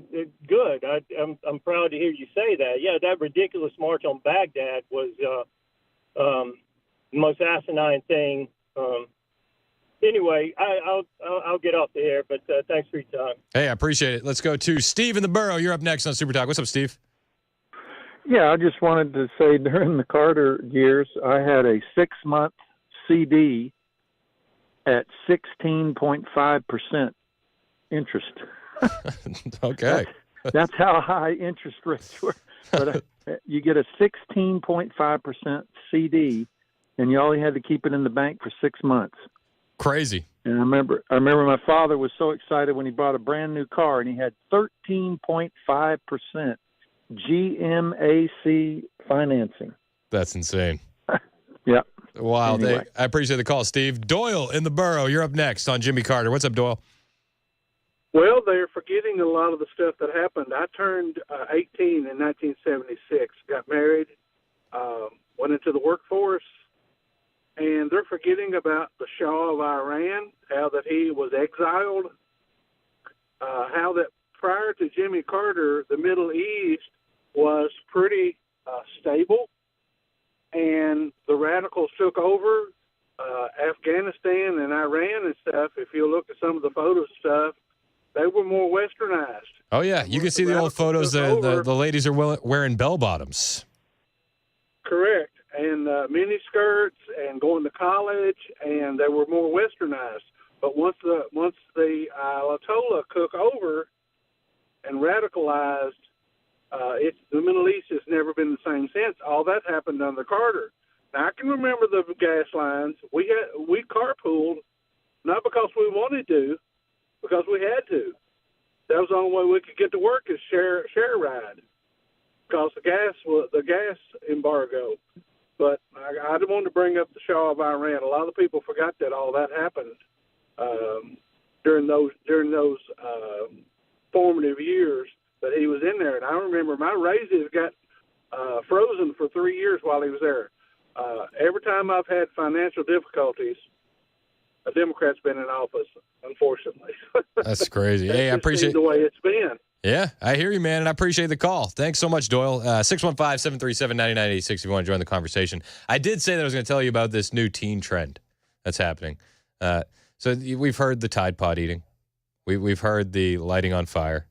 Speaker 4: good. I'm proud to hear you say that. Yeah, that ridiculous march on Baghdad was the most asinine thing. Anyway, I'll get off the air, but thanks for your time.
Speaker 2: Hey, I appreciate it. Let's go to Steve in the Borough. You're up next on Super Talk. What's up, Steve?
Speaker 23: Yeah, I just wanted to say during the Carter years, I had a 6-month CD at 16.5% interest.
Speaker 2: Okay.
Speaker 23: That's how high interest rates were. But you get a 16.5% CD, and you only had to keep it in the bank for 6 months.
Speaker 2: Crazy.
Speaker 23: And I remember my father was so excited when he bought a brand new car, and he had 13.5% GMAC financing.
Speaker 2: That's insane.
Speaker 23: Yeah.
Speaker 2: Wow.
Speaker 23: Anyway.
Speaker 2: I appreciate the call, Steve. Doyle in the Borough. You're up next on Jimmy Carter. What's up, Doyle?
Speaker 24: Well, they're forgetting a lot of the stuff that happened. I turned 18 in 1976, got married, went into the workforce, and they're forgetting about the Shah of Iran, how that he was exiled, how that prior to Jimmy Carter, the Middle East was pretty stable, and the radicals took over Afghanistan and Iran and stuff. If you look at some of the photos and stuff, they were more westernized.
Speaker 2: Oh, yeah. You can see the old photos. The ladies are wearing bell-bottoms.
Speaker 24: Correct. And mini skirts and going to college, and they were more westernized. But once the Ayatollah took over and radicalized The Middle East has never been the same since. All that happened under Carter. Now, I can remember the gas lines. We carpooled, not because we wanted to, because we had to. That was the only way we could get to work is share a ride, because the gas embargo. But I didn't want to bring up the Shah of Iran. A lot of people forgot that all that happened during those formative years that he was in there. And I remember my raises got frozen for 3 years while he was there. Every time I've had financial difficulties, a Democrat's been in office, unfortunately.
Speaker 2: That's crazy.
Speaker 24: That's
Speaker 2: Hey, I
Speaker 24: just
Speaker 2: appreciate
Speaker 24: the way it's been.
Speaker 2: Yeah, I hear you, man, and I appreciate the call. Thanks so much, Doyle. 615-737-9986 if you want to join the conversation. I did say that I was going to tell you about this new teen trend that's happening. So we've heard the Tide Pod eating. We've heard the lighting on fire,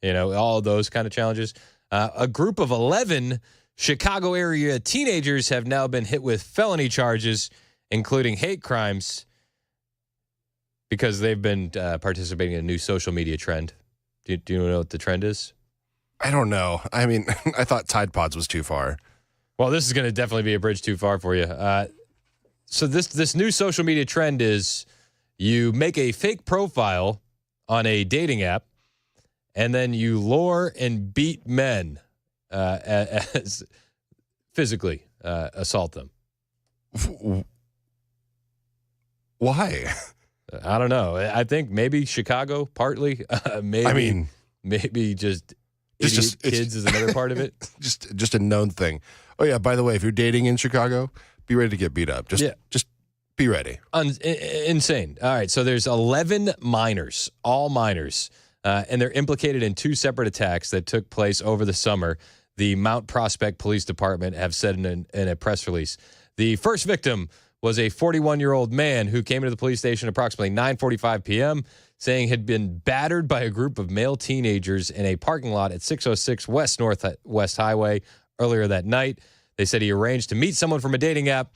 Speaker 2: all of those kind of challenges. A group of 11 Chicago area teenagers have now been hit with felony charges, including hate crimes, because they've been participating in a new social media trend. Do you know what the trend is?
Speaker 11: I don't know. I mean, I thought Tide Pods was too far.
Speaker 2: Well, this is going to definitely be a bridge too far for you. So this new social media trend is you make a fake profile on a dating app, and then you lure and beat men as physically assault them.
Speaker 11: Why?
Speaker 2: I don't know. I think maybe Chicago, partly. Maybe just kids is another part of it.
Speaker 11: Just a known thing. Oh yeah. By the way, if you're dating in Chicago, be ready to get beat up. Just be ready.
Speaker 2: Insane. All right. So there's 11 minors, all minors, and they're implicated in two separate attacks that took place over the summer. The Mount Prospect Police Department have said in a press release. The first victim was a 41-year-old man who came into the police station approximately 9:45 p.m., saying had been battered by a group of male teenagers in a parking lot at 606 West Northwest Highway earlier that night. They said he arranged to meet someone from a dating app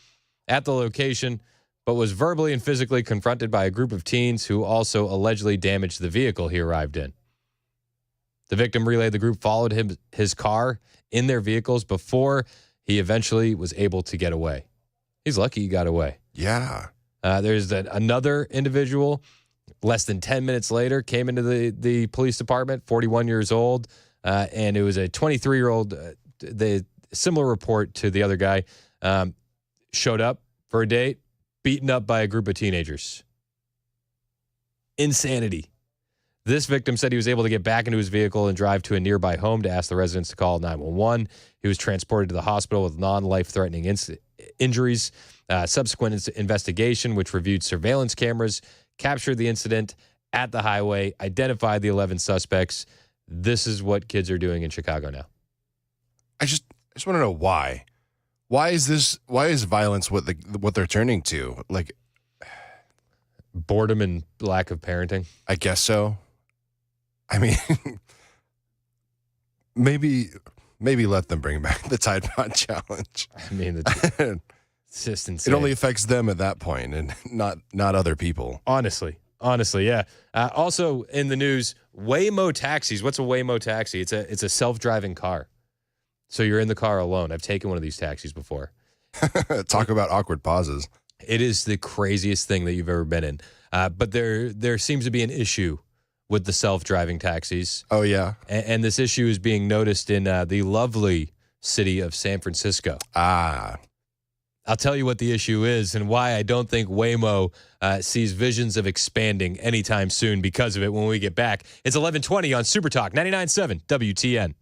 Speaker 2: at the location, but was verbally and physically confronted by a group of teens who also allegedly damaged the vehicle he arrived in. The victim relayed the group followed his car in their vehicles before he eventually was able to get away. He's lucky he got away.
Speaker 11: Yeah.
Speaker 2: There's another individual, less than 10 minutes later, came into the police department, 41 years old, and it was a 23-year-old. The similar report to the other guy, showed up for a date, beaten up by a group of teenagers. Insanity. This victim said he was able to get back into his vehicle and drive to a nearby home to ask the residents to call 911. He was transported to the hospital with non-life-threatening injuries. Subsequent investigation, which reviewed surveillance cameras, captured the incident at the highway, identified the 11 suspects. This is what kids are doing in Chicago now.
Speaker 11: I just want to know why. Why is violence what they're turning to? Like
Speaker 2: boredom and lack of parenting?
Speaker 11: I guess so. I mean, maybe let them bring back the Tide Pod challenge.
Speaker 2: I mean, it's just insane.
Speaker 11: It only affects them at that point and not other people.
Speaker 2: Honestly, yeah. Also in the news, Waymo taxis. What's a Waymo taxi? It's a self-driving car. So you're in the car alone. I've taken one of these taxis before.
Speaker 11: Talk about awkward pauses.
Speaker 2: It is the craziest thing that you've ever been in. But there seems to be an issue with the self-driving taxis.
Speaker 11: Oh, yeah.
Speaker 2: And this issue is being noticed in the lovely city of San Francisco.
Speaker 11: Ah.
Speaker 2: I'll tell you what the issue is and why I don't think Waymo sees visions of expanding anytime soon because of it when we get back. It's 11:20 on Super Talk 99.7 WTN.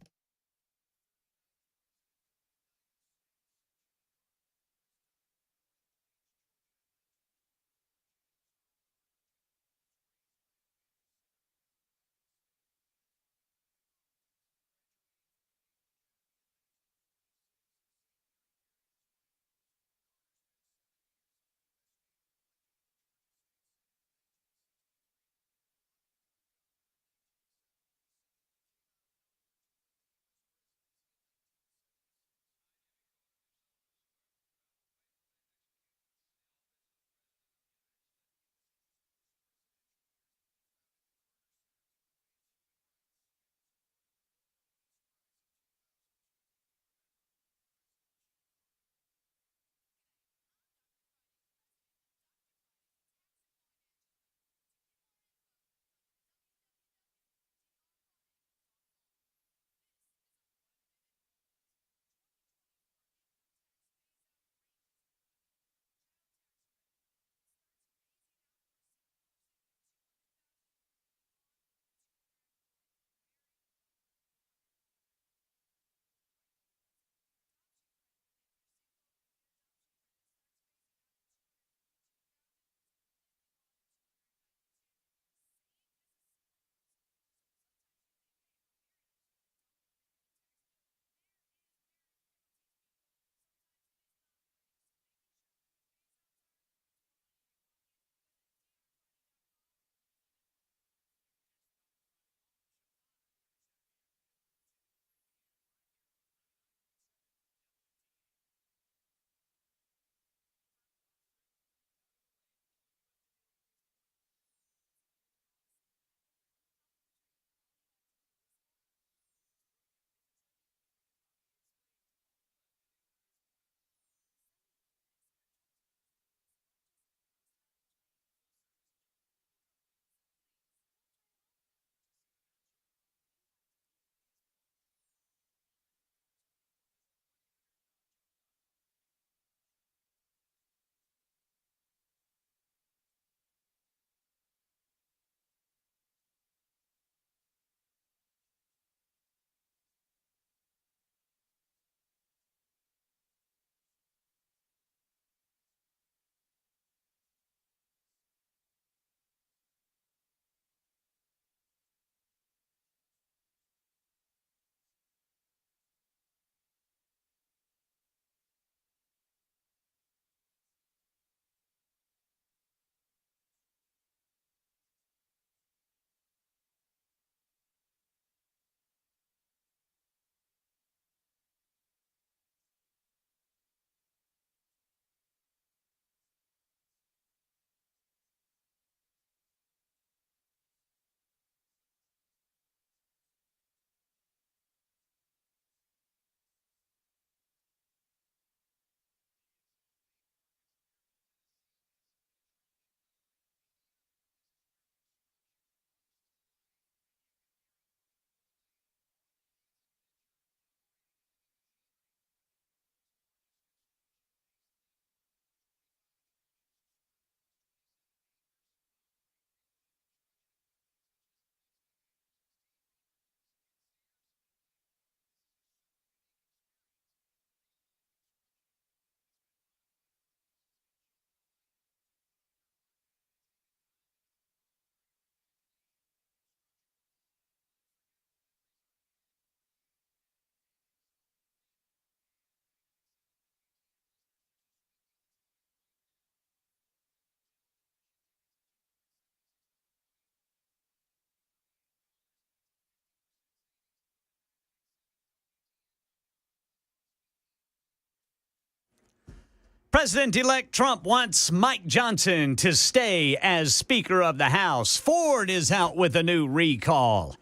Speaker 18: President-elect Trump wants Mike Johnson to stay as Speaker of the House. Ford is out with a new recall.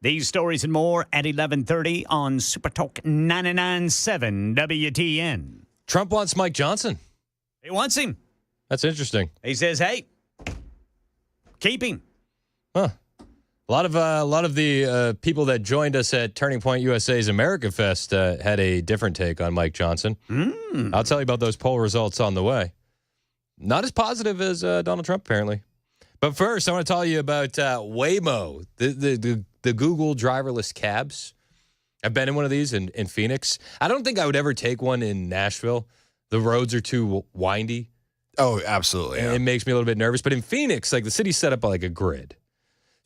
Speaker 18: These stories and more at 11:30 on Super Talk 99.7 WTN.
Speaker 2: Trump wants Mike Johnson.
Speaker 18: He wants him.
Speaker 2: That's interesting.
Speaker 18: He says, hey, keep him.
Speaker 2: Huh. A lot of the people that joined us at Turning Point USA's America Fest had a different take on Mike Johnson. I'll tell you about those poll results on the way. Not as positive as Donald Trump, apparently. But first, I want to tell you about Waymo, the Google driverless cabs. I've been in one of these in Phoenix. I don't think I would ever take one in Nashville. The roads are too windy.
Speaker 11: Oh, absolutely.
Speaker 2: And it makes me a little bit nervous. But in Phoenix, like the city's set up like a grid.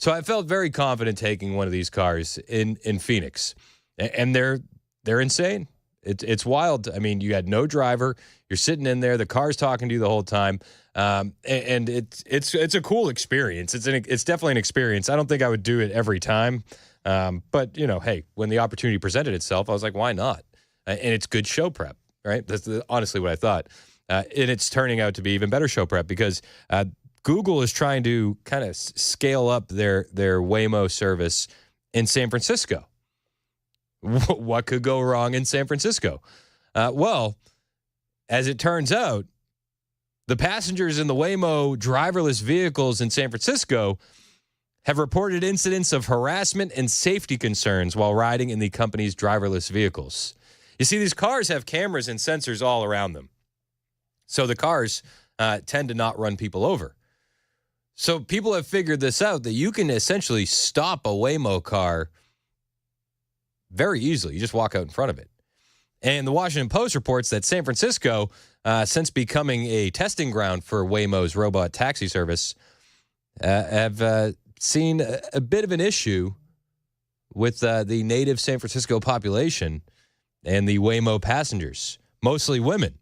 Speaker 2: So I felt very confident taking one of these cars in Phoenix. And they're insane. It's wild. I mean, you had no driver. You're sitting in there. The car's talking to you the whole time. And it's a cool experience. It's definitely an experience. I don't think I would do it every time. But, hey, when the opportunity presented itself, I was like, why not? And it's good show prep, right? That's honestly what I thought. And it's turning out to be even better show prep because Google is trying to kind of scale up their Waymo service in San Francisco. What could go wrong in San Francisco? Well, as it turns out, the passengers in the Waymo driverless vehicles in San Francisco have reported incidents of harassment and safety concerns while riding in the company's driverless vehicles. You see, these cars have cameras and sensors all around them. So the cars tend to not run people over. So people have figured this out, that you can essentially stop a Waymo car very easily. You just walk out in front of it. And the Washington Post reports that San Francisco, since becoming a testing ground for Waymo's robot taxi service, have seen a bit of an issue with the native San Francisco population and the Waymo passengers, mostly women,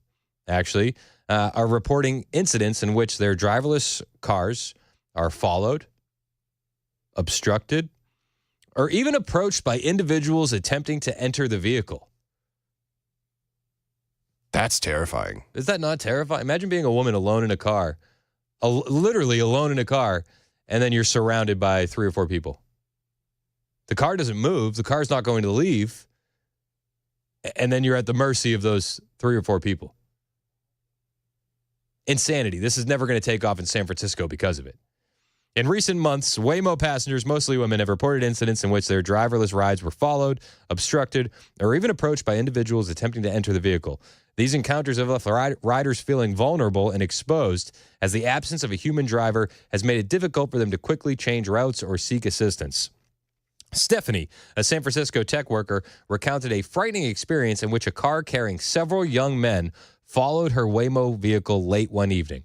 Speaker 2: actually, are reporting incidents in which their driverless cars are followed, obstructed, or even approached by individuals attempting to enter the vehicle.
Speaker 11: That's terrifying.
Speaker 2: Is that not terrifying? Imagine being a woman alone in a car, literally alone in a car, and then you're surrounded by 3 or 4 people. The car doesn't move. The car's not going to leave. And then you're at the mercy of those 3 or 4 people. Insanity. This is never going to take off in San Francisco because of it. In recent months, Waymo passengers, mostly women, have reported incidents in which their driverless rides were followed, obstructed, or even approached by individuals attempting to enter the vehicle. These encounters have left riders feeling vulnerable and exposed, as the absence of a human driver has made it difficult for them to quickly change routes or seek assistance. Stephanie, a San Francisco tech worker, recounted a frightening experience in which a car carrying several young men followed her Waymo vehicle late one evening.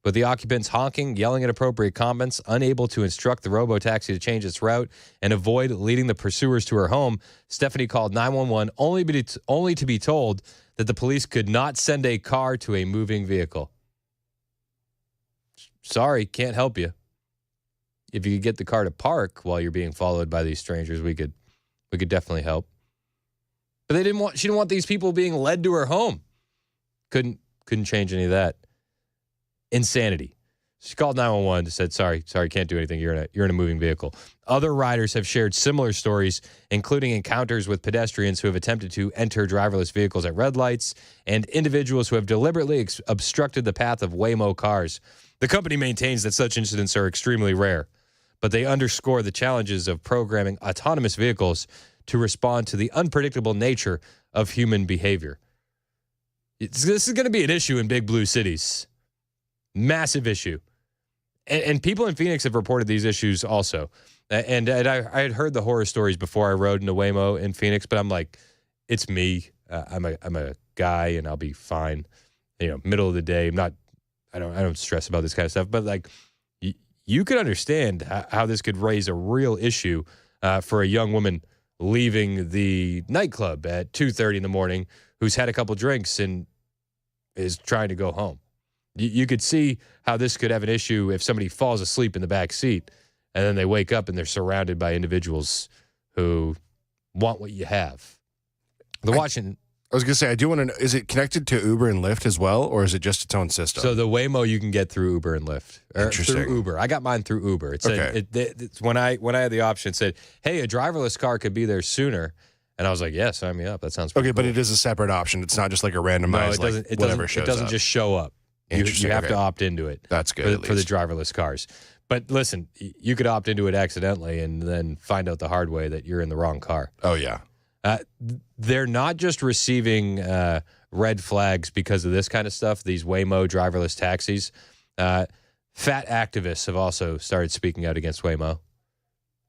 Speaker 2: With the occupants honking, yelling inappropriate comments, unable to instruct the robotaxi to change its route and avoid leading the pursuers to her home, Stephanie called 911 only to be told that the police could not send a car to a moving vehicle. Sorry, can't help you. If you could get the car to park while you're being followed by these strangers, we could definitely help. But she didn't want these people being led to her home. Couldn't change any of that. Insanity. She called 911 and said, sorry, can't do anything. You're in a moving vehicle. Other riders have shared similar stories, including encounters with pedestrians who have attempted to enter driverless vehicles at red lights and individuals who have deliberately obstructed the path of Waymo cars. The company maintains that such incidents are extremely rare, but they underscore the challenges of programming autonomous vehicles to respond to the unpredictable nature of human behavior. This is going to be an issue in big blue cities. Massive issue. And people in Phoenix have reported these issues also. And I had heard the horror stories before I rode in a Waymo in Phoenix, but I'm like, it's me. I'm a guy and I'll be fine. Middle of the day. I don't stress about this kind of stuff, but like you could understand how this could raise a real issue for a young woman leaving the nightclub at 2:30 in the morning who's had a couple drinks and is trying to go home. You could see how this could have an issue if somebody falls asleep in the back seat and then they wake up and they're surrounded by individuals who want what you have.
Speaker 11: I was going to say, I do want to know, is it connected to Uber and Lyft as well, or is it just its own system?
Speaker 2: So the Waymo you can get through Uber and Lyft.
Speaker 11: Interesting.
Speaker 2: Through Uber. I got mine through Uber. It said, it's when I had the option, it said, hey, a driverless car could be there sooner. And I was like, yeah, sign me up. That sounds pretty
Speaker 11: Okay, but
Speaker 2: cool.
Speaker 11: it is a separate option. It's not just like a randomized, whatever shows up.
Speaker 2: It doesn't just show up. You have to opt into it.
Speaker 11: That's good
Speaker 2: for the driverless cars. But listen, you could opt into it accidentally and then find out the hard way that you're in the wrong car.
Speaker 11: Oh, yeah.
Speaker 2: They're not just receiving red flags because of this kind of stuff, these Waymo driverless taxis. Fat activists have also started speaking out against Waymo.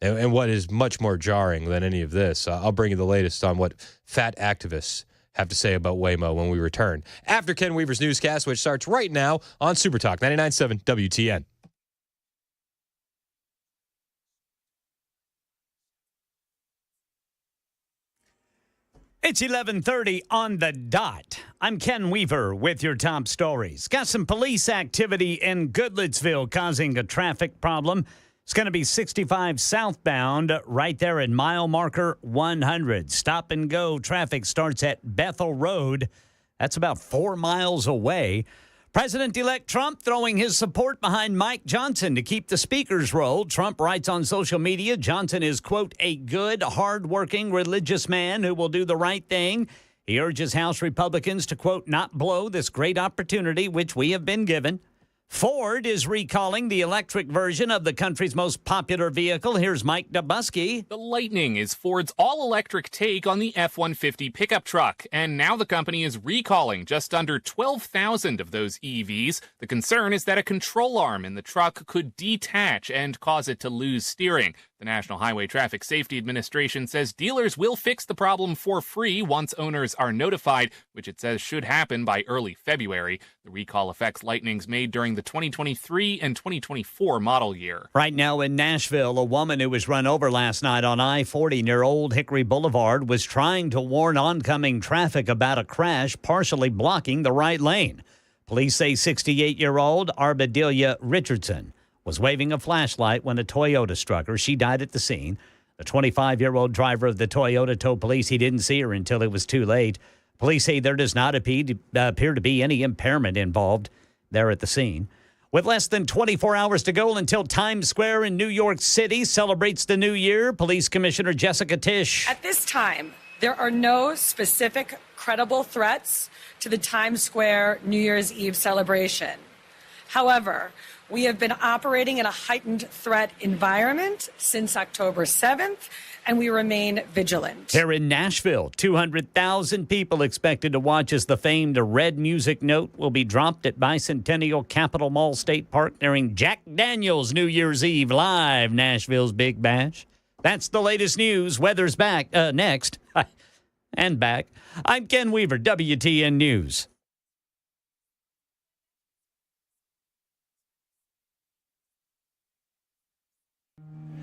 Speaker 2: And what is much more jarring than any of this, I'll bring you the latest on what fat activists have to say about Waymo when we return. After Ken Weaver's newscast, which starts right now on Super Talk 99.7 WTN.
Speaker 18: It's 11:30 on the dot. I'm Ken Weaver with your top stories. Got some police activity in Goodlettsville causing a traffic problem. It's going to be 65 southbound right there at mile marker 100. Stop and go traffic starts at Bethel Road. That's about 4 miles away. President-elect Trump throwing his support behind Mike Johnson to keep the speakers rolled. Trump writes on social media Johnson is, quote, a good, hardworking, religious man who will do the right thing. He urges House Republicans to, quote, not blow this great opportunity which we have been given. Ford is recalling the electric version of the country's most popular vehicle. Here's Mike Dubusky.
Speaker 6: The Lightning is Ford's all-electric take on the F-150 pickup truck, and now the company is recalling just under 12,000 of those EVs. The concern is that a control arm in the truck could detach and cause it to lose steering. The National Highway Traffic Safety Administration says dealers will fix the problem for free once owners are notified, which it says should happen by early February. The recall affects Lightnings made during the 2023 and 2024 model year.
Speaker 18: Right now in Nashville, a woman who was run over last night on I-40 near Old Hickory Boulevard was trying to warn oncoming traffic about a crash, partially blocking the right lane. Police say 68-year-old Arbadelia Richardson was waving a flashlight when a Toyota struck her. She died at the scene. The 25-year-old driver of the Toyota told police he didn't see her until it was too late. Police say there does not appear to be any impairment involved there at the scene. With less than 24 hours to go until Times Square in New York City celebrates the new year, Police Commissioner Jessica Tisch.
Speaker 8: At this time, there are no specific credible threats to the Times Square New Year's Eve celebration. However, we have been operating in a heightened threat environment since October 7th, and we remain vigilant.
Speaker 18: Here in Nashville, 200,000 people expected to watch as the famed Red Music Note will be dropped at Bicentennial Capitol Mall State Park during Jack Daniels New Year's Eve live, Nashville's Big Bash. That's the latest news. Weather's back next. And back. I'm Ken Weaver, WTN News.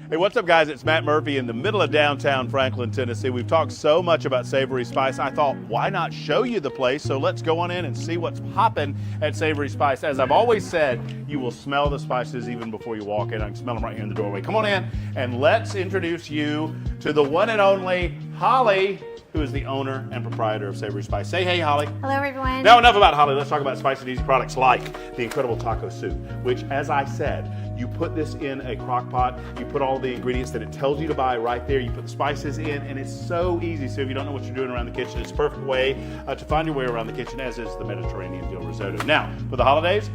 Speaker 17: Hey, what's up, guys? It's Matt Murphy in the middle of downtown Franklin, Tennessee. We've talked so much about Savory Spice. I thought, why not show you the place? So let's go on in and see what's popping at Savory Spice. As I've always said, you will smell the spices even before you walk in. I can smell them right here in the doorway. Come on in, and let's introduce you to the one and only Holly, who is the owner and proprietor of Savory Spice. Say hey, Holly.
Speaker 12: Hello, everyone.
Speaker 17: Now, enough about Holly. Let's talk about spicy and easy products like the incredible taco soup, which, as I said, you put this in a crock pot, you put all the ingredients that it tells you to buy right there, you put the spices in, and it's so easy. So if you don't know what you're doing around the kitchen, it's a perfect way to find your way around the kitchen, as is the Mediterranean dill risotto. Now, for the holidays,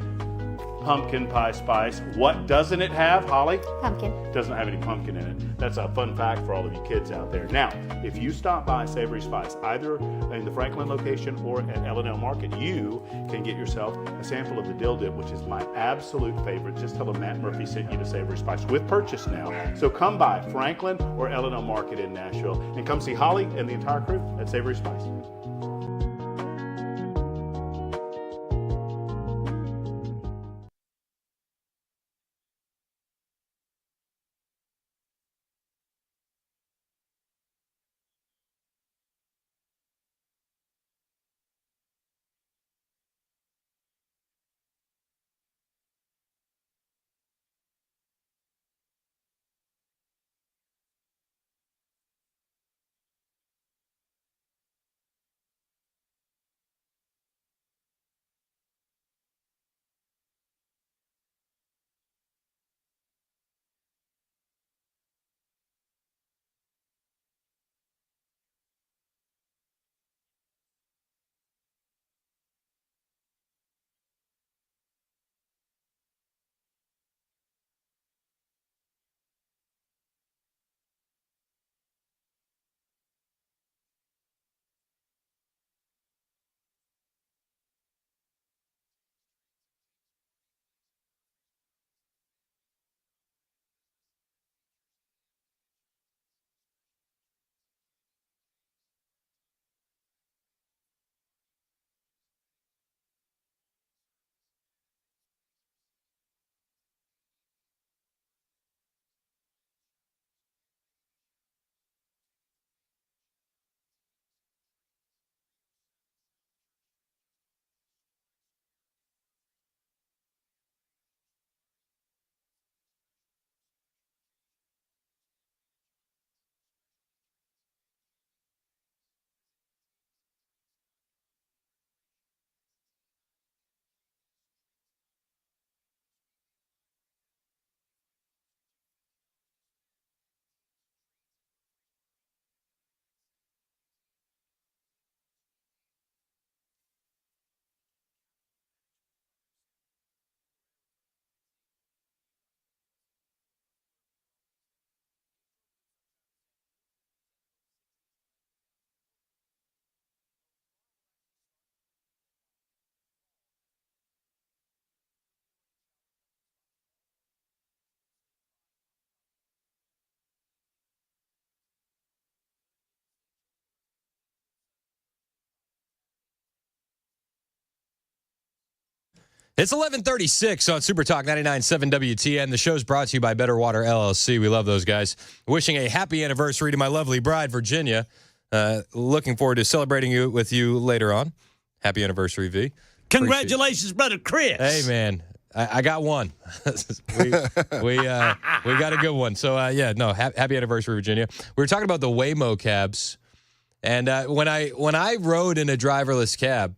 Speaker 17: pumpkin pie spice. What doesn't it have, Holly?
Speaker 12: Pumpkin.
Speaker 17: Doesn't have any pumpkin in it. That's a fun fact for all of you kids out there. Now, if you stop by Savory Spice, either in the Franklin location or at L&L Market, you can get yourself a sample of the dill dip, which is my absolute favorite. Just tell them Matt Murphy sent you to Savory Spice with purchase now. So come by Franklin or L&L Market in Nashville and come see Holly and the entire crew at Savory Spice.
Speaker 2: It's 11:36 on Super Talk 99.7 WTN. The show's brought to you by Better Water LLC. We love those guys. Wishing a happy anniversary to my lovely bride, Virginia. Looking forward to celebrating with you later on. Happy anniversary, V.
Speaker 18: Congratulations, brother Chris.
Speaker 2: Hey, man. I got one. we got a good one. So, happy anniversary, Virginia. We were talking about the Waymo cabs. And when I rode in a driverless cab,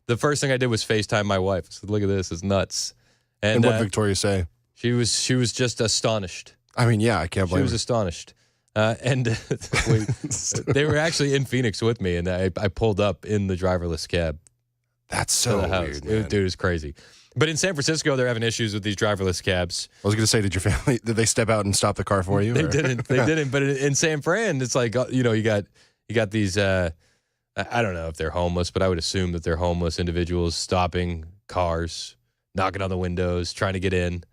Speaker 2: the first thing I did was FaceTime my wife. I said, look at this. It's nuts.
Speaker 11: And what did Victoria say?
Speaker 2: She was just astonished.
Speaker 11: I mean, yeah, I can't blame her.
Speaker 2: She was astonished. They were actually in Phoenix with me, and I pulled up in the driverless cab.
Speaker 11: That's so weird, man.
Speaker 2: Dude, it's crazy. But in San Francisco, they're having issues with these driverless cabs.
Speaker 11: I was going to say, did they step out and stop the car for you?
Speaker 2: They didn't. But in San Fran, it's like, you got these, I don't know if they're homeless, but I would assume that they're homeless individuals stopping cars, knocking on the windows, trying to get in. It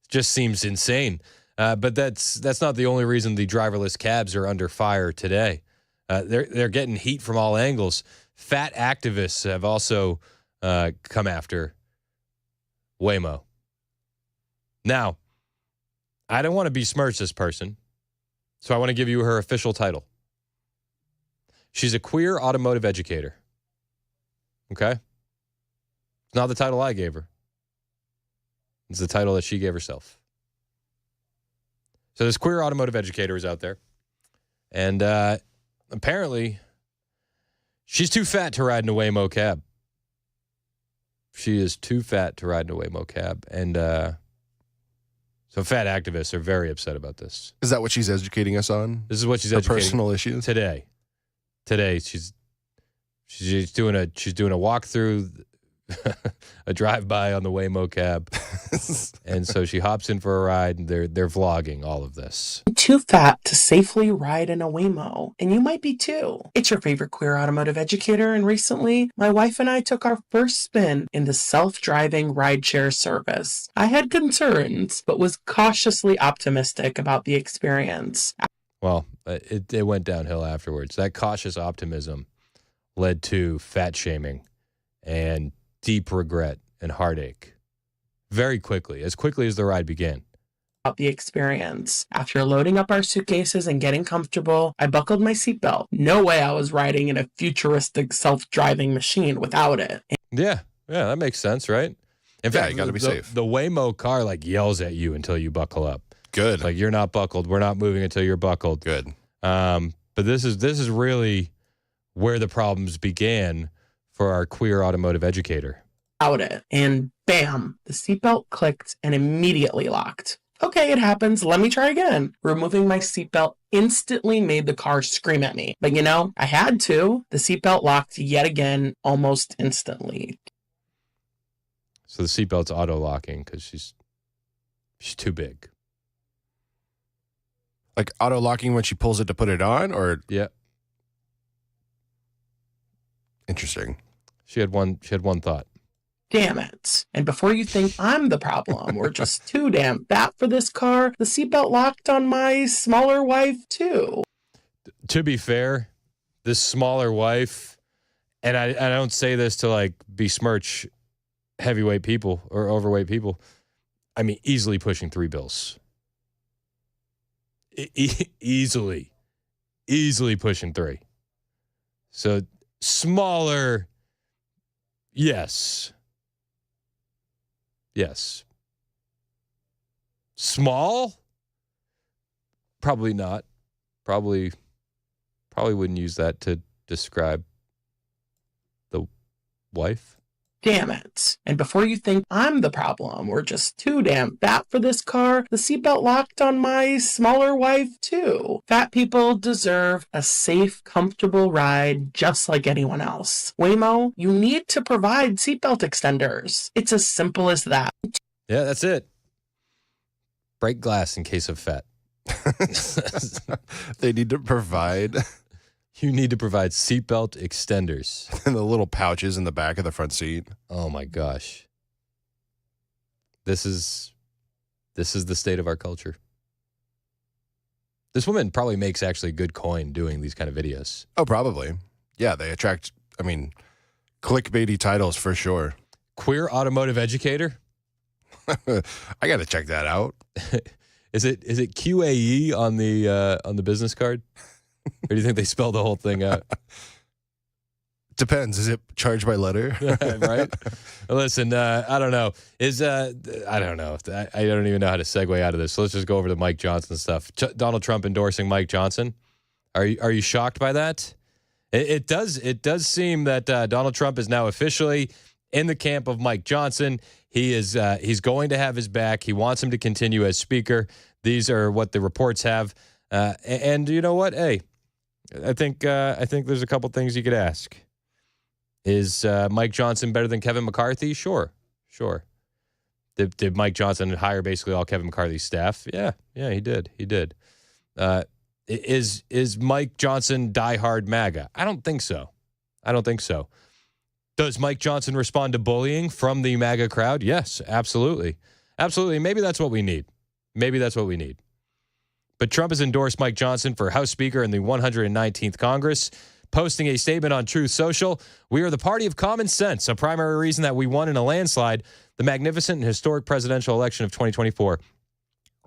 Speaker 2: just seems insane. But that's not the only reason the driverless cabs are under fire today. They're getting heat from all angles. Fat activists have also come after Waymo. Now, I don't want to besmirch this person, so I want to give you her official title. She's a queer automotive educator. Okay? It's not the title I gave her. It's the title that she gave herself. So this queer automotive educator is out there. And apparently, she's too fat to ride in a Waymo cab. She is too fat to ride in a Waymo cab. And so fat activists are very upset about this.
Speaker 11: Is that what she's educating us on?
Speaker 2: This is what she's educating.
Speaker 11: Personal issues?
Speaker 2: Today she's doing a walkthrough, a drive-by on the Waymo cab. And so she hops in for a ride, and they're vlogging all of this.
Speaker 5: Too fat to safely ride in a Waymo, and you might be too. It's your favorite queer automotive educator, and recently, my wife and I took our first spin in the self-driving rideshare service. I had concerns, but was cautiously optimistic about the experience.
Speaker 2: Well, it went downhill afterwards. That cautious optimism led to fat shaming and deep regret and heartache very quickly, as quickly as the ride began.
Speaker 5: About the experience. After loading up our suitcases and getting comfortable, I buckled my seatbelt. No way I was riding in a futuristic self-driving machine without it.
Speaker 2: Yeah, that makes sense, right? In fact,
Speaker 11: you got to be safe.
Speaker 2: The Waymo car yells at you until you buckle up.
Speaker 11: Good.
Speaker 2: It's you're not buckled. We're not moving until you're buckled.
Speaker 11: Good.
Speaker 2: But this is really where the problems began for our queer automotive educator.
Speaker 5: Out it, and bam, the seatbelt clicked and immediately locked. Okay, it happens. Let me try again. Removing my seatbelt instantly made the car scream at me. But I had to. The seatbelt locked yet again almost instantly.
Speaker 2: So the seatbelt's auto-locking because she's too big.
Speaker 11: Like auto-locking when she pulls it to put it on, or?
Speaker 2: Yeah.
Speaker 11: Interesting.
Speaker 2: She had one thought.
Speaker 5: Damn it. And before you think I'm the problem, we're just too damn fat for this car, the seatbelt locked on my smaller wife, too.
Speaker 2: To be fair, this smaller wife, and I don't say this to besmirch heavyweight people or overweight people. I mean, easily pushing 3 bills. Easily pushing 3. So smaller, yes. Small? Probably not. Probably wouldn't use that to describe the wife.
Speaker 5: Damn it. And before you think I'm the problem, we're just too damn fat for this car, the seatbelt locked on my smaller wife, too. Fat people deserve a safe, comfortable ride just like anyone else. Waymo, you need to provide seatbelt extenders. It's as simple as that.
Speaker 2: Yeah, that's it. Break glass in case of fat.
Speaker 11: They need to provide...
Speaker 2: You need to provide seatbelt extenders.
Speaker 11: And the little pouches in the back of the front seat.
Speaker 2: Oh, my gosh. This is the state of our culture. This woman probably makes actually good coin doing these kind of videos.
Speaker 11: Oh, probably. Yeah, they attract, clickbaity titles for sure.
Speaker 2: Queer automotive educator.
Speaker 11: I got to check that out.
Speaker 2: Is it QAE on the business card? Or do you think they spelled the whole thing out?
Speaker 11: Depends. Is it charged by letter?
Speaker 2: Right? Listen, I don't know. I don't know. I don't even know how to segue out of this. So let's just go over to Mike Johnson stuff. Donald Trump endorsing Mike Johnson. Are you shocked by that? It does seem that Donald Trump is now officially in the camp of Mike Johnson. He's going to have his back. He wants him to continue as Speaker. These are what the reports have. And you know what? Hey, I think there's a couple things you could ask. Is Mike Johnson better than Kevin McCarthy? Sure. Did Mike Johnson hire basically all Kevin McCarthy's staff? Yeah, he did. Is Mike Johnson diehard MAGA? I don't think so. Does Mike Johnson respond to bullying from the MAGA crowd? Yes, absolutely. Maybe that's what we need. But Trump has endorsed Mike Johnson for House Speaker in the 119th Congress, posting a statement on Truth Social. We are the party of common sense, a primary reason that we won in a landslide the magnificent and historic presidential election of 2024.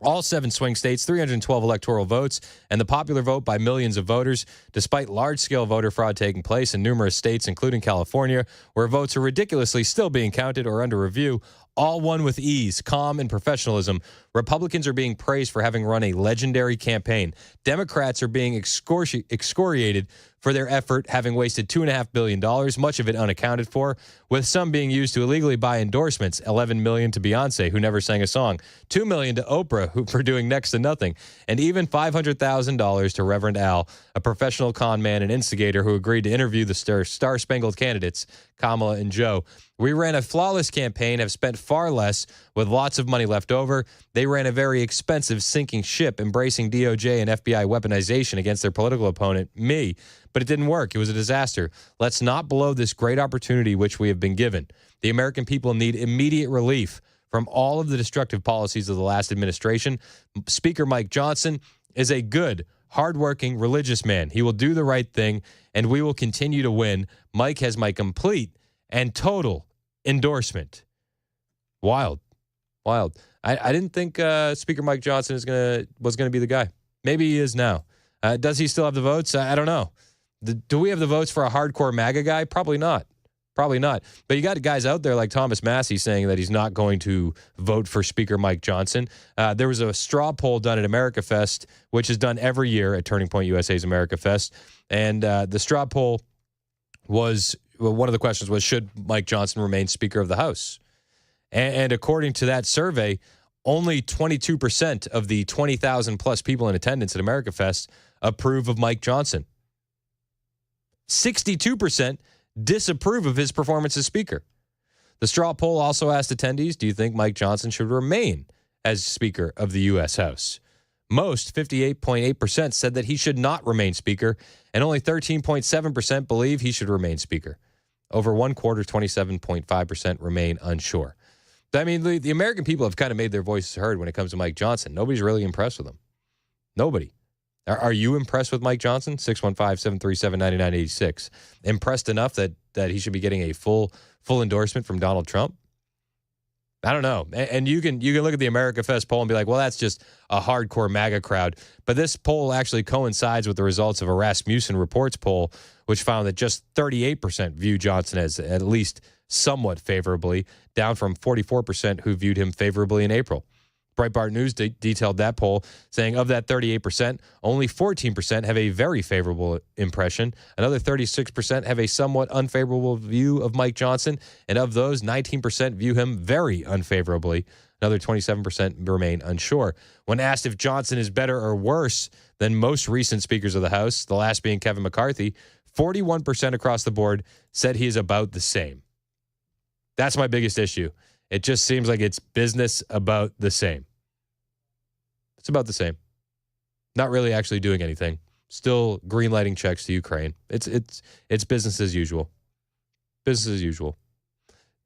Speaker 2: All 7 swing states, 312 electoral votes, and the popular vote by millions of voters, despite large-scale voter fraud taking place in numerous states, including California, where votes are ridiculously still being counted or under review, all won with ease, calm, and professionalism. Republicans are being praised for having run a legendary campaign. Democrats are being excoriated for their effort, having wasted $2.5 billion, much of it unaccounted for, with some being used to illegally buy endorsements, $11 million to Beyonce, who never sang a song, $2 million to Oprah, for doing next to nothing, and even $500,000 to Reverend Al, a professional con man and instigator who agreed to interview the star-spangled candidates, Kamala and Joe. We ran a flawless campaign, have spent far less with lots of money left over. They ran a very expensive sinking ship, embracing DOJ and FBI weaponization against their political opponent, me. But it didn't work. It was a disaster. Let's not blow this great opportunity which we have been given. The American people need immediate relief from all of the destructive policies of the last administration. Speaker Mike Johnson is a good, hardworking, religious man. He will do the right thing, and we will continue to win. Mike has my complete and total endorsement. Wild. I didn't think Speaker Mike Johnson was gonna be the guy. Maybe he is now. Does he still have the votes? I don't know. Do we have the votes for a hardcore MAGA guy? Probably not. But you got guys out there like Thomas Massey saying that he's not going to vote for Speaker Mike Johnson. There was a straw poll done at America Fest, which is done every year at Turning Point USA's America Fest. And the straw poll was, one of the questions was, should Mike Johnson remain Speaker of the House? And according to that survey, only 22% of the 20,000 plus people in attendance at America Fest approve of Mike Johnson. 62% disapprove of his performance as Speaker. The straw poll also asked attendees, do you think Mike Johnson should remain as Speaker of the U.S. House? Most, 58.8%, said that he should not remain Speaker, and only 13.7% believe he should remain Speaker. Over one quarter, 27.5%, remain unsure. I mean, the American people have kind of made their voices heard when it comes to Mike Johnson. Nobody's really impressed with him. Nobody. Are you impressed with Mike Johnson? 615-737-9986. Impressed enough that he should be getting a full endorsement from Donald Trump? I don't know. And you can look at the America Fest poll and be like, well, that's just a hardcore MAGA crowd. But this poll actually coincides with the results of a Rasmussen Reports poll, which found that just 38% view Johnson as at least somewhat favorably, down from 44% who viewed him favorably in April. Breitbart News detailed that poll, saying of that 38%, only 14% have a very favorable impression. Another 36% have a somewhat unfavorable view of Mike Johnson. And of those, 19% view him very unfavorably. Another 27% remain unsure. When asked if Johnson is better or worse than most recent speakers of the House, the last being Kevin McCarthy, 41% across the board said he is about the same. That's my biggest issue. It just seems like it's business about the same. It's about the same. Not really actually doing anything. Still green-lighting checks to Ukraine. It's business as usual. Business as usual.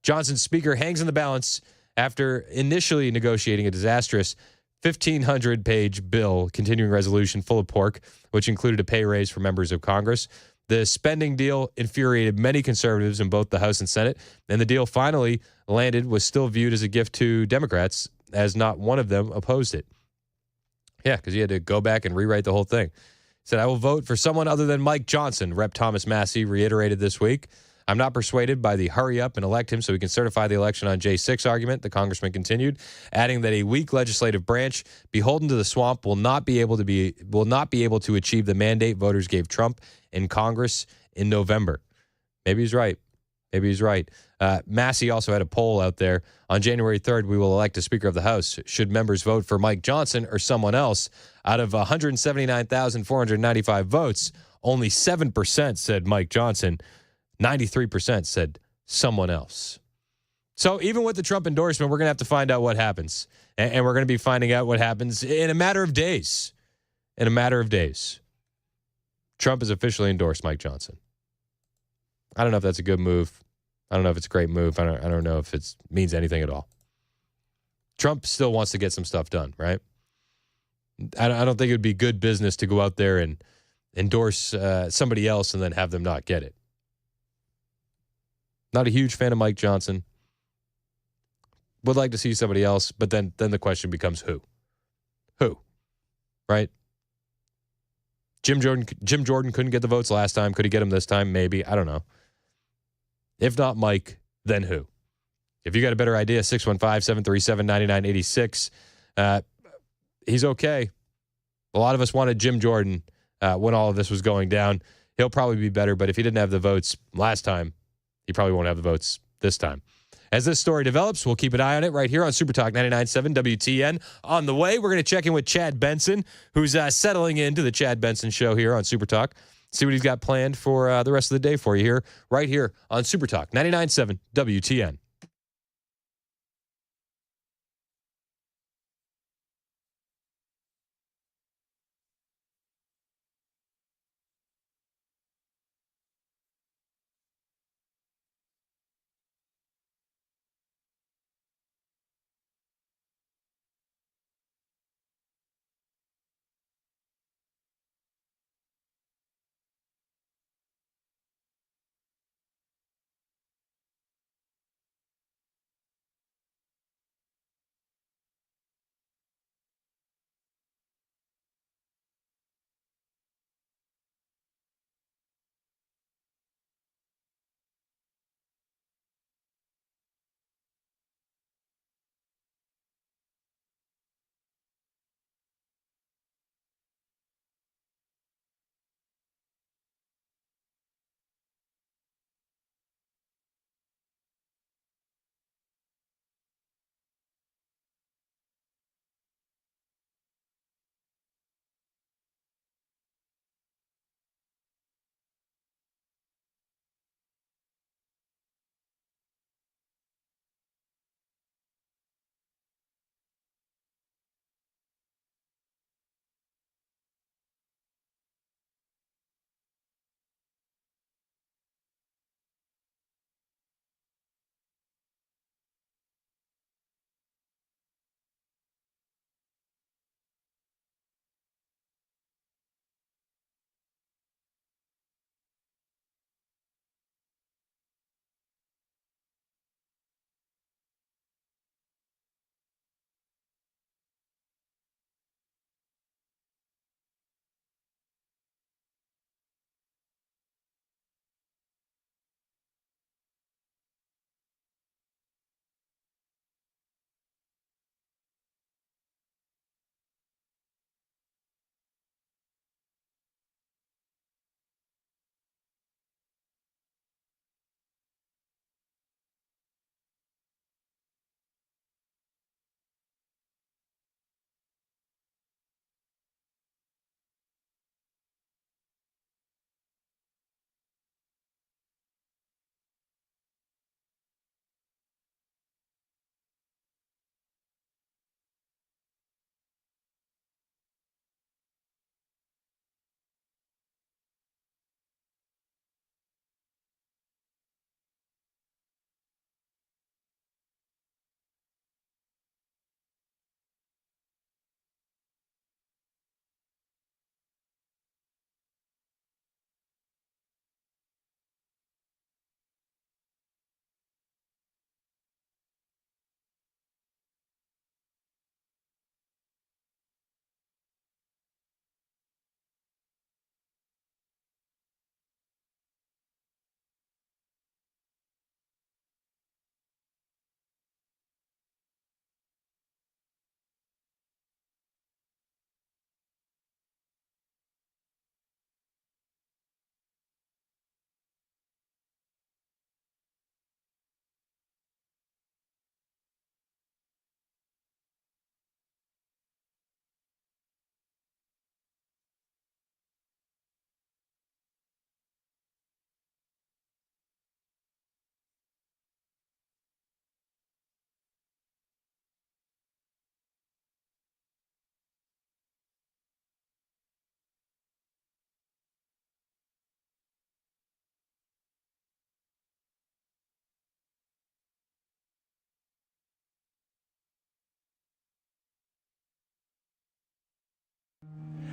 Speaker 2: Johnson's speaker hangs in the balance after initially negotiating a disastrous 1,500-page bill, continuing resolution full of pork, which included a pay raise for members of Congress. The spending deal infuriated many conservatives in both the House and Senate, and the deal finally landed was still viewed as a gift to Democrats, as not one of them opposed it. Yeah, because he had to go back and rewrite the whole thing. He said, I will vote for someone other than Mike Johnson, Rep. Thomas Massey reiterated this week. I'm not persuaded by the hurry up and elect him so we can certify the election on J6 argument, the congressman continued, adding that a weak legislative branch beholden to the swamp will not be able to achieve the mandate voters gave Trump in Congress in November. Maybe he's right. Maybe he's right. Massey also had a poll out there. On January 3rd, we will elect a Speaker of the House. Should members vote for Mike Johnson or someone else? Out of 179,495 votes, only 7% said Mike Johnson. 93% said someone else. So even with the Trump endorsement, we're going to have to find out what happens. And we're going to be finding out what happens in a matter of days. In a matter of days. Trump has officially endorsed Mike Johnson. I don't know if that's a good move. I don't know if it's a great move. I don't know if it means anything at all. Trump still wants to get some stuff done, right? I don't think it would be good business to go out there and endorse somebody else and then have them not get it. Not a huge fan of Mike Johnson. Would like to see somebody else, but then the question becomes who? Who? Right? Jim Jordan couldn't get the votes last time. Could he get them this time? Maybe. I don't know. If not Mike, then who? If you got a better idea, 615-737-9986. He's okay. A lot of us wanted Jim Jordan when all of this was going down. He'll probably be better, but if he didn't have the votes last time, he probably won't have the votes this time. As this story develops, we'll keep an eye on it right here on Super Talk 99.7 WTN. On the way, we're going to check in with Chad Benson, who's settling into the Chad Benson Show here on Super Talk. See what he's got planned for the rest of the day for you here, right here on Super Talk 99.7 WTN.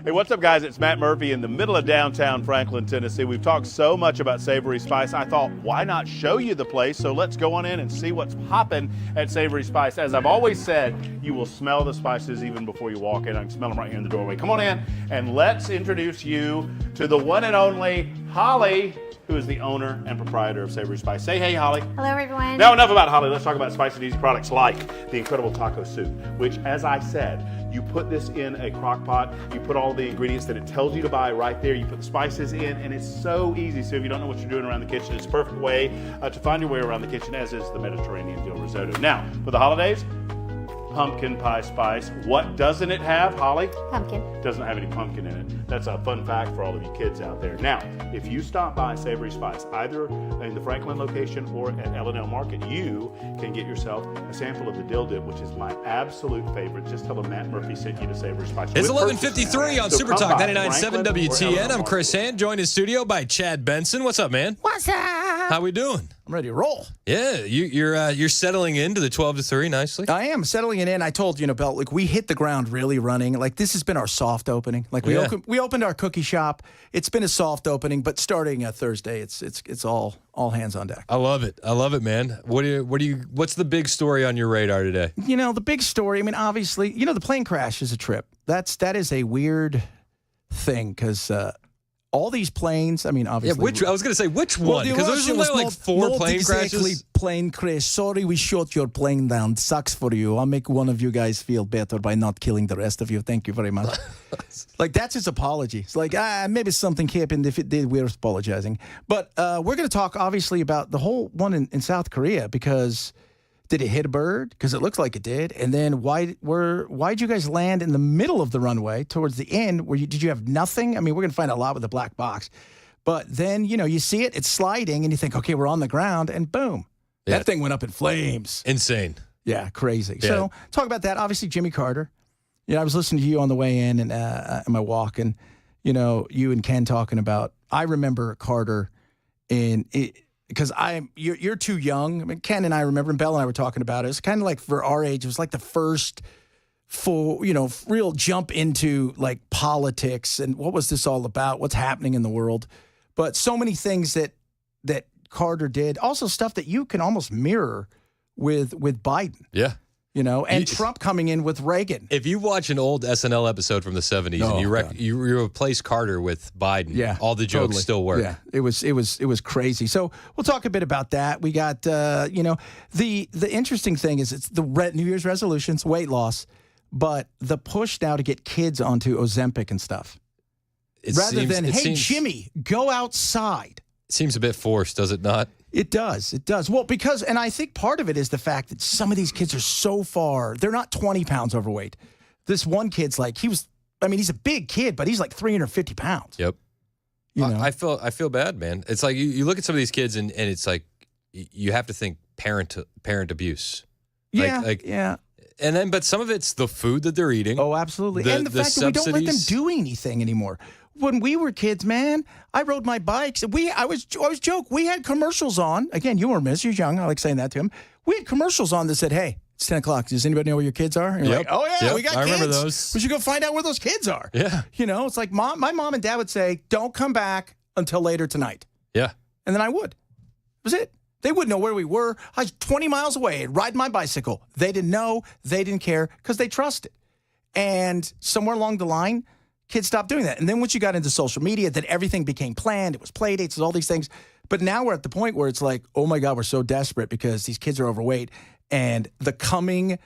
Speaker 17: Hey, what's up, guys? It's Matt Murphy in the middle of downtown Franklin, Tennessee. We've talked so much about Savory Spice. I thought, why not show you the place? So let's go on in and see what's popping at Savory Spice. As I've always said, you will smell the spices even before you walk in. I can smell them right here in the doorway. Come on in, and let's introduce you to the one and only Holly, who is the owner and proprietor of Savory Spice. Say hey, Holly.
Speaker 7: Hello, everyone.
Speaker 17: Now, enough about Holly. Let's talk about spicy and easy products like the incredible taco soup, which, as I said, you put this in a crock pot, you put all the ingredients that it tells you to buy right there, you put the spices in, and it's so easy. So if you don't know what you're doing around the kitchen, it's a perfect way to find your way around the kitchen, as is the Mediterranean dill risotto. Now, for the holidays, pumpkin pie spice. What doesn't it have, Holly?
Speaker 7: Pumpkin.
Speaker 17: It doesn't have any pumpkin in it. That's a fun fact for all of you kids out there. Now, if you stop by Savory Spice, either in the Franklin location or at L&L Market, you can get yourself a sample of the dill dip, which is my absolute favorite. Just tell them Matt Murphy sent you to Savory Spice.
Speaker 2: It's 11:53 on Super Talk 99.7
Speaker 17: Franklin or
Speaker 2: WTN.
Speaker 17: L&L
Speaker 2: I'm Chris Hand, joined in studio by Chad Benson. What's up, man?
Speaker 10: What's up?
Speaker 2: How we doing?
Speaker 10: I'm ready to roll.
Speaker 2: Yeah, you're settling into the 12 to 3 nicely.
Speaker 10: I am settling it in. I told you, Belt, like we hit the ground really running. Like this has been our soft opening. Like we opened our cookie shop. It's been a soft opening, but starting Thursday, it's all hands on deck.
Speaker 2: I love it, man. What's the big story on your radar today?
Speaker 10: The big story. I mean, obviously, the plane crash is a trip. That is a weird thing because. All these planes, I mean, obviously.
Speaker 2: Yeah, I was going to say, which one? Because there's only like 4 plane crashes.
Speaker 10: Plane crash. Sorry, we shot your plane down. Sucks for you. I'll make one of you guys feel better by not killing the rest of you. Thank you very much. Like, that's his apology. It's like, maybe something happened. If it did, we're apologizing. But we're going to talk, obviously, about the whole one in South Korea because... Did it hit a bird? Because it looks like it did. And then why'd you guys land in the middle of the runway towards the end? Did you have nothing? I mean, we're going to find out a lot with the black box. But then, you see it, it's sliding, and you think, okay, we're on the ground, and boom. Yeah. That thing went up in flames.
Speaker 2: Insane.
Speaker 10: Yeah, crazy.
Speaker 2: Yeah.
Speaker 10: So talk about that. Obviously, Jimmy Carter. I was listening to you on the way in and on my walk, and, you and Ken talking about, I remember Carter because you're too young. I mean, Ken and I remember, and Belle and I were talking about it. It's kind of like for our age, it was like the first full, real jump into like politics and what was this all about? What's happening in the world? But so many things that Carter did, also stuff that you can almost mirror with Biden.
Speaker 2: Yeah.
Speaker 10: And Trump coming in with Reagan.
Speaker 2: If you watch an old SNL episode from the 70s and you replace Carter with Biden, all the jokes still work.
Speaker 10: Yeah, it was crazy. So we'll talk a bit about that. We got, the interesting thing is it's the New Year's resolutions, weight loss, but the push now to get kids onto Ozempic and stuff. Jimmy, go outside.
Speaker 2: It seems a bit forced, does it not?
Speaker 10: It does. Well, and I think part of it is the fact that some of these kids are so far, they're not 20 pounds overweight. This one kid's like, he's a big kid, but he's like 350 pounds.
Speaker 2: Yep. I feel bad, man. It's like you look at some of these kids and it's like you have to think parent abuse.
Speaker 10: Yeah.
Speaker 2: And then, but some of it's the food that they're eating.
Speaker 10: Oh, absolutely. And the fact that we don't let them do anything anymore. When we were kids, man, I rode my bikes. I always joke. We had commercials on. Again, you were You're young. I like saying that to him. We had commercials on that said, "Hey, it's 10 o'clock. Does anybody know where your kids are?" And you're like, "Oh yeah, we got kids.
Speaker 2: I remember those.
Speaker 10: We should go find out where those kids are."
Speaker 2: Yeah.
Speaker 10: It's like my mom and dad would say, "Don't come back until later tonight."
Speaker 2: Yeah.
Speaker 10: And then I would. That was it. They wouldn't know where we were. I was 20 miles away riding my bicycle. They didn't know. They didn't care because they trusted. And somewhere along the line, kids stopped doing that. And then once you got into social media, then everything became planned. It was play dates and all these things. But now we're at the point where it's like, oh my God, we're so desperate because these kids are overweight. And the coming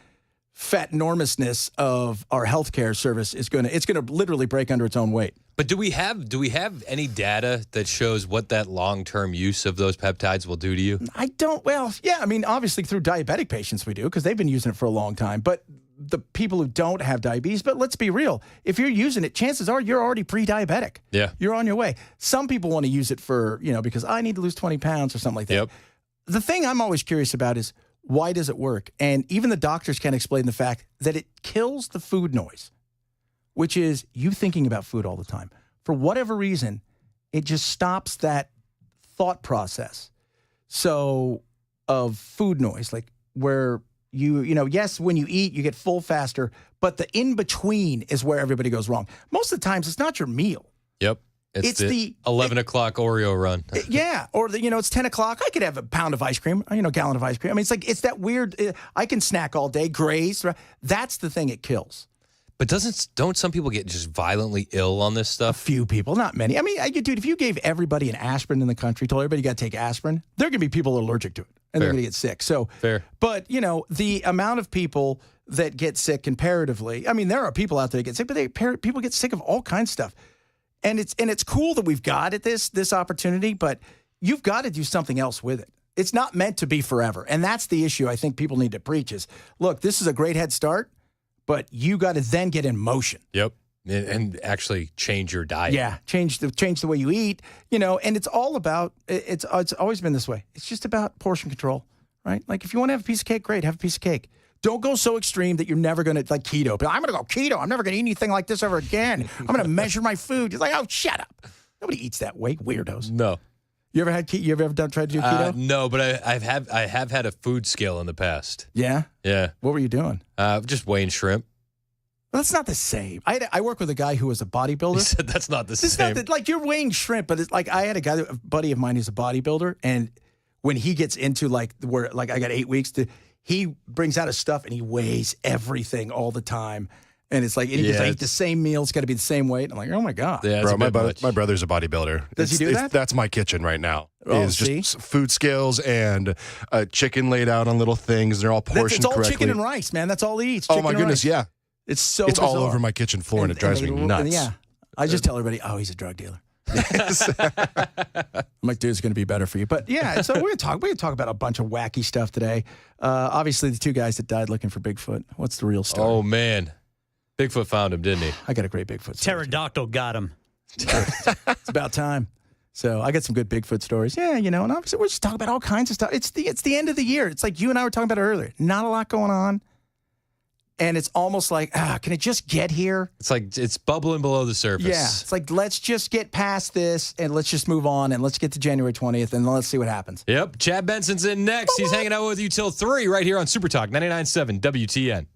Speaker 10: fat enormousness of our healthcare service it's going to literally break under its own weight.
Speaker 2: But do we have any data that shows what that long-term use of those peptides will do to you?
Speaker 10: I don't. Well, yeah, I mean, obviously through diabetic patients we do because they've been using it for a long time. But the people who don't have diabetes, but let's be real, if you're using it, chances are you're already pre-diabetic.
Speaker 2: Yeah.
Speaker 10: You're on your way. Some people want to use it for, because I need to lose 20 pounds or something like that.
Speaker 2: Yep.
Speaker 10: The thing I'm always curious about is why does it work? And even the doctors can't explain the fact that it kills the food noise, which is you thinking about food all the time. For whatever reason, it just stops that thought process. So of food noise, like where yes, when you eat, you get full faster, but the in-between is where everybody goes wrong. Most of the times, it's not your meal.
Speaker 2: Yep. It's the 11 o'clock Oreo run.
Speaker 10: Yeah. Or, it's 10 o'clock. I could have a pound of ice cream, gallon of ice cream. I mean, it's that weird, I can snack all day, graze. That's the thing it kills.
Speaker 2: But don't some people get just violently ill on this stuff?
Speaker 10: A few people, not many. I mean, dude, if you gave everybody an aspirin in the country, told everybody you got to take aspirin, there are going to be people allergic to it, and they're going to get sick. So,
Speaker 2: fair.
Speaker 10: But, the amount of people that get sick comparatively, I mean, there are people out there that get sick, but people get sick of all kinds of stuff. And it's cool that we've got this opportunity, but you've got to do something else with it. It's not meant to be forever. And that's the issue I think people need to preach is, look, this is a great head start, but you got to then get in motion.
Speaker 2: Yep. And actually change your diet.
Speaker 10: Yeah, change the way you eat, and it's all about, it's always been this way. It's just about portion control, right? Like if you want to have a piece of cake, great, have a piece of cake. Don't go so extreme that you're never going to, like keto. But I'm going to go keto. I'm never going to eat anything like this ever again. I'm going to measure my food. It's like, oh, shut up. Nobody eats that way, weirdos.
Speaker 2: No.
Speaker 10: You ever tried to do keto?
Speaker 2: No, but I have had a food scale in the past.
Speaker 10: Yeah?
Speaker 2: Yeah.
Speaker 10: What were you doing?
Speaker 2: Just weighing shrimp.
Speaker 10: Well, that's not the same. I work with a guy who was a bodybuilder.
Speaker 2: He said that's not the same.
Speaker 10: Like you're weighing shrimp, but it's like I had a buddy of mine who's a bodybuilder, and when he gets into I got 8 weeks he brings out his stuff and he weighs everything all the time. And it's like, he goes, I eat the same meal. It's got to be the same weight. And I'm like, oh, my God.
Speaker 2: Yeah,
Speaker 11: bro, my brother's a bodybuilder.
Speaker 10: Does he do that?
Speaker 11: That's my kitchen right now.
Speaker 10: Oh,
Speaker 11: just food scales and chicken laid out on little things. They're all portioned correctly.
Speaker 10: It's all chicken and rice, man. That's all he eats.
Speaker 11: Oh, my goodness, yeah.
Speaker 10: It's
Speaker 11: It's all over my kitchen floor, and it drives me nuts.
Speaker 10: Yeah. I just tell everybody, oh, he's a drug dealer. I'm like, dude, it's going to be better for you. But yeah, so we're going to talk about a bunch of wacky stuff today. Obviously, the two guys that died looking for Bigfoot. What's the real story?
Speaker 2: Oh, man. Bigfoot found him, didn't he?
Speaker 10: I got a great Bigfoot story.
Speaker 18: Pterodactyl got him.
Speaker 10: It's about time. So I got some good Bigfoot stories. Yeah, and obviously we're just talking about all kinds of stuff. It's the end of the year. It's like you and I were talking about it earlier. Not a lot going on. And it's almost like, can it just get here?
Speaker 2: It's like it's bubbling below the surface.
Speaker 10: Yeah. It's like, let's just get past this and let's just move on and let's get to January 20th and let's see what happens.
Speaker 2: Yep. Chad Benson's in next. He's hanging out with you till 3 right here on Super Talk 99.7 WTN.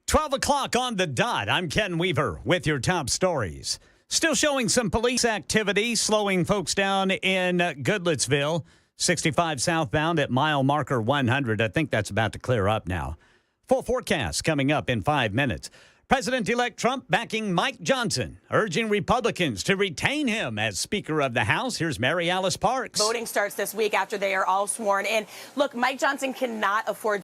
Speaker 18: $12 o'clock on the dot. I'm Ken Weaver with your top stories. Still showing some police activity, slowing folks down in Goodlettsville. 65 southbound at mile marker 100. I think that's about to clear up now. Full forecast coming up in 5 minutes. President-elect Trump backing Mike Johnson, urging Republicans to retain him as Speaker of the House. Here's Mary Alice Parks.
Speaker 7: Voting starts this week after they are all sworn in. Look, Mike Johnson cannot afford